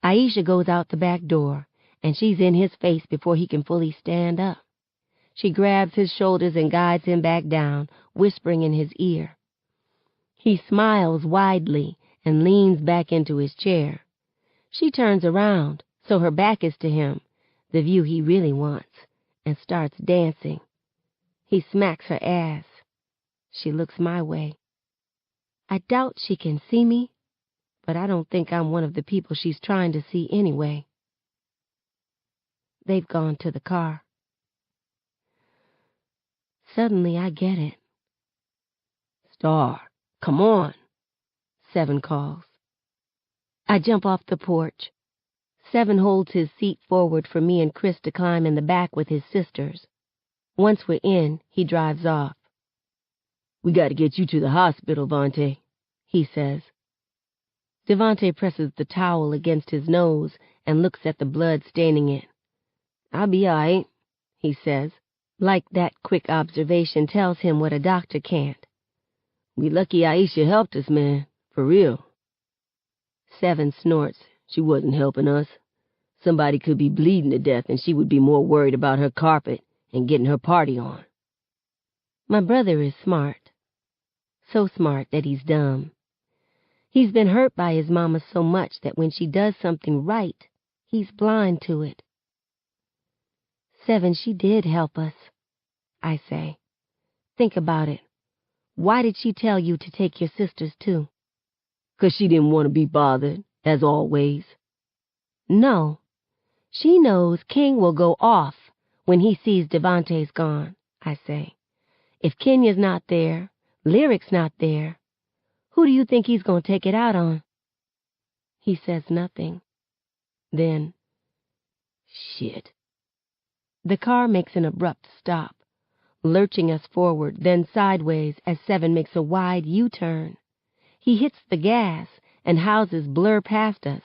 Aisha goes out the back door, and she's in his face before he can fully stand up. She grabs his shoulders and guides him back down, whispering in his ear. He smiles widely and leans back into his chair. She turns around, so her back is to him, the view he really wants, and starts dancing. He smacks her ass. She looks my way. I doubt she can see me, but I don't think I'm one of the people she's trying to see anyway. They've gone to the car. Suddenly I get it. Star, come on, Seven calls. I jump off the porch. Seven holds his seat forward for me and Chris to climb in the back with his sisters. Once we're in, he drives off. We got to get you to the hospital, Vontae, he says. Devontae presses the towel against his nose and looks at the blood staining it. I'll be all right, he says, like that quick observation tells him what a doctor can't. We lucky Aisha helped us, man, for real. Seven snorts. She wasn't helping us. Somebody could be bleeding to death and she would be more worried about her carpet and getting her party on. My brother is smart. So smart that he's dumb. He's been hurt by his mama so much that when she does something right, he's blind to it. Seven, she did help us, I say. Think about it. Why did she tell you to take your sisters too? 'Cause she didn't want to be bothered, as always. No. She knows King will go off when he sees Devontae's gone, I say. If Kenya's not there, Lyric's not there, who do you think he's going to take it out on? He says nothing. Then, shit. The car makes an abrupt stop, lurching us forward, then sideways as Seven makes a wide U-turn. He hits the gas, and houses blur past us.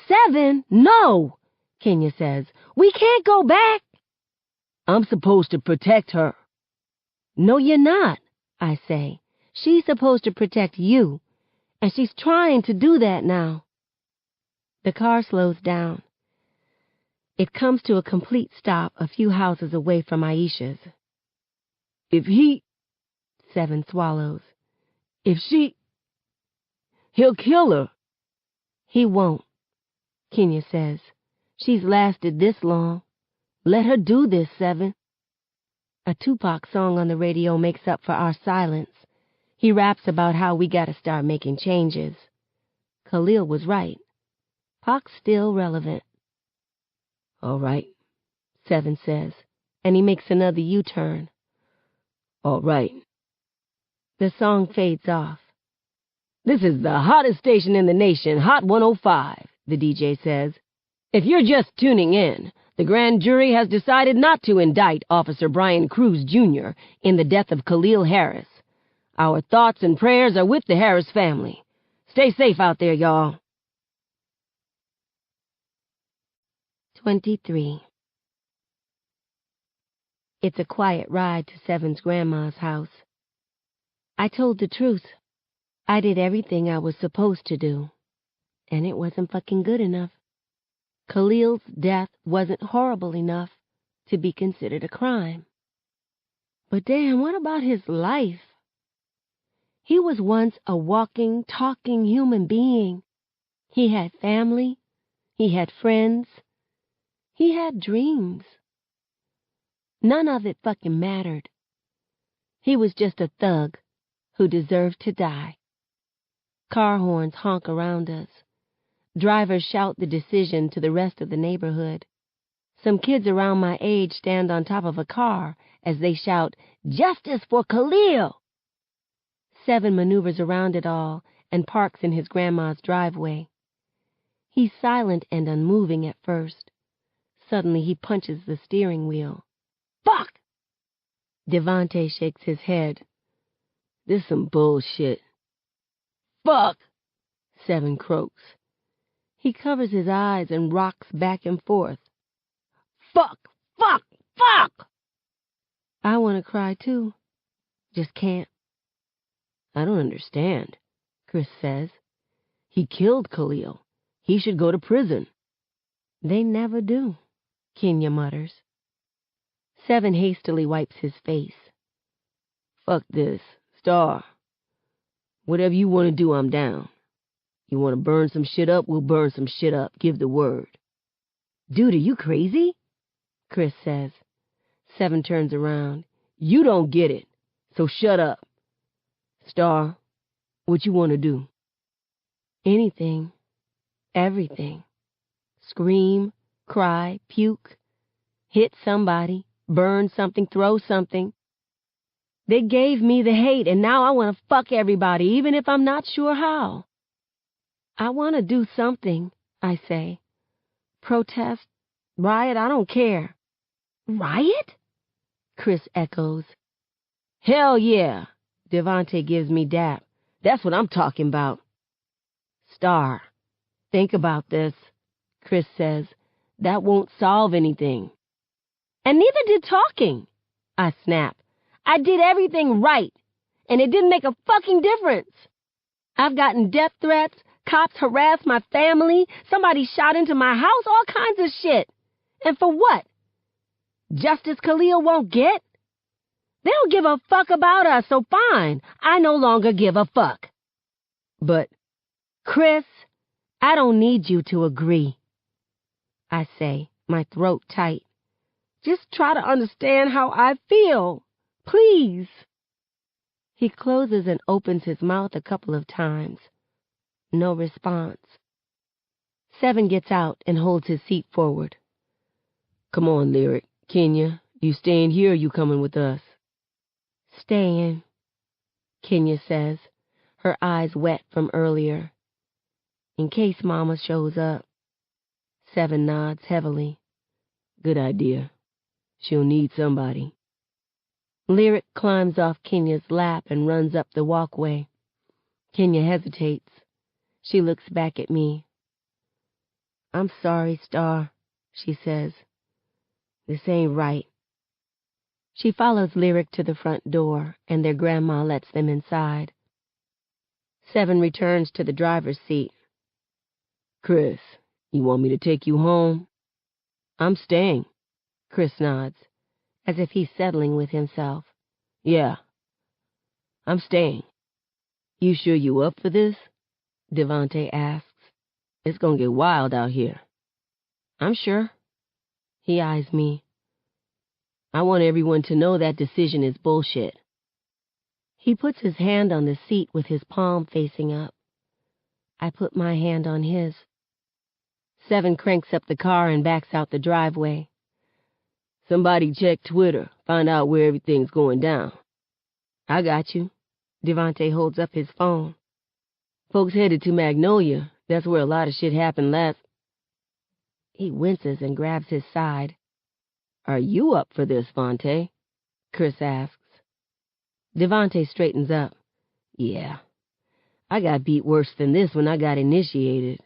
Seven, no, Kenya says. We can't go back. I'm supposed to protect her. No, you're not, I say. She's supposed to protect you, and she's trying to do that now. The car slows down. It comes to a complete stop a few houses away from Aisha's. If he... Seven swallows. If she... He'll kill her. He won't, Kenya says. She's lasted this long. Let her do this, Seven. A Tupac song on the radio makes up for our silence. He raps about how we gotta start making changes. Khalil was right. Pac's still relevant. All right, Seven says, and he makes another U-turn. All right. The song fades off. This is the hottest station in the nation, Hot 105, the DJ says. If you're just tuning in, the grand jury has decided not to indict Officer Brian Cruz, Jr. in the death of Khalil Harris. Our thoughts and prayers are with the Harris family. Stay safe out there, y'all. 23. It's a quiet ride to Seven's grandma's house. I told the truth. I did everything I was supposed to do, and it wasn't fucking good enough. Khalil's death wasn't horrible enough to be considered a crime. But damn, what about his life? He was once a walking, talking human being. He had family. He had friends. He had dreams. None of it fucking mattered. He was just a thug who deserved to die. Car horns honk around us. Drivers shout the decision to the rest of the neighborhood. Some kids around my age stand on top of a car as they shout, "Justice for Khalil!" 7 maneuvers around it all and parks in his grandma's driveway. He's silent and unmoving at first. Suddenly he punches the steering wheel. "Fuck!" Devante shakes his head. "This some bullshit." "Fuck!" 7 croaks. He covers his eyes and rocks back and forth. "Fuck! Fuck! Fuck!" I want to cry too. Just can't. "I don't understand," Chris says. "He killed Khalil. He should go to prison." "They never do," Kenya mutters. 7 hastily wipes his face. "Fuck this. Star. Whatever you want to do, I'm down. You want to burn some shit up, we'll burn some shit up. Give the word." "Dude, are you crazy?" Chris says. 7 turns around. "You don't get it, so shut up. Star, what you want to do?" "Anything. Everything. Scream, cry, puke, hit somebody, burn something, throw something. They gave me the hate, and now I want to fuck everybody, even if I'm not sure how." "I want to do something," I say. "Protest, riot, I don't care." "Riot?" Chris echoes. "Hell yeah," Devante gives me dap. "That's what I'm talking about." "Star, think about this," Chris says. "That won't solve anything." "And neither did talking," I snap. "I did everything right, and it didn't make a fucking difference. I've gotten death threats, cops harassed my family, somebody shot into my house, all kinds of shit. And for what? Justice Khalil won't get? They don't give a fuck about us, so fine, I no longer give a fuck." "But, Chris, I don't need you to agree," I say, my throat tight. "Just try to understand how I feel, please." He closes and opens his mouth a couple of times. No response. 7 gets out and holds his seat forward. "Come on, Lyric. Kenya, you staying here or you coming with us?" "Staying," Kenya says, her eyes wet from earlier. "In case Mama shows up." 7 nods heavily. "Good idea. She'll need somebody." Lyric climbs off Kenya's lap and runs up the walkway. Kenya hesitates. She looks back at me. "I'm sorry, Star," she says. "This ain't right." She follows Lyric to the front door, and their grandma lets them inside. 7 returns to the driver's seat. "Chris, you want me to take you home?" "I'm staying." Chris nods, as if he's settling with himself. "Yeah, I'm staying." "You sure you up for this?" Devante asks. "It's gonna get wild out here." "I'm sure." He eyes me. "I want everyone to know that decision is bullshit." He puts his hand on the seat with his palm facing up. I put my hand on his. 7 cranks up the car and backs out the driveway. "Somebody check Twitter, find out where everything's going down." "I got you." Devante holds up his phone. "Folks headed to Magnolia. That's where a lot of shit happened last." He winces and grabs his side. "Are you up for this, Vontae?" Chris asks. Devante straightens up. "Yeah. I got beat worse than this when I got initiated."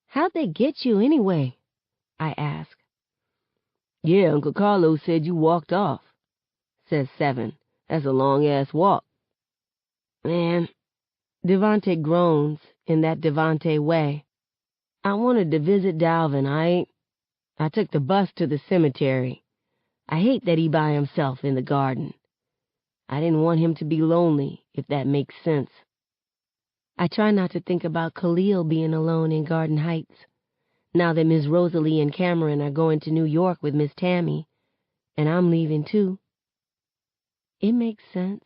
"How'd they get you anyway?" I ask. "Yeah, Uncle Carlos said you walked off," says 7. "That's a long-ass walk." "Man," Devante groans in that Devante way. "I wanted to visit Dalvin. I took the bus to the cemetery. I hate that he by himself in the garden. I didn't want him to be lonely, if that makes sense. I try not to think about Khalil being alone in Garden Heights, now that Miss Rosalie and Cameron are going to New York with Miss Tammy, and I'm leaving too. It makes sense.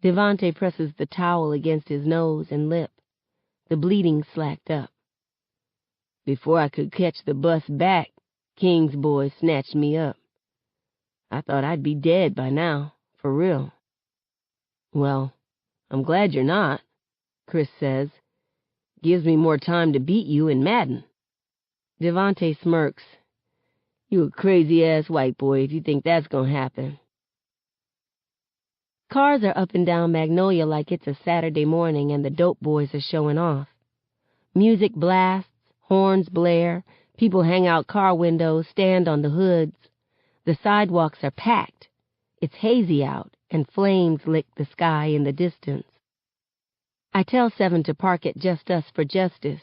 Devante presses the towel against his nose and lip. The bleeding slacked up. Before I could catch the bus back, King's boy snatched me up. I thought I'd be dead by now, for real. Well, I'm glad you're not, Chris says. Gives me more time to beat you in Madden. Devante smirks. You a crazy-ass white boy if you think that's gonna happen. Cars are up and down Magnolia like it's a Saturday morning and the dope boys are showing off. Music blasts, horns blare, people hang out car windows, stand on the hoods. The sidewalks are packed. It's hazy out, and flames lick the sky in the distance. I tell Seven to park at Just Us for Justice.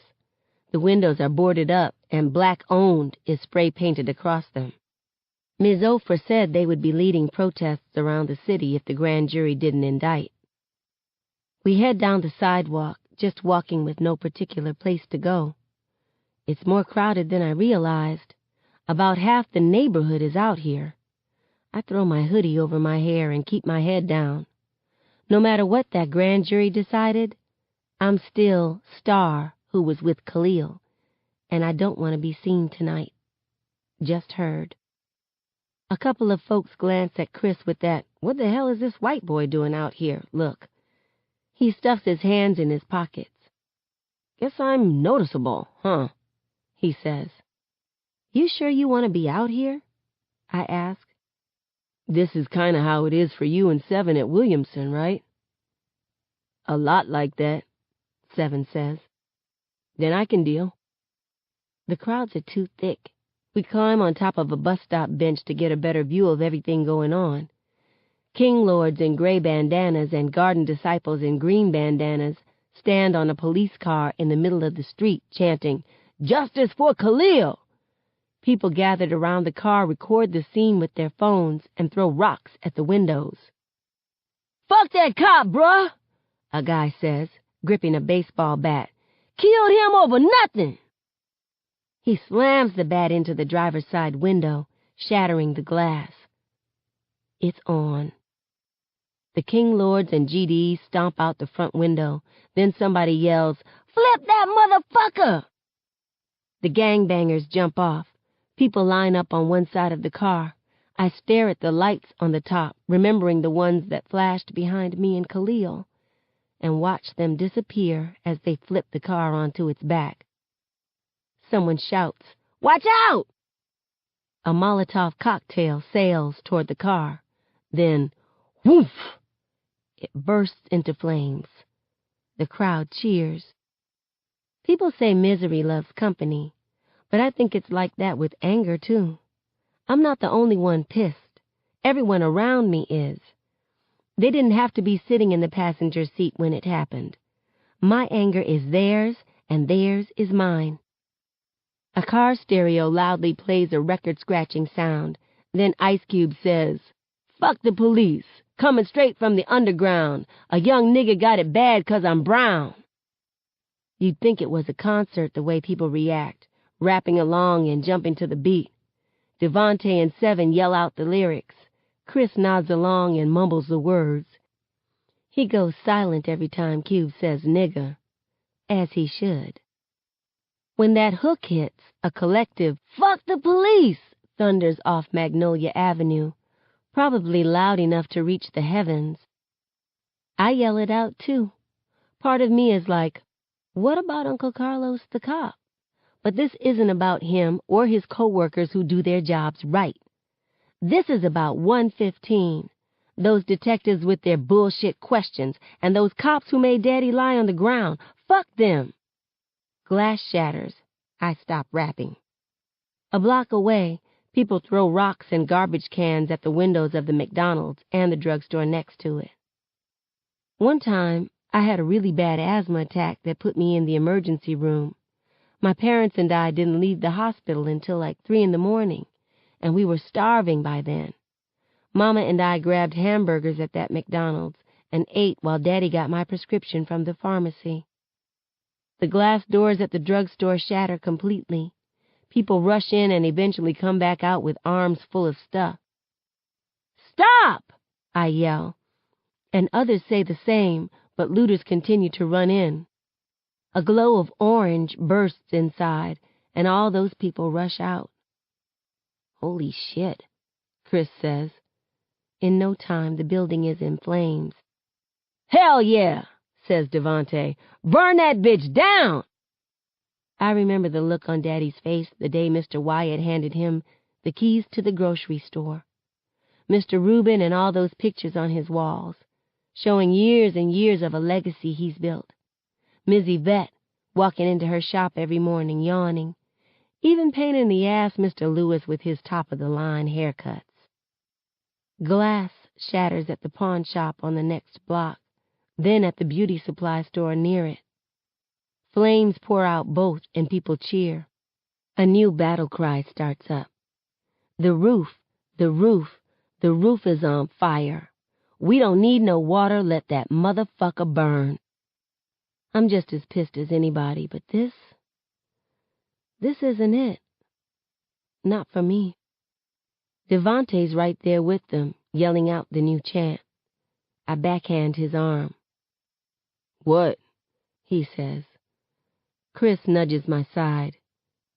The windows are boarded up, and Black Owned is spray-painted across them. Ms. Ophir said they would be leading protests around the city if the grand jury didn't indict. We head down the sidewalk, just walking with no particular place to go. It's more crowded than I realized. About half the neighborhood is out here. I throw my hoodie over my hair and keep my head down. No matter what that grand jury decided, I'm still Star, who was with Khalil, and I don't want to be seen tonight. Just heard. A couple of folks glance at Chris with that, "What the hell is this white boy doing out here?" look. He stuffs his hands in his pockets. "Guess I'm noticeable, huh?" he says. "You sure you want to be out here?" I ask. "This is kind of how it is for you and Seven at Williamson, right?" "A lot like that," Seven says. "Then I can deal." The crowds are too thick. We climb on top of a bus stop bench to get a better view of everything going on. King lords in gray bandanas and garden disciples in green bandanas stand on a police car in the middle of the street chanting, "Justice for Khalil!" People gathered around the car record the scene with their phones and throw rocks at the windows. "Fuck that cop, bruh," a guy says, gripping a baseball bat. "Killed him over nothing." He slams the bat into the driver's side window, shattering the glass. It's on. The King Lords and GDs stomp out the front window. Then somebody yells, "Flip that motherfucker!" The gangbangers jump off. People line up on one side of the car. I stare at the lights on the top, remembering the ones that flashed behind me and Khalil, and watch them disappear as they flip the car onto its back. Someone shouts, "Watch out!" A Molotov cocktail sails toward the car. Then, whoof! It bursts into flames. The crowd cheers. People say misery loves company, but I think it's like that with anger, too. I'm not the only one pissed. Everyone around me is. They didn't have to be sitting in the passenger seat when it happened. My anger is theirs, and theirs is mine. A car stereo loudly plays a record-scratching sound. Then Ice Cube says, "Fuck the police. Coming straight from the underground. A young nigga got it bad 'cause I'm brown." You'd think it was a concert the way people react, rapping along and jumping to the beat. Devante and Seven yell out the lyrics. Chris nods along and mumbles the words. He goes silent every time Cube says nigga, as he should. When that hook hits, a collective "Fuck the police!" thunders off Magnolia Avenue, probably loud enough to reach the heavens. I yell it out, too. Part of me is like, what about Uncle Carlos the cop? But this isn't about him or his co-workers who do their jobs right. This is about 115, those detectives with their bullshit questions, and those cops who made Daddy lie on the ground. Fuck them. Glass shatters. I stop rapping. A block away, people throw rocks and garbage cans at the windows of the McDonald's and the drugstore next to it. One time, I had a really bad asthma attack that put me in the emergency room. My parents and I didn't leave the hospital until like 3 in the morning, and we were starving by then. Mama and I grabbed hamburgers at that McDonald's and ate while Daddy got my prescription from the pharmacy. The glass doors at the drugstore shatter completely. People rush in and eventually come back out with arms full of stuff. "Stop!" I yell, and others say the same, but looters continue to run in. A glow of orange bursts inside, and all those people rush out. "Holy shit," Chris says. In no time, the building is in flames. "Hell yeah," says Devante. "Burn that bitch down!" I remember the look on Daddy's face the day Mr. Wyatt handed him the keys to the grocery store. Mr. Rubin and all those pictures on his walls, showing years and years of a legacy he's built. Ms. Yvette walking into her shop every morning, yawning, even pain in the ass Mr. Lewis with his top-of-the-line haircuts. Glass shatters at the pawn shop on the next block, then at the beauty supply store near it. Flames pour out both and people cheer. A new battle cry starts up. The roof, the roof, the roof is on fire. We don't need no water, let that motherfucker burn. I'm just as pissed as anybody, but this isn't it. Not for me. Devante's right there with them, yelling out the new chant. I backhand his arm. "What?" he says. Chris nudges my side.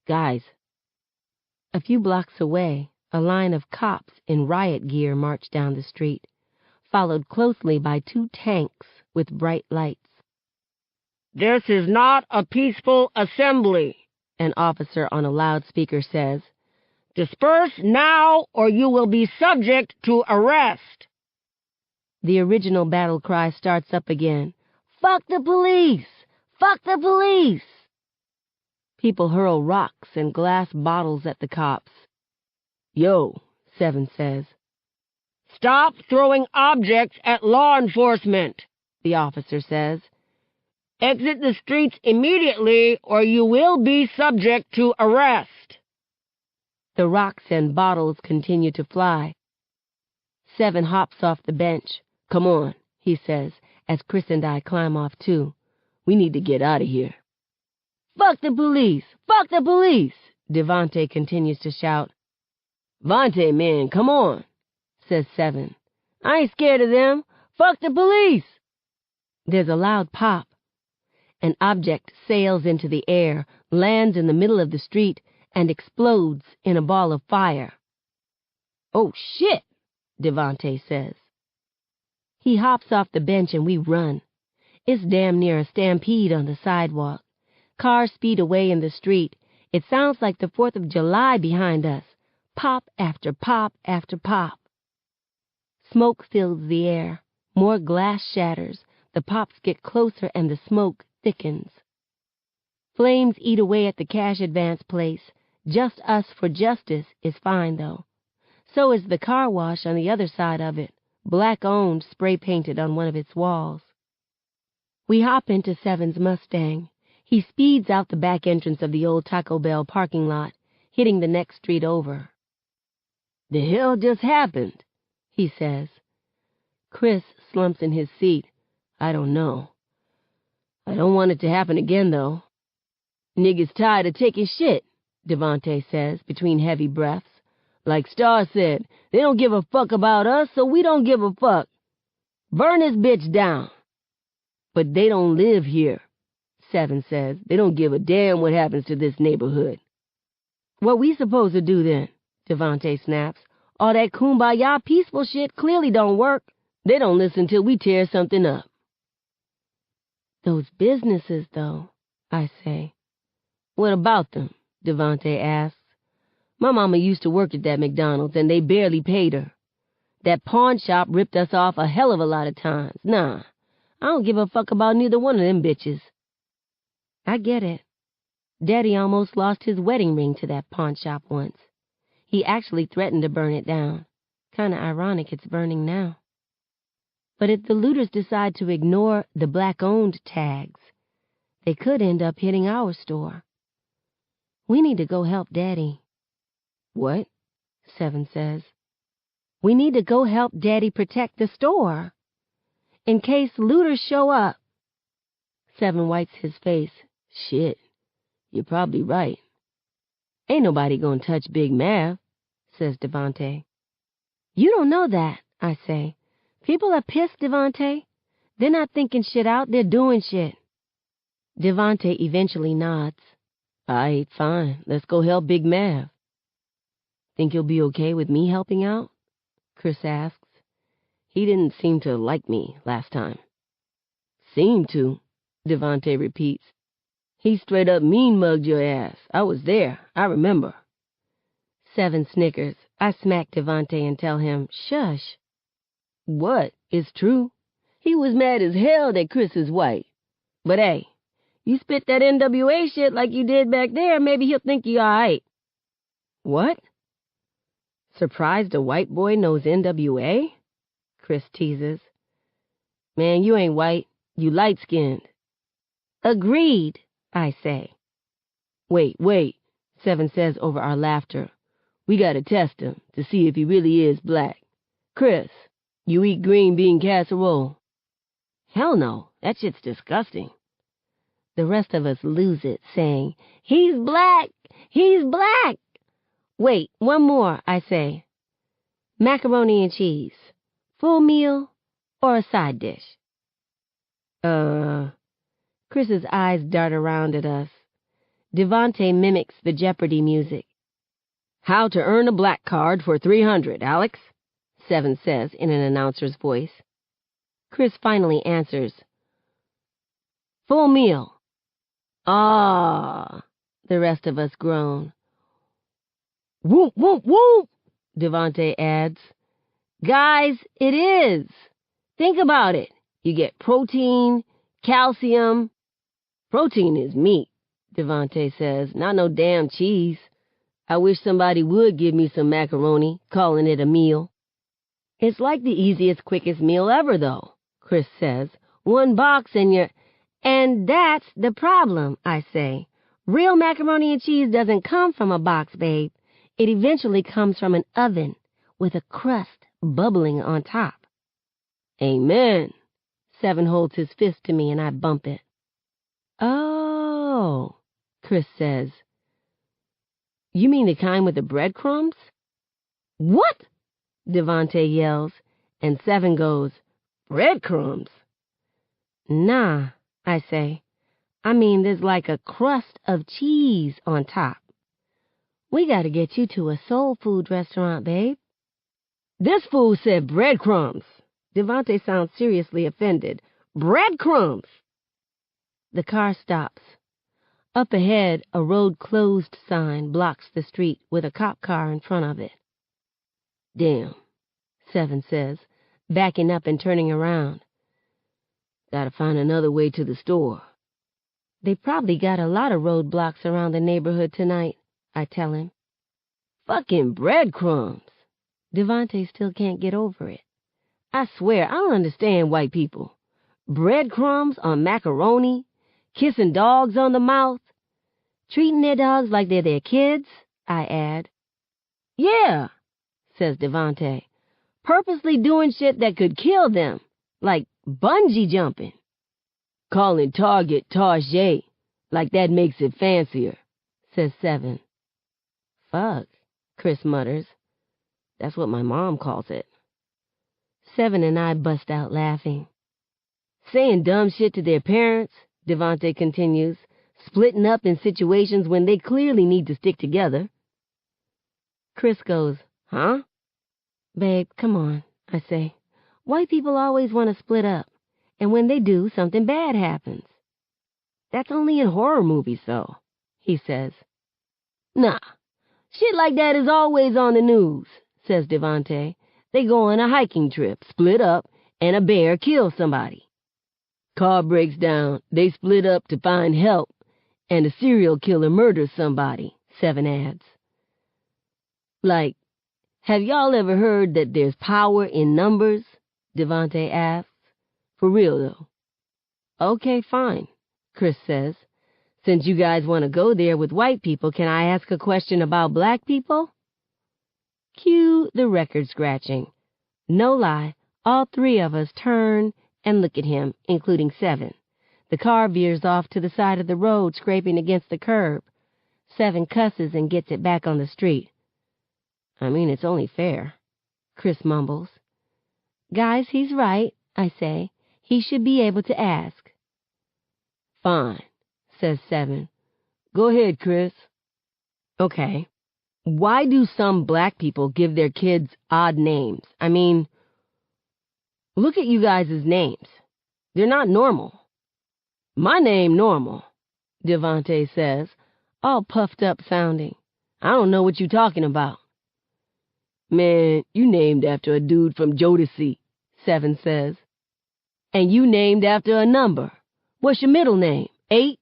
"Guys." A few blocks away, a line of cops in riot gear marched down the street, followed closely by 2 tanks with bright lights. "This is not a peaceful assembly," an officer on a loudspeaker says. "Disperse now or you will be subject to arrest." The original battle cry starts up again. "Fuck the police! Fuck the police!" People hurl rocks and glass bottles at the cops. "Yo," Seven says. "Stop throwing objects at law enforcement," the officer says. "Exit the streets immediately or you will be subject to arrest." The rocks and bottles continue to fly. Seven hops off the bench. "Come on," he says, as Chris and I climb off too. "We need to get out of here." "Fuck the police! Fuck the police!" Devante continues to shout. "Vontae, man, come on," says Seven. "I ain't scared of them. Fuck the police!" There's a loud pop. An object sails into the air, lands in the middle of the street, and explodes in a ball of fire. "Oh, shit," Devante says. He hops off the bench and we run. It's damn near a stampede on the sidewalk. Cars speed away in the street. It sounds like the 4th of July behind us. Pop after pop after pop. Smoke fills the air. More glass shatters. The pops get closer and the smoke thickens. Flames eat away at the cash advance place. Just Us for Justice is fine, though. So is the car wash on the other side of it, black-owned, spray-painted on one of its walls. We hop into Seven's Mustang. He speeds out the back entrance of the old Taco Bell parking lot, hitting the next street over. "The hell just happened?" he says. Chris slumps in his seat. "I don't know. I don't want it to happen again, though." "Niggas tired of taking shit," Devante says, between heavy breaths. "Like Star said, they don't give a fuck about us, so we don't give a fuck. Burn this bitch down." "But they don't live here," Seven says. "They don't give a damn what happens to this neighborhood." "What we supposed to do then?" Devante snaps. "All that kumbaya peaceful shit clearly don't work. They don't listen till we tear something up." "Those businesses, though," I say. "What about them?" Devante asks. "My mama used to work at that McDonald's, and they barely paid her. That pawn shop ripped us off a hell of a lot of times. Nah, I don't give a fuck about neither one of them bitches." I get it. Daddy almost lost his wedding ring to that pawn shop once. He actually threatened to burn it down. Kinda ironic it's burning now. But if the looters decide to ignore the black-owned tags, they could end up hitting our store. We need to go help Daddy. "What?" Seven says. We need to go help Daddy protect the store. In case looters show up. Seven wipes his face. Shit, you're probably right. Ain't nobody gonna touch Big Mav, says Devontae. You don't know that, I say. People are pissed, Devontae. They're not thinking shit out, they're doing shit. Devontae eventually nods. Aight, fine, let's go help Big Mav. Think you'll be okay with me helping out? Chris asks. He didn't seem to like me last time. Seem to, Devontae repeats. He straight up mean-mugged your ass. I was there. I remember. Seven snickers. I smack Devontae and tell him, shush. What? It's true. He was mad as hell that Chris is white. But hey, you spit that NWA shit like you did back there, maybe he'll think you alright. What? Surprised a white boy knows NWA? Chris teases. Man, you ain't white. You light-skinned. Agreed, I say. Wait, Seven says over our laughter. We gotta test him to see if he really is black. Chris, you eat green bean casserole? Hell no, that shit's disgusting. The rest of us lose it, saying, He's black! He's black! Wait, one more, I say. Macaroni and cheese. Full meal or a side dish? Chris's eyes dart around at us. Devontae mimics the Jeopardy music. How to earn a black card for 300, Alex? Seven says in an announcer's voice. Chris finally answers. Full meal. Ah, the rest of us groan. Whoop, whoop, whoop, Devontae adds. Guys, it is. Think about it. You get protein, calcium. Protein is meat, Devontae says, not no damn cheese. I wish somebody would give me some macaroni, calling it a meal. It's like the easiest, quickest meal ever, though, Chris says. One box and you're... And that's the problem, I say. Real macaroni and cheese doesn't come from a box, babe. It eventually comes from an oven with a crust bubbling on top. Amen. Seven holds his fist to me and I bump it. Oh, Chris says. You mean the kind with the breadcrumbs? What? Devontae yells, and Seven goes, breadcrumbs? Nah, I say. I mean, there's like a crust of cheese on top. We gotta get you to a soul food restaurant, babe. This fool said breadcrumbs. Devontae sounds seriously offended. Breadcrumbs! The car stops. Up ahead, a road closed sign blocks the street with a cop car in front of it. Damn, Seven says, backing up and turning around. Gotta find another way to the store. They probably got a lot of roadblocks around the neighborhood tonight, I tell him. Fucking breadcrumbs. Devontae still can't get over it. I swear, I don't understand white people. Breadcrumbs on macaroni, kissing dogs on the mouth, treating their dogs like they're their kids, I add. Yeah, says Devontae, purposely doing shit that could kill them, like bungee jumping. Calling Target Target, like that makes it fancier, says Seven. Fuck, Chris mutters. That's what my mom calls it. Seven and I bust out laughing. Saying dumb shit to their parents, Devontae continues, splitting up in situations when they clearly need to stick together. Chris goes, huh? Babe, come on, I say. White people always want to split up, and when they do, something bad happens. That's only in horror movies, though, he says. Nah, shit like that is always on the news, says Devontae. They go on a hiking trip, split up, and a bear kills somebody. Car breaks down, they split up to find help, and a serial killer murders somebody, Seven adds. Like, have y'all ever heard that there's power in numbers? Devontae asks. For real, though. Okay, fine, Chris says. Since you guys want to go there with white people, can I ask a question about black people? Cue the record scratching. No lie, all three of us turn and look at him, including Seven. The car veers off to the side of the road, scraping against the curb. Seven cusses and gets it back on the street. I mean, it's only fair, Chris mumbles. Guys, he's right, I say. He should be able to ask. Fine, says Seven. Go ahead, Chris. Okay. Why do some black people give their kids odd names? I mean, look at you guys' names. They're not normal. My name normal, Devante says, all puffed up sounding. I don't know what you're talking about. Man, you named after a dude from Jodeci, Seven says. And you named after a number. What's your middle name? 8?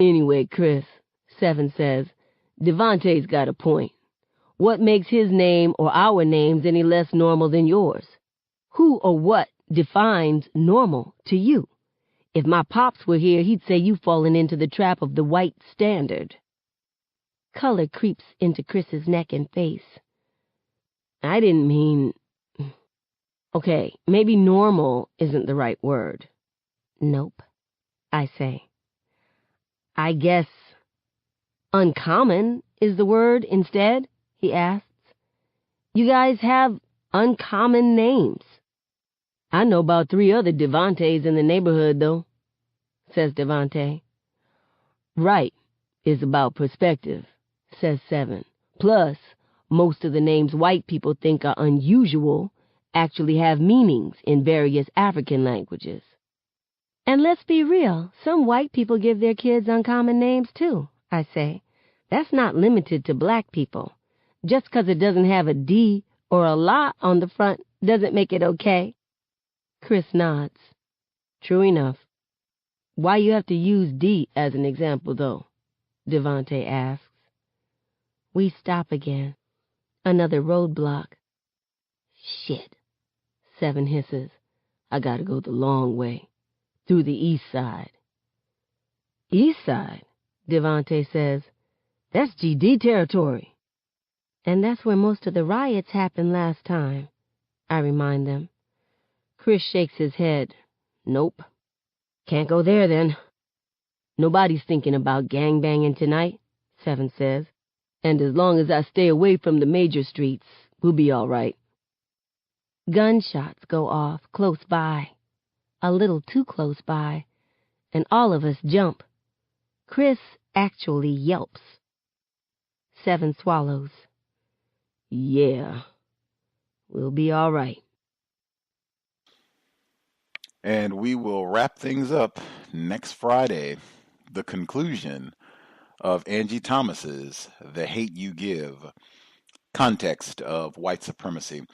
Anyway, Chris, Seven says, Devante's got a point. What makes his name or our names any less normal than yours? Who or what defines normal to you? If my pops were here, he'd say you've fallen into the trap of the white standard. Color creeps into Chris's neck and face. I didn't mean... Okay, maybe normal isn't the right word. Nope, I say. I guess uncommon is the word instead, he asks. You guys have uncommon names. I know about 3 other Devantes in the neighborhood, though, says Devante. Right is about perspective, says Seven. Plus, most of the names white people think are unusual actually have meanings in various African languages. And let's be real, some white people give their kids uncommon names, too, I say. That's not limited to black people. Just 'cause it doesn't have a D or a la on the front doesn't make it okay. Chris nods. True enough. Why you have to use D as an example, though? Devante asks. We stop again. Another roadblock. Shit, Seven hisses. I gotta go the long way. Through the east side. East side, Devante says. That's GD territory. And that's where most of the riots happened last time, I remind them. Chris shakes his head. Nope. Can't go there, then. Nobody's thinking about gangbanging tonight, Seven says. And as long as I stay away from the major streets, we'll be all right. Gunshots go off close by. A little too close by. And all of us jump. Chris actually yelps. Seven swallows. Yeah. We'll be all right. And we will wrap things up next Friday. The conclusion of Angie Thomas's The Hate You Give, context of white supremacy.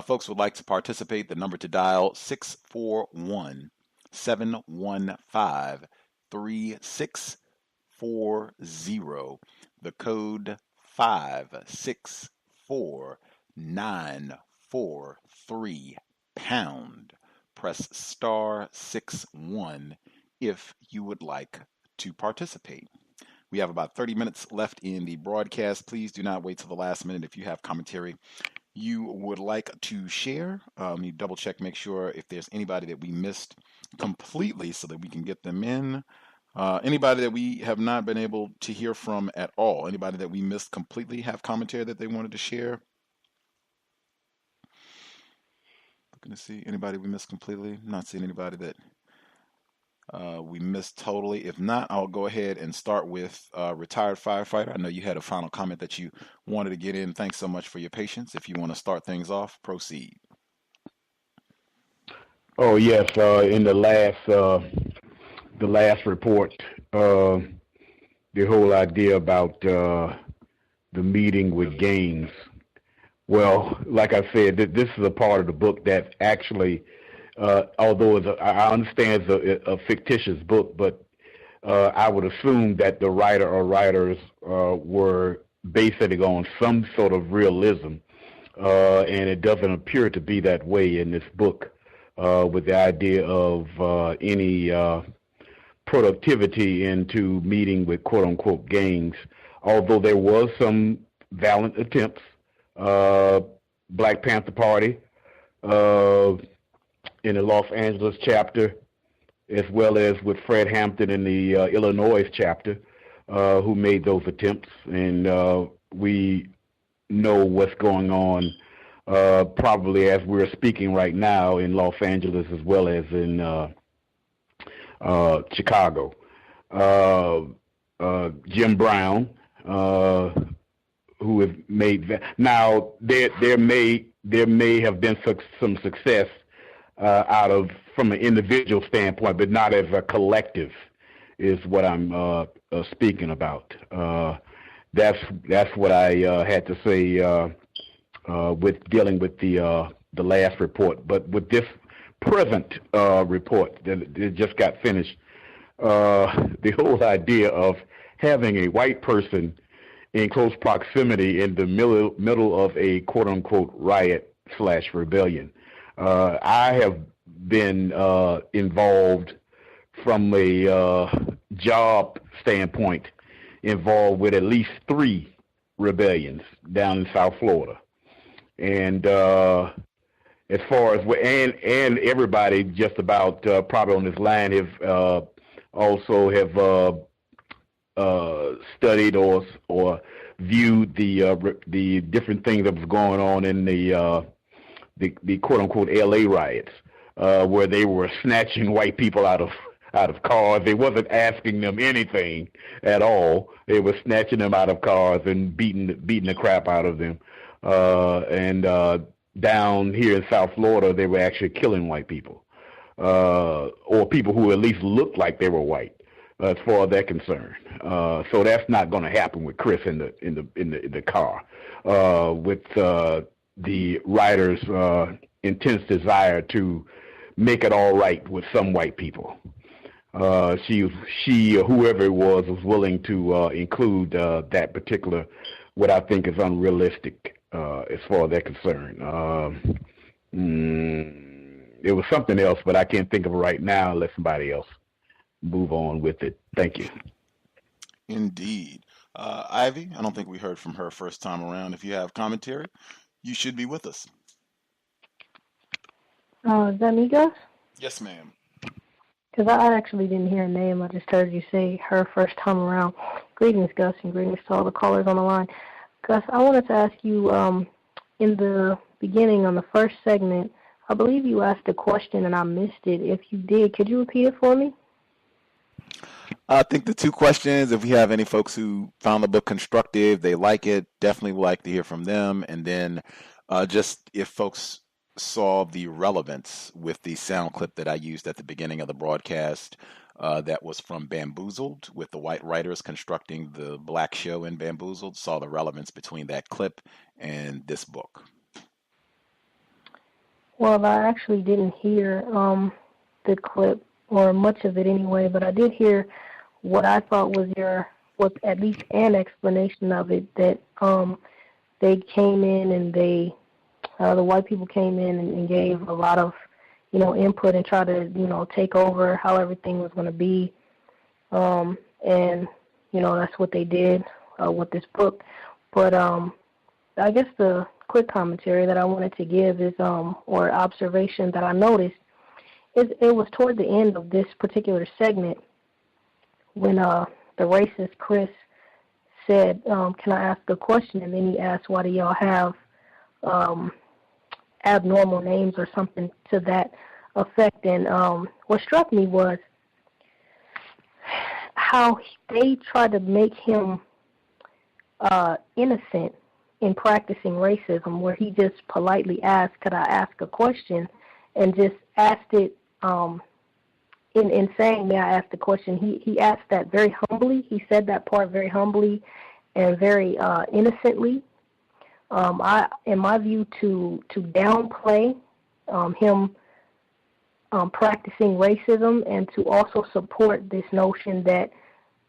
Folks would like to participate. The number to dial, 641-715-3640. The code 564943 pound. Press star 61 if you would like to participate. We have about 30 minutes left in the broadcast. Please do not wait till the last minute if you have commentary you would like to share. You double check, make sure if there's anybody that we missed completely so that we can get them in. Anybody that we have not been able to hear from at all, anybody that we missed completely have commentary that they wanted to share. Looking to see anybody we missed completely. Not seeing anybody that we missed totally. If not, I'll go ahead and start with retired firefighter. I know you had a final comment that you wanted to get in. Thanks so much for your patience. If you want to start things off, proceed. Oh yes, in the last report, the whole idea about the meeting with gangs. Well, like I said, this is a part of the book that actually, although I understand it's a fictitious book, but I would assume that the writer or writers were basing it on some sort of realism, and it doesn't appear to be that way in this book, with the idea of any productivity into meeting with quote-unquote gangs, although there was some valiant attempts Black Panther Party in the Los Angeles chapter, as well as with Fred Hampton in the Illinois chapter, who made those attempts. And we know what's going on probably as we're speaking right now in Los Angeles as well as in Chicago. Jim Brown, who has made that. Now there may have been some success out of from an individual standpoint, but not as a collective, is what I'm speaking about. That's what I had to say with dealing with the last report. But with this present report that just got finished, the whole idea of having a white person in close proximity in the middle of a quote-unquote riot/rebellion. I have been involved from a job standpoint, involved with at least 3 rebellions down in South Florida. And as far as, and everybody just about probably on this line have also have studied or viewed the different things that was going on in the quote unquote LA riots, where they were snatching white people out of cars. They wasn't asking them anything at all. They were snatching them out of cars and beating the crap out of them. And down here in South Florida, they were actually killing white people, or people who at least looked like they were white, as far as they're concerned. So that's not going to happen with Chris in the car. With the writer's intense desire to make it all right with some white people. She whoever it was willing to include that particular, what I think is unrealistic as far as they're concerned. It was something else, but I can't think of it right now. Let somebody else move on with it. Thank you. Indeed. Ivy, I don't think we heard from her first time around. If you have commentary, you should be with us. Is that me, Gus? Yes, ma'am. Because I actually didn't hear a name. I just heard you say her first time around. Greetings, Gus, and greetings to all the callers on the line. Gus, I wanted to ask you, in the beginning on the first segment, I believe you asked a question and I missed it. If you did, could you repeat it for me? I think the 2 questions, if we have any folks who found the book constructive, they like it, definitely would like to hear from them. And then just if folks saw the relevance with the sound clip that I used at the beginning of the broadcast, that was from Bamboozled, with the white writers constructing the black show in Bamboozled, saw the relevance between that clip and this book. Well, I actually didn't hear the clip, or much of it anyway, but I did hear what I thought was at least an explanation of it, that they came in and the white people came in and gave a lot of, input and tried to, take over how everything was going to be. And, that's what they did with this book. But I guess the quick commentary that I wanted to give is, or observation that I noticed, it was toward the end of this particular segment when the racist Chris said, can I ask a question? And then he asked, why do y'all have abnormal names or something to that effect? And what struck me was how they tried to make him innocent in practicing racism, where he just politely asked, could I ask a question? And just asked it in saying, may I ask the question? He asked that very humbly. He said that part very humbly and very innocently. In my view, to downplay him practicing racism, and to also support this notion that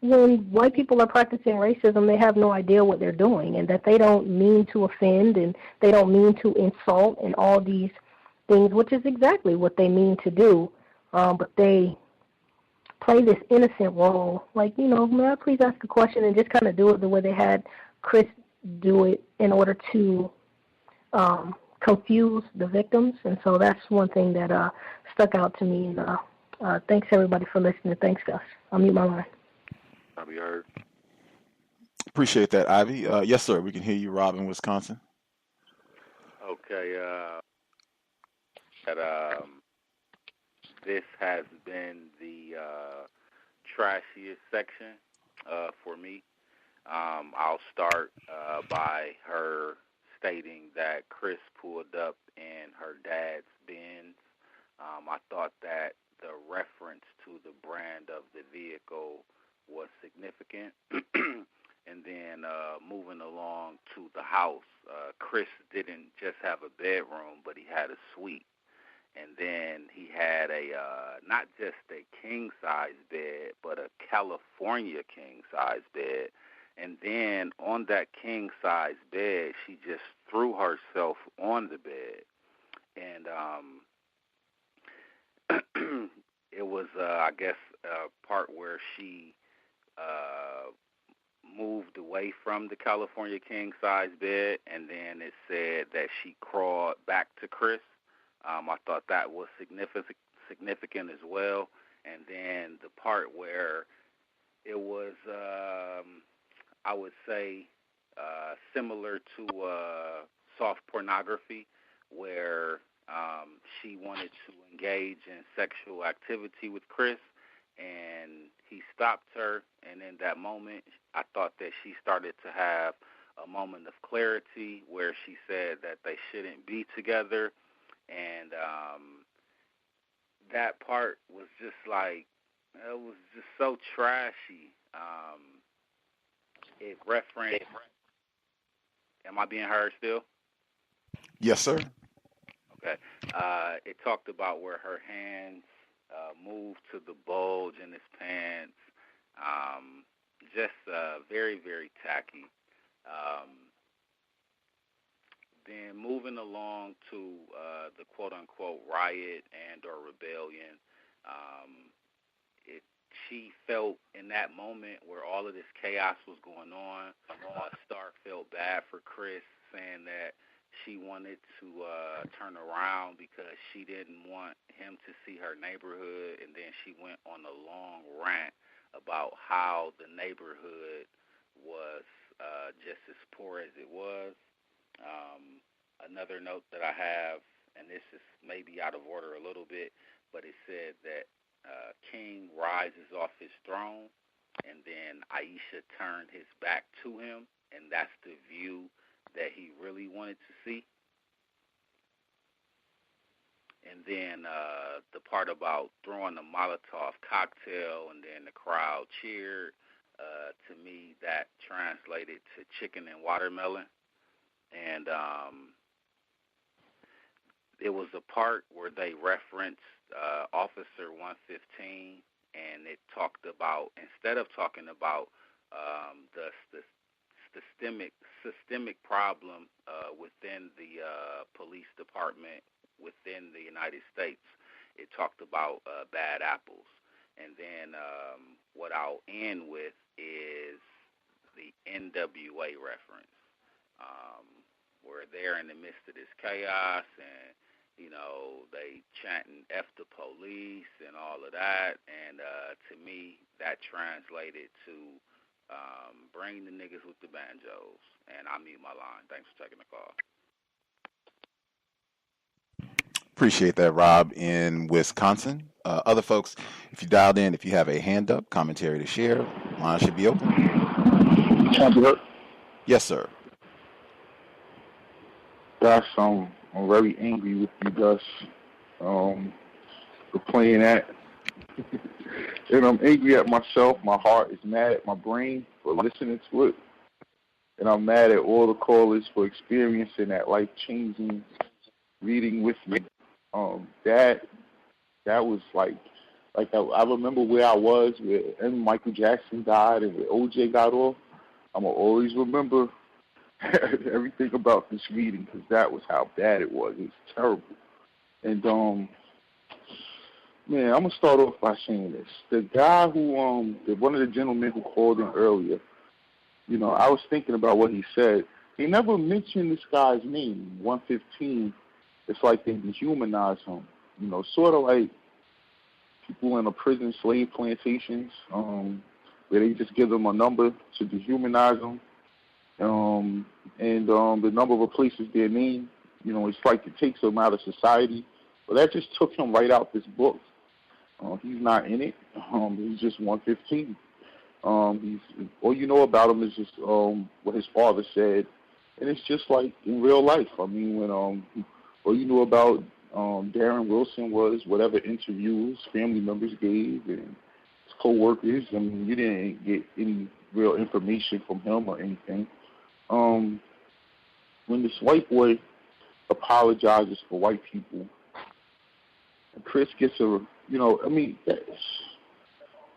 when white people are practicing racism, they have no idea what they're doing, and that they don't mean to offend, and they don't mean to insult, and all these things, which is exactly what they mean to do. But they play this innocent role, like, may I please ask a question, and just kind of do it the way they had Chris do it in order to confuse the victims. And so that's one thing that stuck out to me. And thanks, everybody, for listening. Thanks, Gus. I'll mute my line. I'll be heard. Appreciate that, Ivy. Yes, sir. We can hear you, Rob, in Wisconsin. Okay. This has been the trashiest section for me. I'll start by her stating that Chris pulled up in her dad's Benz. I thought that the reference to the brand of the vehicle was significant. And then moving along to the house, Chris didn't just have a bedroom, but he had a suite. And then he had not just a king-size bed, but a California king-size bed. And then on that king-size bed, she just threw herself on the bed. And it was, I guess, a part where she moved away from the California king-size bed, and then it said that she crawled back to Chris. I thought that was significant as well. And then the part where it was, I would say, similar to soft pornography, where she wanted to engage in sexual activity with Chris, and he stopped her. And in that moment, I thought that she started to have a moment of clarity where she said that they shouldn't be together. And that part was just like, it was just so trashy. It referenced, am I being heard still? Yes, sir. Okay. It talked about where her hands moved to the bulge in his pants. Just very, very tacky. Then moving along to the quote-unquote riot and or rebellion, she felt in that moment where all of this chaos was going on, Stark felt bad for Chris, saying that she wanted to turn around because she didn't want him to see her neighborhood, and then she went on a long rant about how the neighborhood was just as poor as it was. Another note that I have, and this is maybe out of order a little bit, but it said that King rises off his throne, and then Aisha turned his back to him, and that's the view that he really wanted to see. And then the part about throwing a Molotov cocktail and then the crowd cheered, to me that translated to chicken and watermelon. And it was a part where they referenced Officer 115, and it talked about, instead of talking about the systemic problem within the police department within the United States, it talked about bad apples. And then what I'll end with is the NWA reference, where they're in the midst of this chaos and, you know, they chanting F the police and all of that. And to me, that translated to bring the niggas with the banjos. And I mute my line. Thanks for taking the call. Appreciate that, Rob, in Wisconsin. Other folks, if you dialed in, if you have a hand up, commentary to share, line should be open. Yes, sir. Gus, I'm very angry with you, Gus, for playing that. And I'm angry at myself. My heart is mad at my brain for listening to it. And I'm mad at all the callers for experiencing that life-changing reading with me. That was like I remember where I was when Michael Jackson died and where OJ got off. I'm going to always remember everything about this reading because that was how bad it was. It was terrible. And, man, I'm going to start off by saying this. The guy who, one of the gentlemen who called in earlier, you know, I was thinking about what he said, they never mention this guy's name, 115. It's like they dehumanize him. You know, sort of like people in a prison slave plantations, where they just give them a number to dehumanize them. The number replaces their name. You know, it's like it takes them out of society. But that just took him right out this book. He's not in it. He's just 115. All you know about him is just what his father said, and it's just like in real life. I mean, when all you know about Darren Wilson was whatever interviews family members gave and his co-workers. I mean, you didn't get any real information from him or anything. When this white boy apologizes for white people, and Chris gets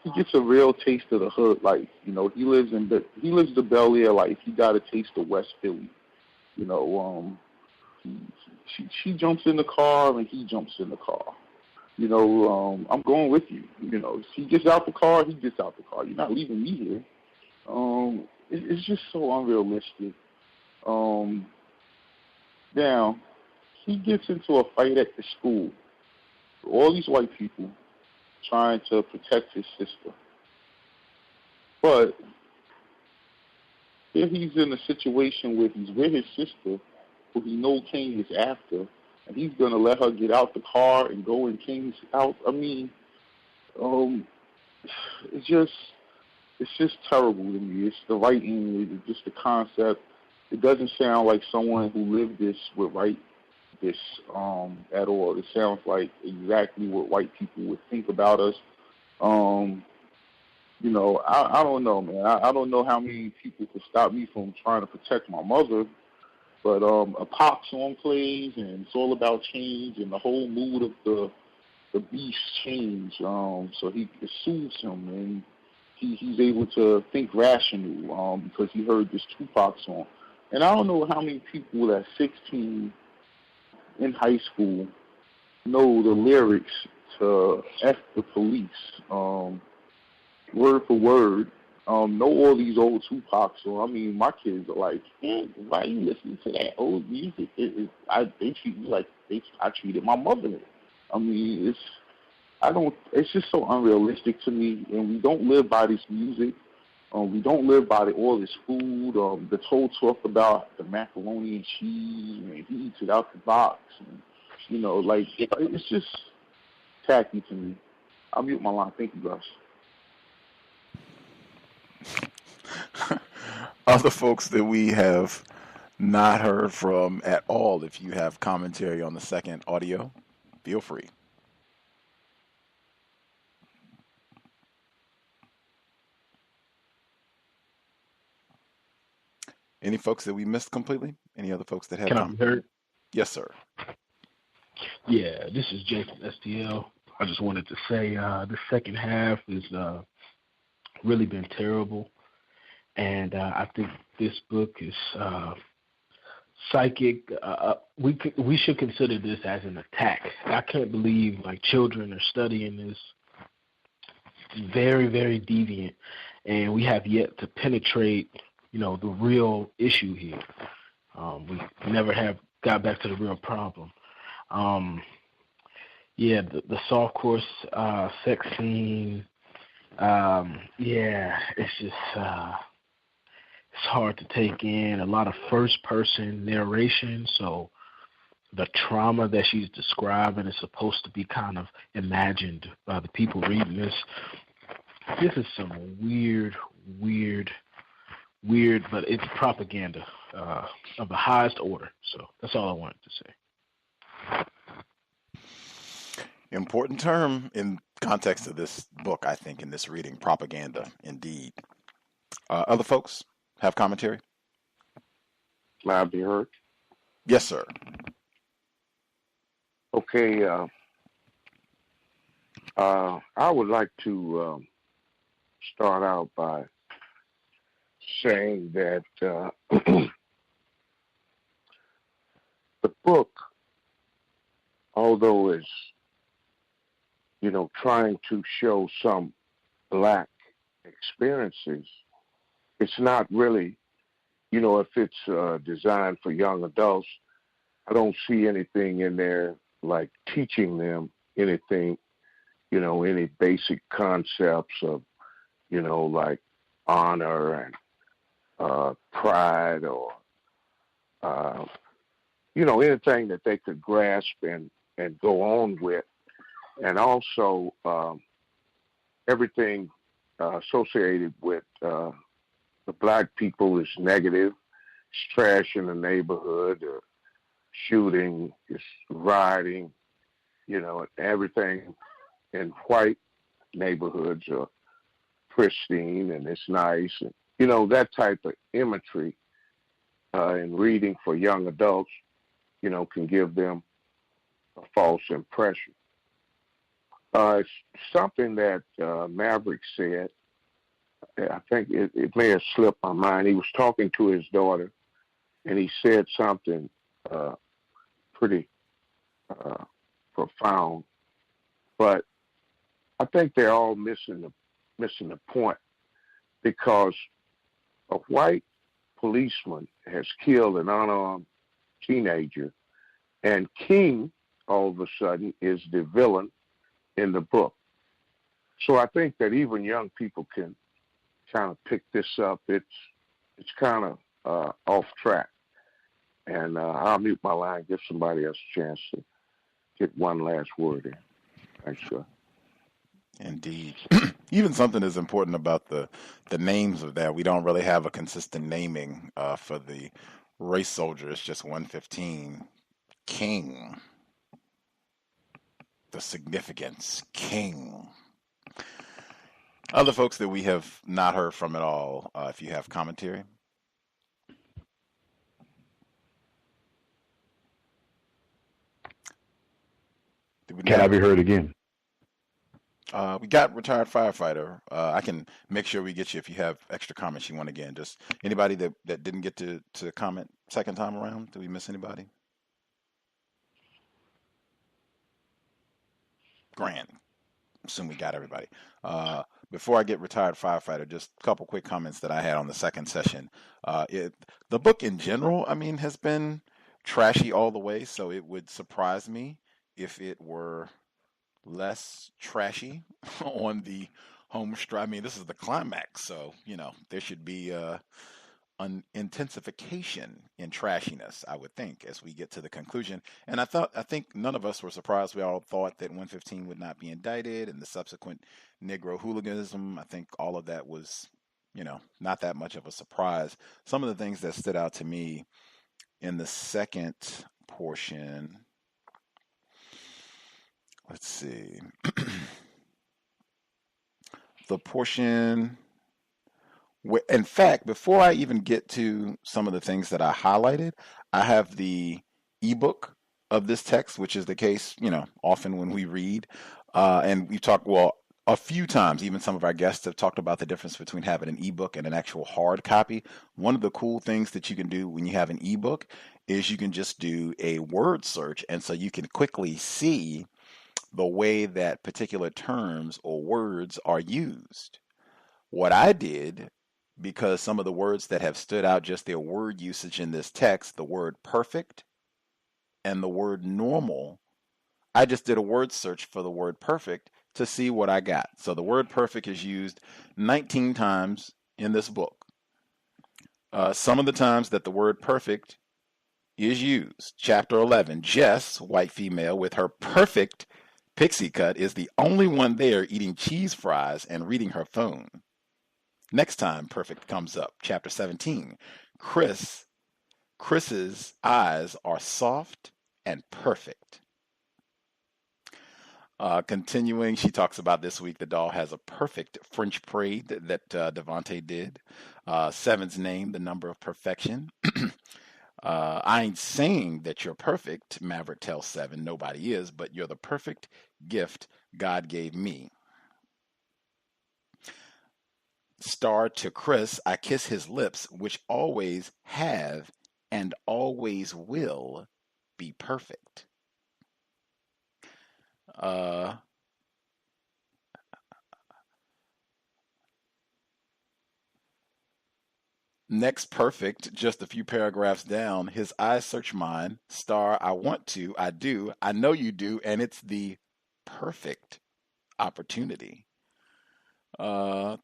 he gets a real taste of the hood life. You know, he lives the Bel Air life. He got a taste of West Philly. You know, she jumps in the car and he jumps in the car. You know, I'm going with you. You know, he gets out the car, he gets out the car. You're not leaving me here. It's just so unrealistic. Now, he gets into a fight at the school with all these white people trying to protect his sister. But here he's in a situation where he's with his sister, who he knows King is after, and he's going to let her get out the car and go in King's house. I mean, it's just terrible to me. It's the writing, it's just the concept. It doesn't sound like someone who lived this would write this at all. It sounds like exactly what white people would think about us. You know, I don't know, man. I don't know how many people could stop me from trying to protect my mother, but a pop song plays, and it's all about change, and the whole mood of the beast change. So he soothes him, and he's able to think rational because he heard this Tupac song. And I don't know how many people at 16 in high school know the lyrics to F the Police, word for word. Know all these old Tupac songs. I mean, my kids are like, why are you listening to that old music? They treat me like I treated my mother. I mean, it's just so unrealistic to me, and we don't live by this music. We don't live by all this food. The whole talk about the macaroni and cheese, and he eats it out the box. And, you know, like, it's just tacky to me. I'll mute my line. Thank you, guys. Other folks that we have not heard from at all, if you have commentary on the second audio, feel free. Any folks that we missed completely? Any other folks that have Can I be heard? Yes, sir. Yeah, this is Jay from STL. I just wanted to say the second half has really been terrible. And I think this book is psychic. We should consider this as an attack. I can't believe like children are studying this. Very, very deviant. And we have yet to penetrate, you know, the real issue here. We never have got back to the real problem. The soft course sex scene, it's just it's hard to take in. A lot of first-person narration, so the trauma that she's describing is supposed to be kind of imagined by the people reading this. This is some weird, but it's propaganda of the highest order. So that's all I wanted to say. Important term in context of this book, I think, in this reading, propaganda, indeed. Other folks have commentary? May I be heard? Yes, sir. Okay. I would like to start out by saying that the book, although it's, you know, trying to show some black experiences, it's not really if it's designed for young adults, I don't see anything in there like teaching them anything, any basic concepts of, like honor and pride or, anything that they could grasp and go on with. And also everything associated with the black people is negative. It's trash in the neighborhood, shooting, it's rioting, everything in white neighborhoods are pristine and it's nice. And, that type of imagery in reading for young adults, can give them a false impression. It's something that Maverick said. I think it may have slipped my mind. He was talking to his daughter, and he said something pretty profound. But I think they're all missing the point, because a white policeman has killed an unarmed teenager, and King all of a sudden is the villain in the book. So I think that even young people can kind of pick this up. It's kind of off track. And I'll mute my line, give somebody else a chance to get one last word in. Thanks, sir. Indeed. Even something as important about the names of that. We don't really have a consistent naming for the race soldier. It's just 115 King. The significance, King. Other folks that we have not heard from at all, if you have commentary. Can I be heard again? We got retired firefighter. I can make sure we get you if you have extra comments you want again. Just anybody that didn't get to comment second time around. Did we miss anybody? Grand. Assume we got everybody. Before I get retired firefighter, just a couple quick comments that I had on the second session. The book in general, has been trashy all the way, so it would surprise me if it were less trashy on the home stretch. This is the climax, so there should be an intensification in trashiness, I would think, as we get to the conclusion. And I think none of us were surprised. We all thought that 115 would not be indicted, and the subsequent Negro hooliganism. I think all of that was, not that much of a surprise. Some of the things that stood out to me in the second portion. Let's see. The portion, in fact, before I even get to some of the things that I highlighted, I have the ebook of this text, which is the case, often when we read. And we've talked, a few times, even some of our guests have talked about the difference between having an ebook and an actual hard copy. One of the cool things that you can do when you have an ebook is you can just do a word search. And so you can quickly see the way that particular terms or words are used. What I did, because some of the words that have stood out, just their word usage in this text, the word perfect and the word normal, I just did a word search for the word perfect to see what I got. So the word perfect is used 19 times in this book. Some of the times that the word perfect is used. Chapter 11, Jess, white female, with her perfect pixie cut, is the only one there eating cheese fries and reading her phone. Next time perfect comes up. Chapter 17, Chris's eyes are soft and perfect. Continuing, she talks about this week the doll has a perfect French braid that Devontae did. Seven's name, the number of perfection. I ain't saying that you're perfect, Maverick tells Seven. Nobody is, but you're the perfect gift God gave me. Star to Chris, I kiss his lips, which always have and always will be perfect. Next, perfect, just a few paragraphs down. His eyes search mine. Star, I want to, I do, I know you do, and it's the perfect opportunity. I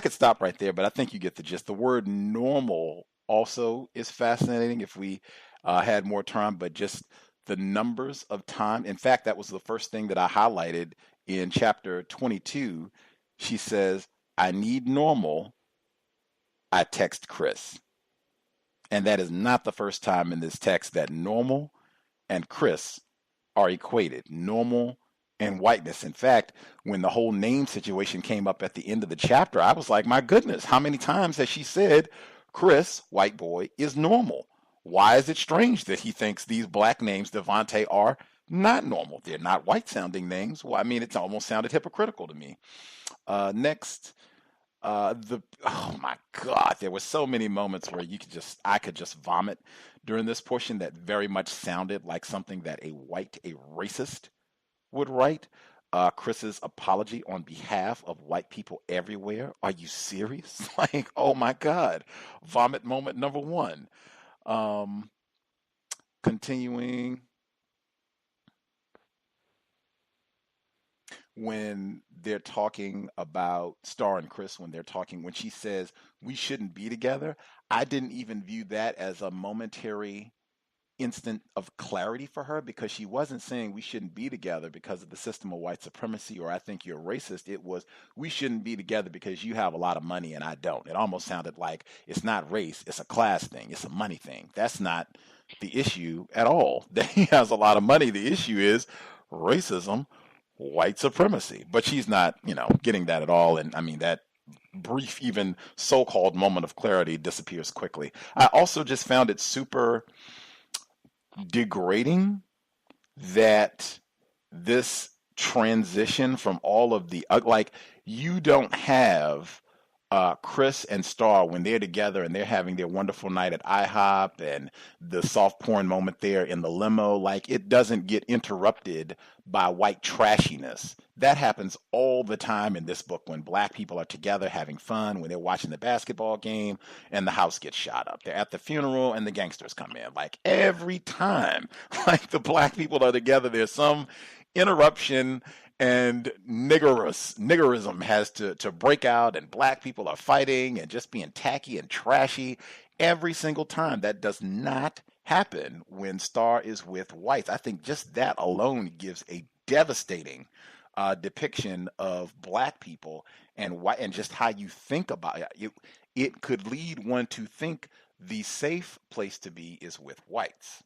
could stop right there, but I think you get the gist. The word normal also is fascinating if we had more time, but just the numbers of time. In fact, that was the first thing that I highlighted in chapter 22. She says, I need normal. I text Chris. And that is not the first time in this text that normal and Chris are equated. Normal and whiteness. In fact, when the whole name situation came up at the end of the chapter, I was like, my goodness, how many times has she said Chris, white boy, is normal? Why is it strange that he thinks these black names, Devontae, are not normal? They're not white sounding names. Well, I mean, it's almost sounded hypocritical to me. Next, oh my God, there were so many moments where I could just vomit during this portion that very much sounded like something that a racist would write. Chris's apology on behalf of white people everywhere. Are you serious? Like, oh my God. Vomit moment number one. Continuing. When they're talking about Star and Chris, when she says we shouldn't be together, I didn't even view that as a momentary instant of clarity for her, because she wasn't saying we shouldn't be together because of the system of white supremacy or I think you're racist. It was we shouldn't be together because you have a lot of money and I don't. It almost sounded like it's not race, it's a class thing, it's a money thing. That's not the issue at all. That he has a lot of money. The issue is racism, white supremacy. But she's not, getting that at all. And I mean, that brief, even so-called moment of clarity disappears quickly. I also just found it super degrading that this transition from all of the you don't have Chris and Star when they're together and they're having their wonderful night at IHOP and the soft porn moment there in the limo. Like, it doesn't get interrupted by white trashiness. That happens all the time in this book when black people are together having fun, when they're watching the basketball game and the house gets shot up. They're at the funeral and the gangsters come in. Like, every time, like, the black people are together, there's some interruption and niggerism has to break out, and black people are fighting and just being tacky and trashy every single time. That does not happen when Star is with whites. I think just that alone gives a devastating depiction of black people and white, and just how you think about it. It could lead one to think the safe place to be is with whites.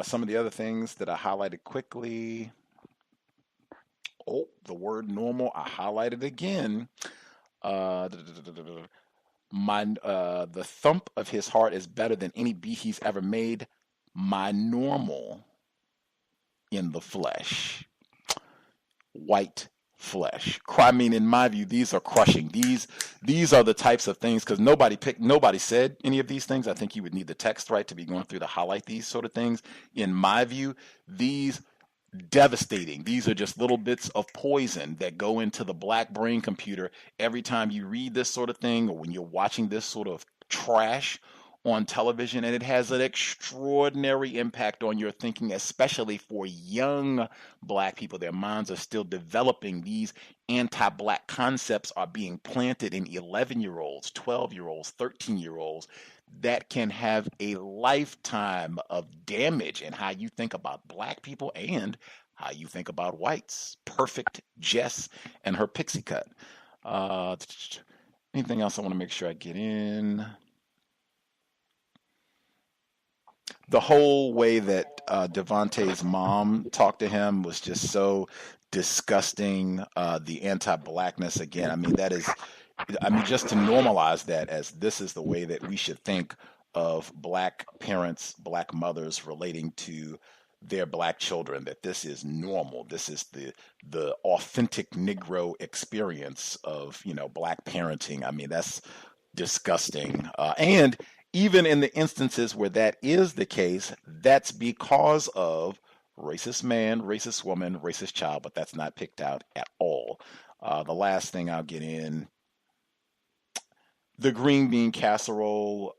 Some of the other things that I highlighted quickly. Oh, the word normal, I highlighted again. The thump of his heart is better than any beat he's ever made. My normal in the flesh. White flesh. I mean, in my view, these are crushing. These are the types of things, because nobody said any of these things. I think you would need the text, right, to be going through to highlight these sort of things. In my view, these devastating. These are just little bits of poison that go into the black brain computer every time you read this sort of thing or when you're watching this sort of trash on television, and it has an extraordinary impact on your thinking, especially for young black people. Their minds are still developing. These anti-black concepts are being planted in 11-year-olds, 12-year-olds, 13-year-olds. That can have a lifetime of damage in how you think about black people and how you think about whites. Perfect Jess and her pixie cut. Anything else I want to make sure I get in? The whole way that Devontae's mom talked to him was just so disgusting. The anti-blackness again. I mean, just to normalize that as this is the way that we should think of black parents, black mothers relating to their black children, that this is normal. This is the authentic Negro experience of, black parenting. I mean, that's disgusting. And even in the instances where that is the case, that's because of racist man, racist woman, racist child, but that's not picked out at all. The last thing I'll get in, the green bean casserole.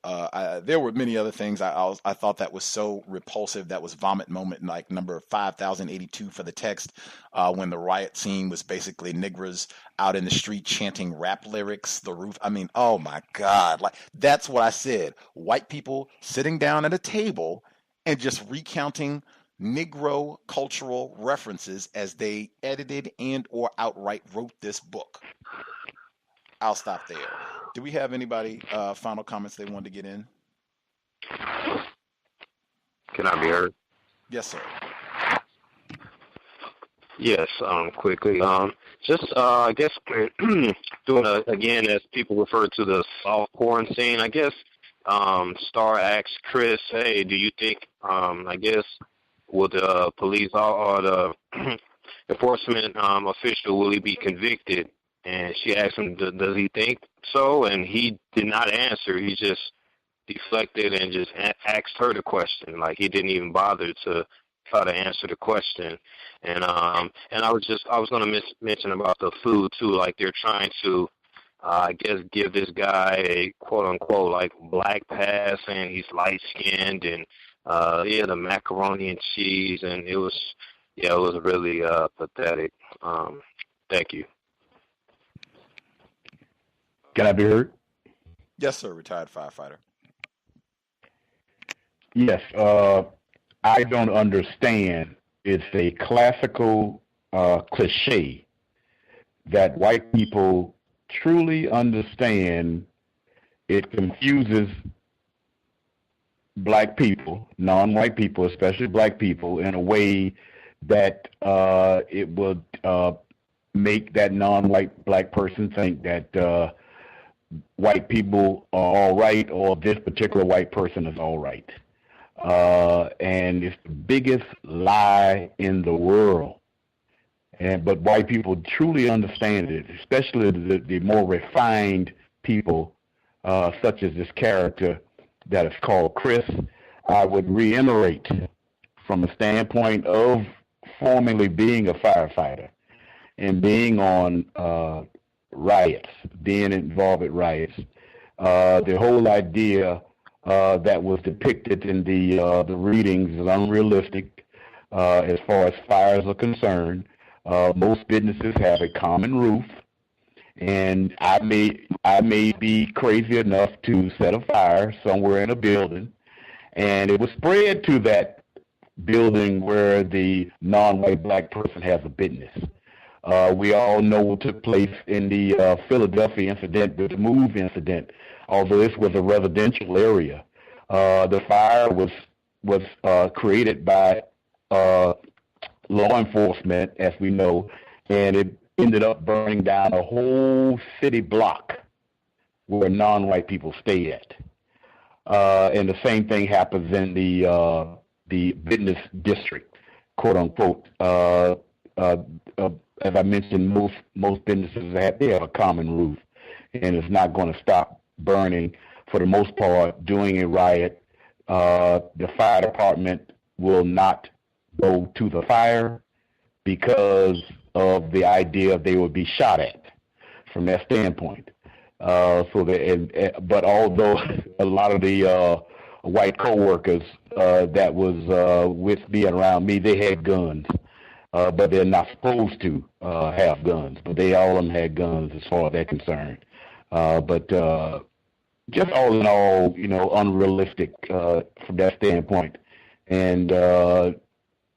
There were many other things. I thought that was so repulsive. That was vomit moment, like number 5082 for the text, when the riot scene was basically niggers out in the street chanting rap lyrics. The roof. I mean, oh my God! Like that's what I said. White people sitting down at a table and just recounting Negro cultural references as they edited and or outright wrote this book. I'll stop there. Do we have anybody final comments they wanted to get in? Can I be heard? Yes, sir. Yes, quickly. Just I guess doing again, as people refer to the soft porn scene. I guess Star asked Chris, "Hey, do you think I guess will the police or the enforcement official will he be convicted?" And she asked him, "Does he think so?" And he did not answer. He just deflected and just asked her the question. Like he didn't even bother to try to answer the question. And I was going to mention about the food too. Like they're trying to, I guess, give this guy a quote unquote like black pass, and he's light skinned, and the macaroni and cheese, and it was really pathetic. Thank you. Can I be heard? Yes, sir, retired firefighter. Yes, I don't understand. It's a classical cliche that white people truly understand. It confuses black people, non-white people, especially black people, in a way that it would make that non-white black person think that white people are all right, or this particular white person is all right. And it's the biggest lie in the world. But white people truly understand it, especially the more refined people, such as this character that is called Chris. I would reiterate, from the standpoint of formerly being a firefighter and being on riots, being involved in riots, the whole idea that was depicted in the readings is unrealistic as far as fires are concerned. Most businesses have a common roof, and I may be crazy enough to set a fire somewhere in a building, and it was spread to that building where the non-white black person has a business. We all know what took place in the Philadelphia incident, the move incident. Although this was a residential area, the fire was created by law enforcement, as we know, and it ended up burning down a whole city block where non-white people stay at. And the same thing happens in the business district, quote unquote. As I mentioned, most businesses have a common roof, and it's not going to stop burning for the most part during a riot. The fire department will not go to the fire because of the idea they will be shot at from that standpoint. But although a lot of the white coworkers that was with me and around me, they had guns. But they're not supposed to have guns. But all of them had guns as far as they're concerned. But just all in all, unrealistic from that standpoint. And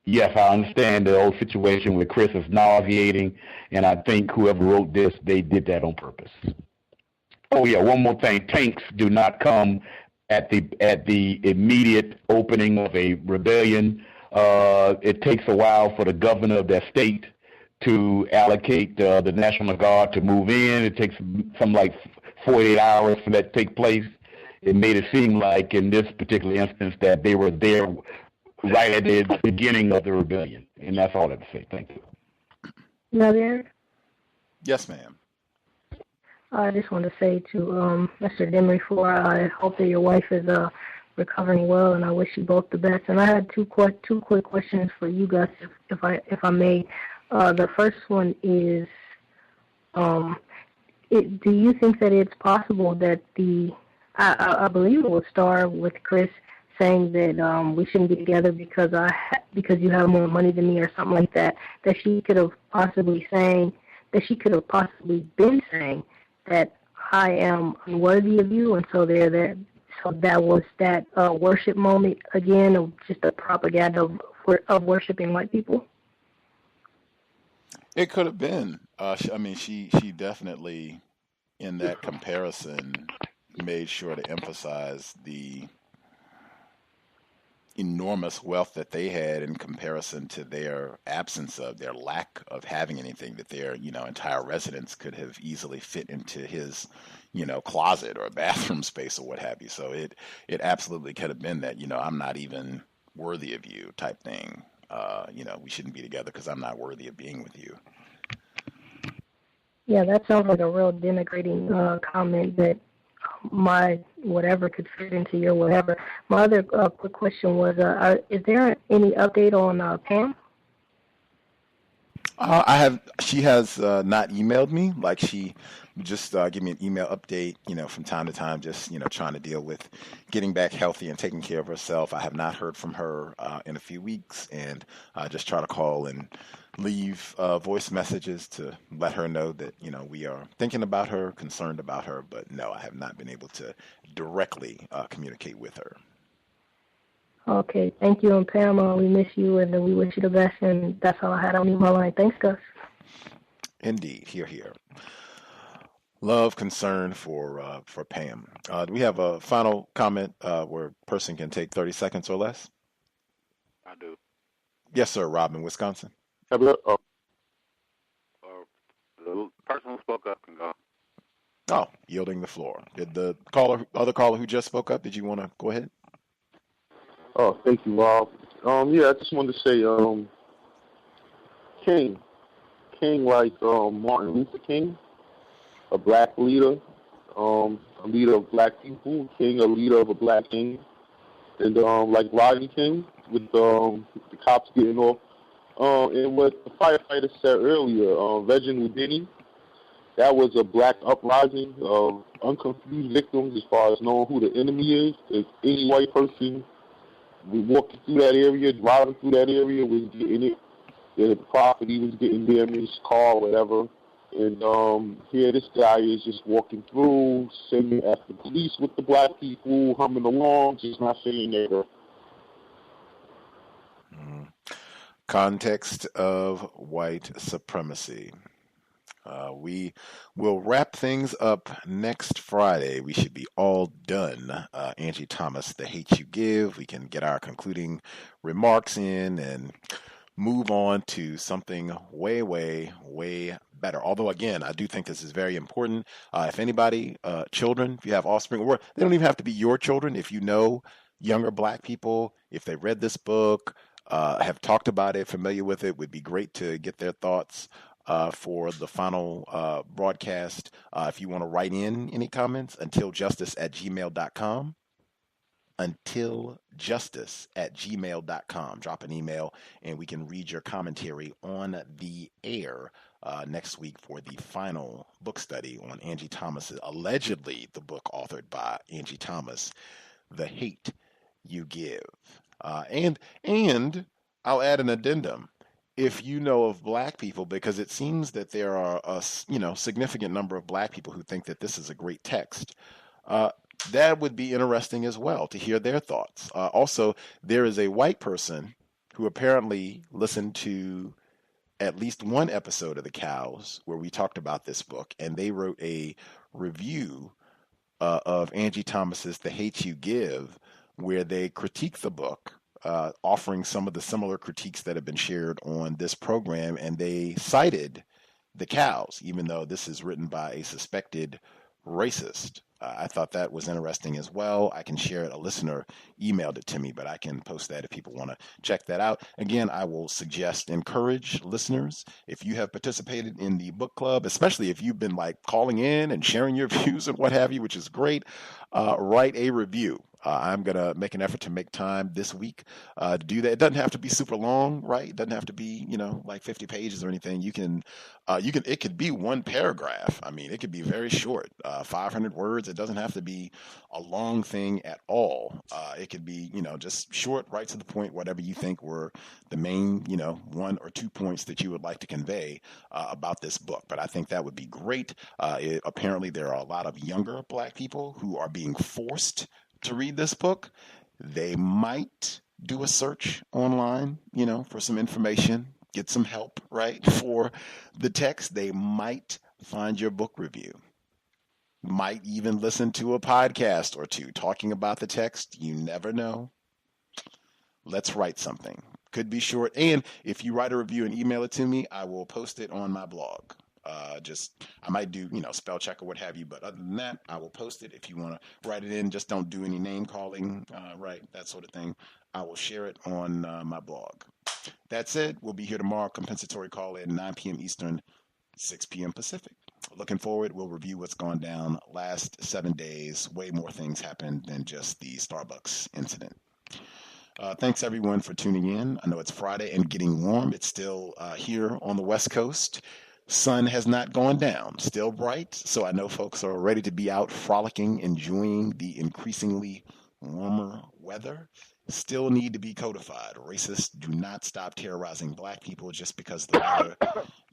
yes, I understand the whole situation with Chris is nauseating, and I think whoever wrote this, they did that on purpose. Oh yeah, one more thing: tanks do not come at the immediate opening of a rebellion. It takes a while for the governor of that state to allocate the National Guard to move in. It takes something like 48 hours for that to take place. It made it seem like in this particular instance that they were there right at the beginning of the rebellion. And that's all I have to say. Thank you. Nadir? Yes, ma'am. I just want to say to Mr. Demery, I hope that your wife is recovering well, and I wish you both the best. And I had two quick questions for you guys, if I may. The first one is, do you think that it's possible that I believe it will start with Chris saying that we shouldn't be together because because you have more money than me or something like that. That she could have possibly been saying that I am unworthy of you, and so so that was that worship moment again of just the propaganda of worshiping white people. It could have been. She definitely, in that comparison, made sure to emphasize the enormous wealth that they had in comparison to their absence of, their lack of having anything, that their, entire residence could have easily fit into his, closet or bathroom space or what have you. So it absolutely could have been that, I'm not even worthy of you type thing. We shouldn't be together because I'm not worthy of being with you. Yeah, that sounds like a real denigrating comment that my whatever could fit into your whatever. My other quick question was, is there any update on Pam? She has not emailed me. Like, she just give me an email update, from time to time, just, trying to deal with getting back healthy and taking care of herself. I have not heard from her in a few weeks, and just try to call and leave voice messages to let her know that, we are thinking about her, concerned about her, but no, I have not been able to directly communicate with her. Okay, thank you, and Pam, we miss you, and we wish you the best, and that's all I had on my line. Thanks, Gus. Indeed, here. Love, concern for Pam. Do we have a final comment where a person can take 30 seconds or less? I do. Yes, sir, Rob in Wisconsin. The person who spoke up can go. Oh, yielding the floor. Did the other caller who just spoke up, did you want to go ahead? Oh, thank you, Rob. I just wanted to say, King like Martin Luther King, a black leader, a leader of black people. King, a leader of a black king, and like Rodney King with the cops getting off. And what the firefighter said earlier, Reginald Denny, that was a black uprising of unconfused victims as far as knowing who the enemy is. If any white person walking through that area, driving through that area, was getting it. The property was getting damaged, car, whatever. And here this guy is just walking through, sending after police with the black people, humming along, just not saying nigger. Context of white supremacy. We will wrap things up next Friday. We should be all done. Angie Thomas, The Hate You Give. We can get our concluding remarks in and move on to something way, way, way better. Although, again, I do think this is very important. If anybody, children, if you have offspring, or they don't even have to be your children, if you know younger black people, if they read this book, have talked about it, familiar with it, would be great to get their thoughts for the final broadcast. If you want to write in any comments, untiljustice@gmail.com. untiljustice@gmail.com. Drop an email and we can read your commentary on the air next week for the final book study on Angie Thomas, allegedly the book authored by Angie Thomas, The Hate You Give. And I'll add an addendum. If you know of black people, because it seems that there are a significant number of black people who think that this is a great text, that would be interesting as well to hear their thoughts. Also, there is a white person who apparently listened to at least one episode of the C.O.W.S. where we talked about this book, and they wrote a review of Angie Thomas's The Hate You Give, where they critique the book, offering some of the similar critiques that have been shared on this program, and they cited the C.O.W.S., even though this is written by a suspected racist. I thought that was interesting as well. I can share it. A listener emailed it to me, but I can post that if people want to check that out. Again, I will encourage listeners, if you have participated in the book club, especially if you've been calling in and sharing your views and what have you, which is great, write a review. I'm going to make an effort to make time this week to do that. It doesn't have to be super long, right? It doesn't have to be, like 50 pages or anything. It could be one paragraph. I mean, it could be very short, 500 words. It doesn't have to be a long thing at all. It could be, just short, right to the point, whatever you think were the main, 1 or 2 points that you would like to convey about this book. But I think that would be great. Apparently, there are a lot of younger Black people who are being forced to read this book. They might do a search online, for some information, get some help, right, for the text. They might find your book review, might even listen to a podcast or two talking about the text. You never know. Let's write something. Could be short. And if you write a review and email it to me, I will post it on my blog. I might do, spell check or what have you, but other than that, I will post it. If you want to write it in, just don't do any name calling, right, that sort of thing. I will share it on my blog. That's it. We'll be here tomorrow. Compensatory call in 9 p.m. Eastern, 6 p.m. Pacific. Looking forward. We'll review what's gone down last 7 days. Way more things happened than just the Starbucks incident. Thanks, everyone, for tuning in. I know it's Friday and getting warm. It's still here on the West Coast. Sun has not gone down, still bright, so I know folks are ready to be out frolicking, enjoying the increasingly warmer weather. Still need to be codified. Racists do not stop terrorizing Black people just because the weather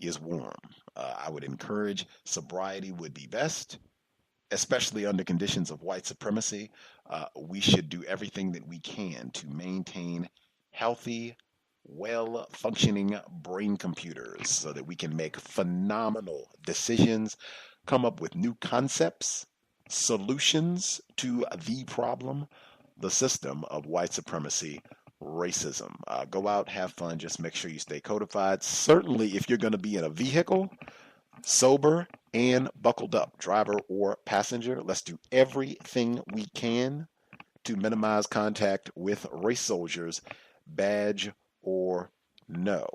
is warm. I would encourage sobriety would be best, especially under conditions of white supremacy. We should do everything that we can to maintain healthy, well-functioning brain computers so that we can make phenomenal decisions, come up with new concepts, solutions to the problem, the system of white supremacy, racism. Go out, have fun, just make sure you stay codified. Certainly, if you're going to be in a vehicle, sober and buckled up, driver or passenger, let's do everything we can to minimize contact with race soldiers, badge or no.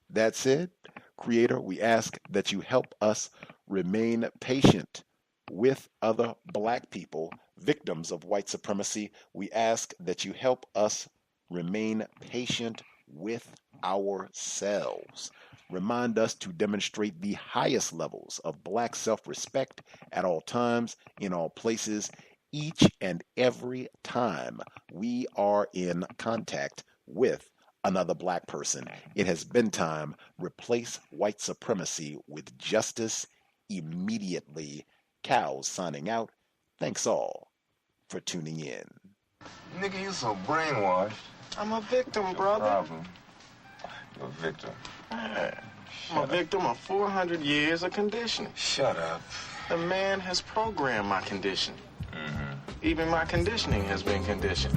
That's it. Creator, we ask that you help us remain patient with other Black people, victims of white supremacy. We ask that you help us remain patient with ourselves. Remind us to demonstrate the highest levels of Black self-respect at all times, in all places, each and every time we are in contact with another Black person. It has been time. Replace white supremacy with justice immediately. Cows signing out. Thanks all for tuning in. Nigga, you so brainwashed. I'm a victim, brother. Problem. You're a victim. I'm a victim of 400 years of conditioning. Shut up. The man has programmed my conditioning. Even my conditioning has been conditioned.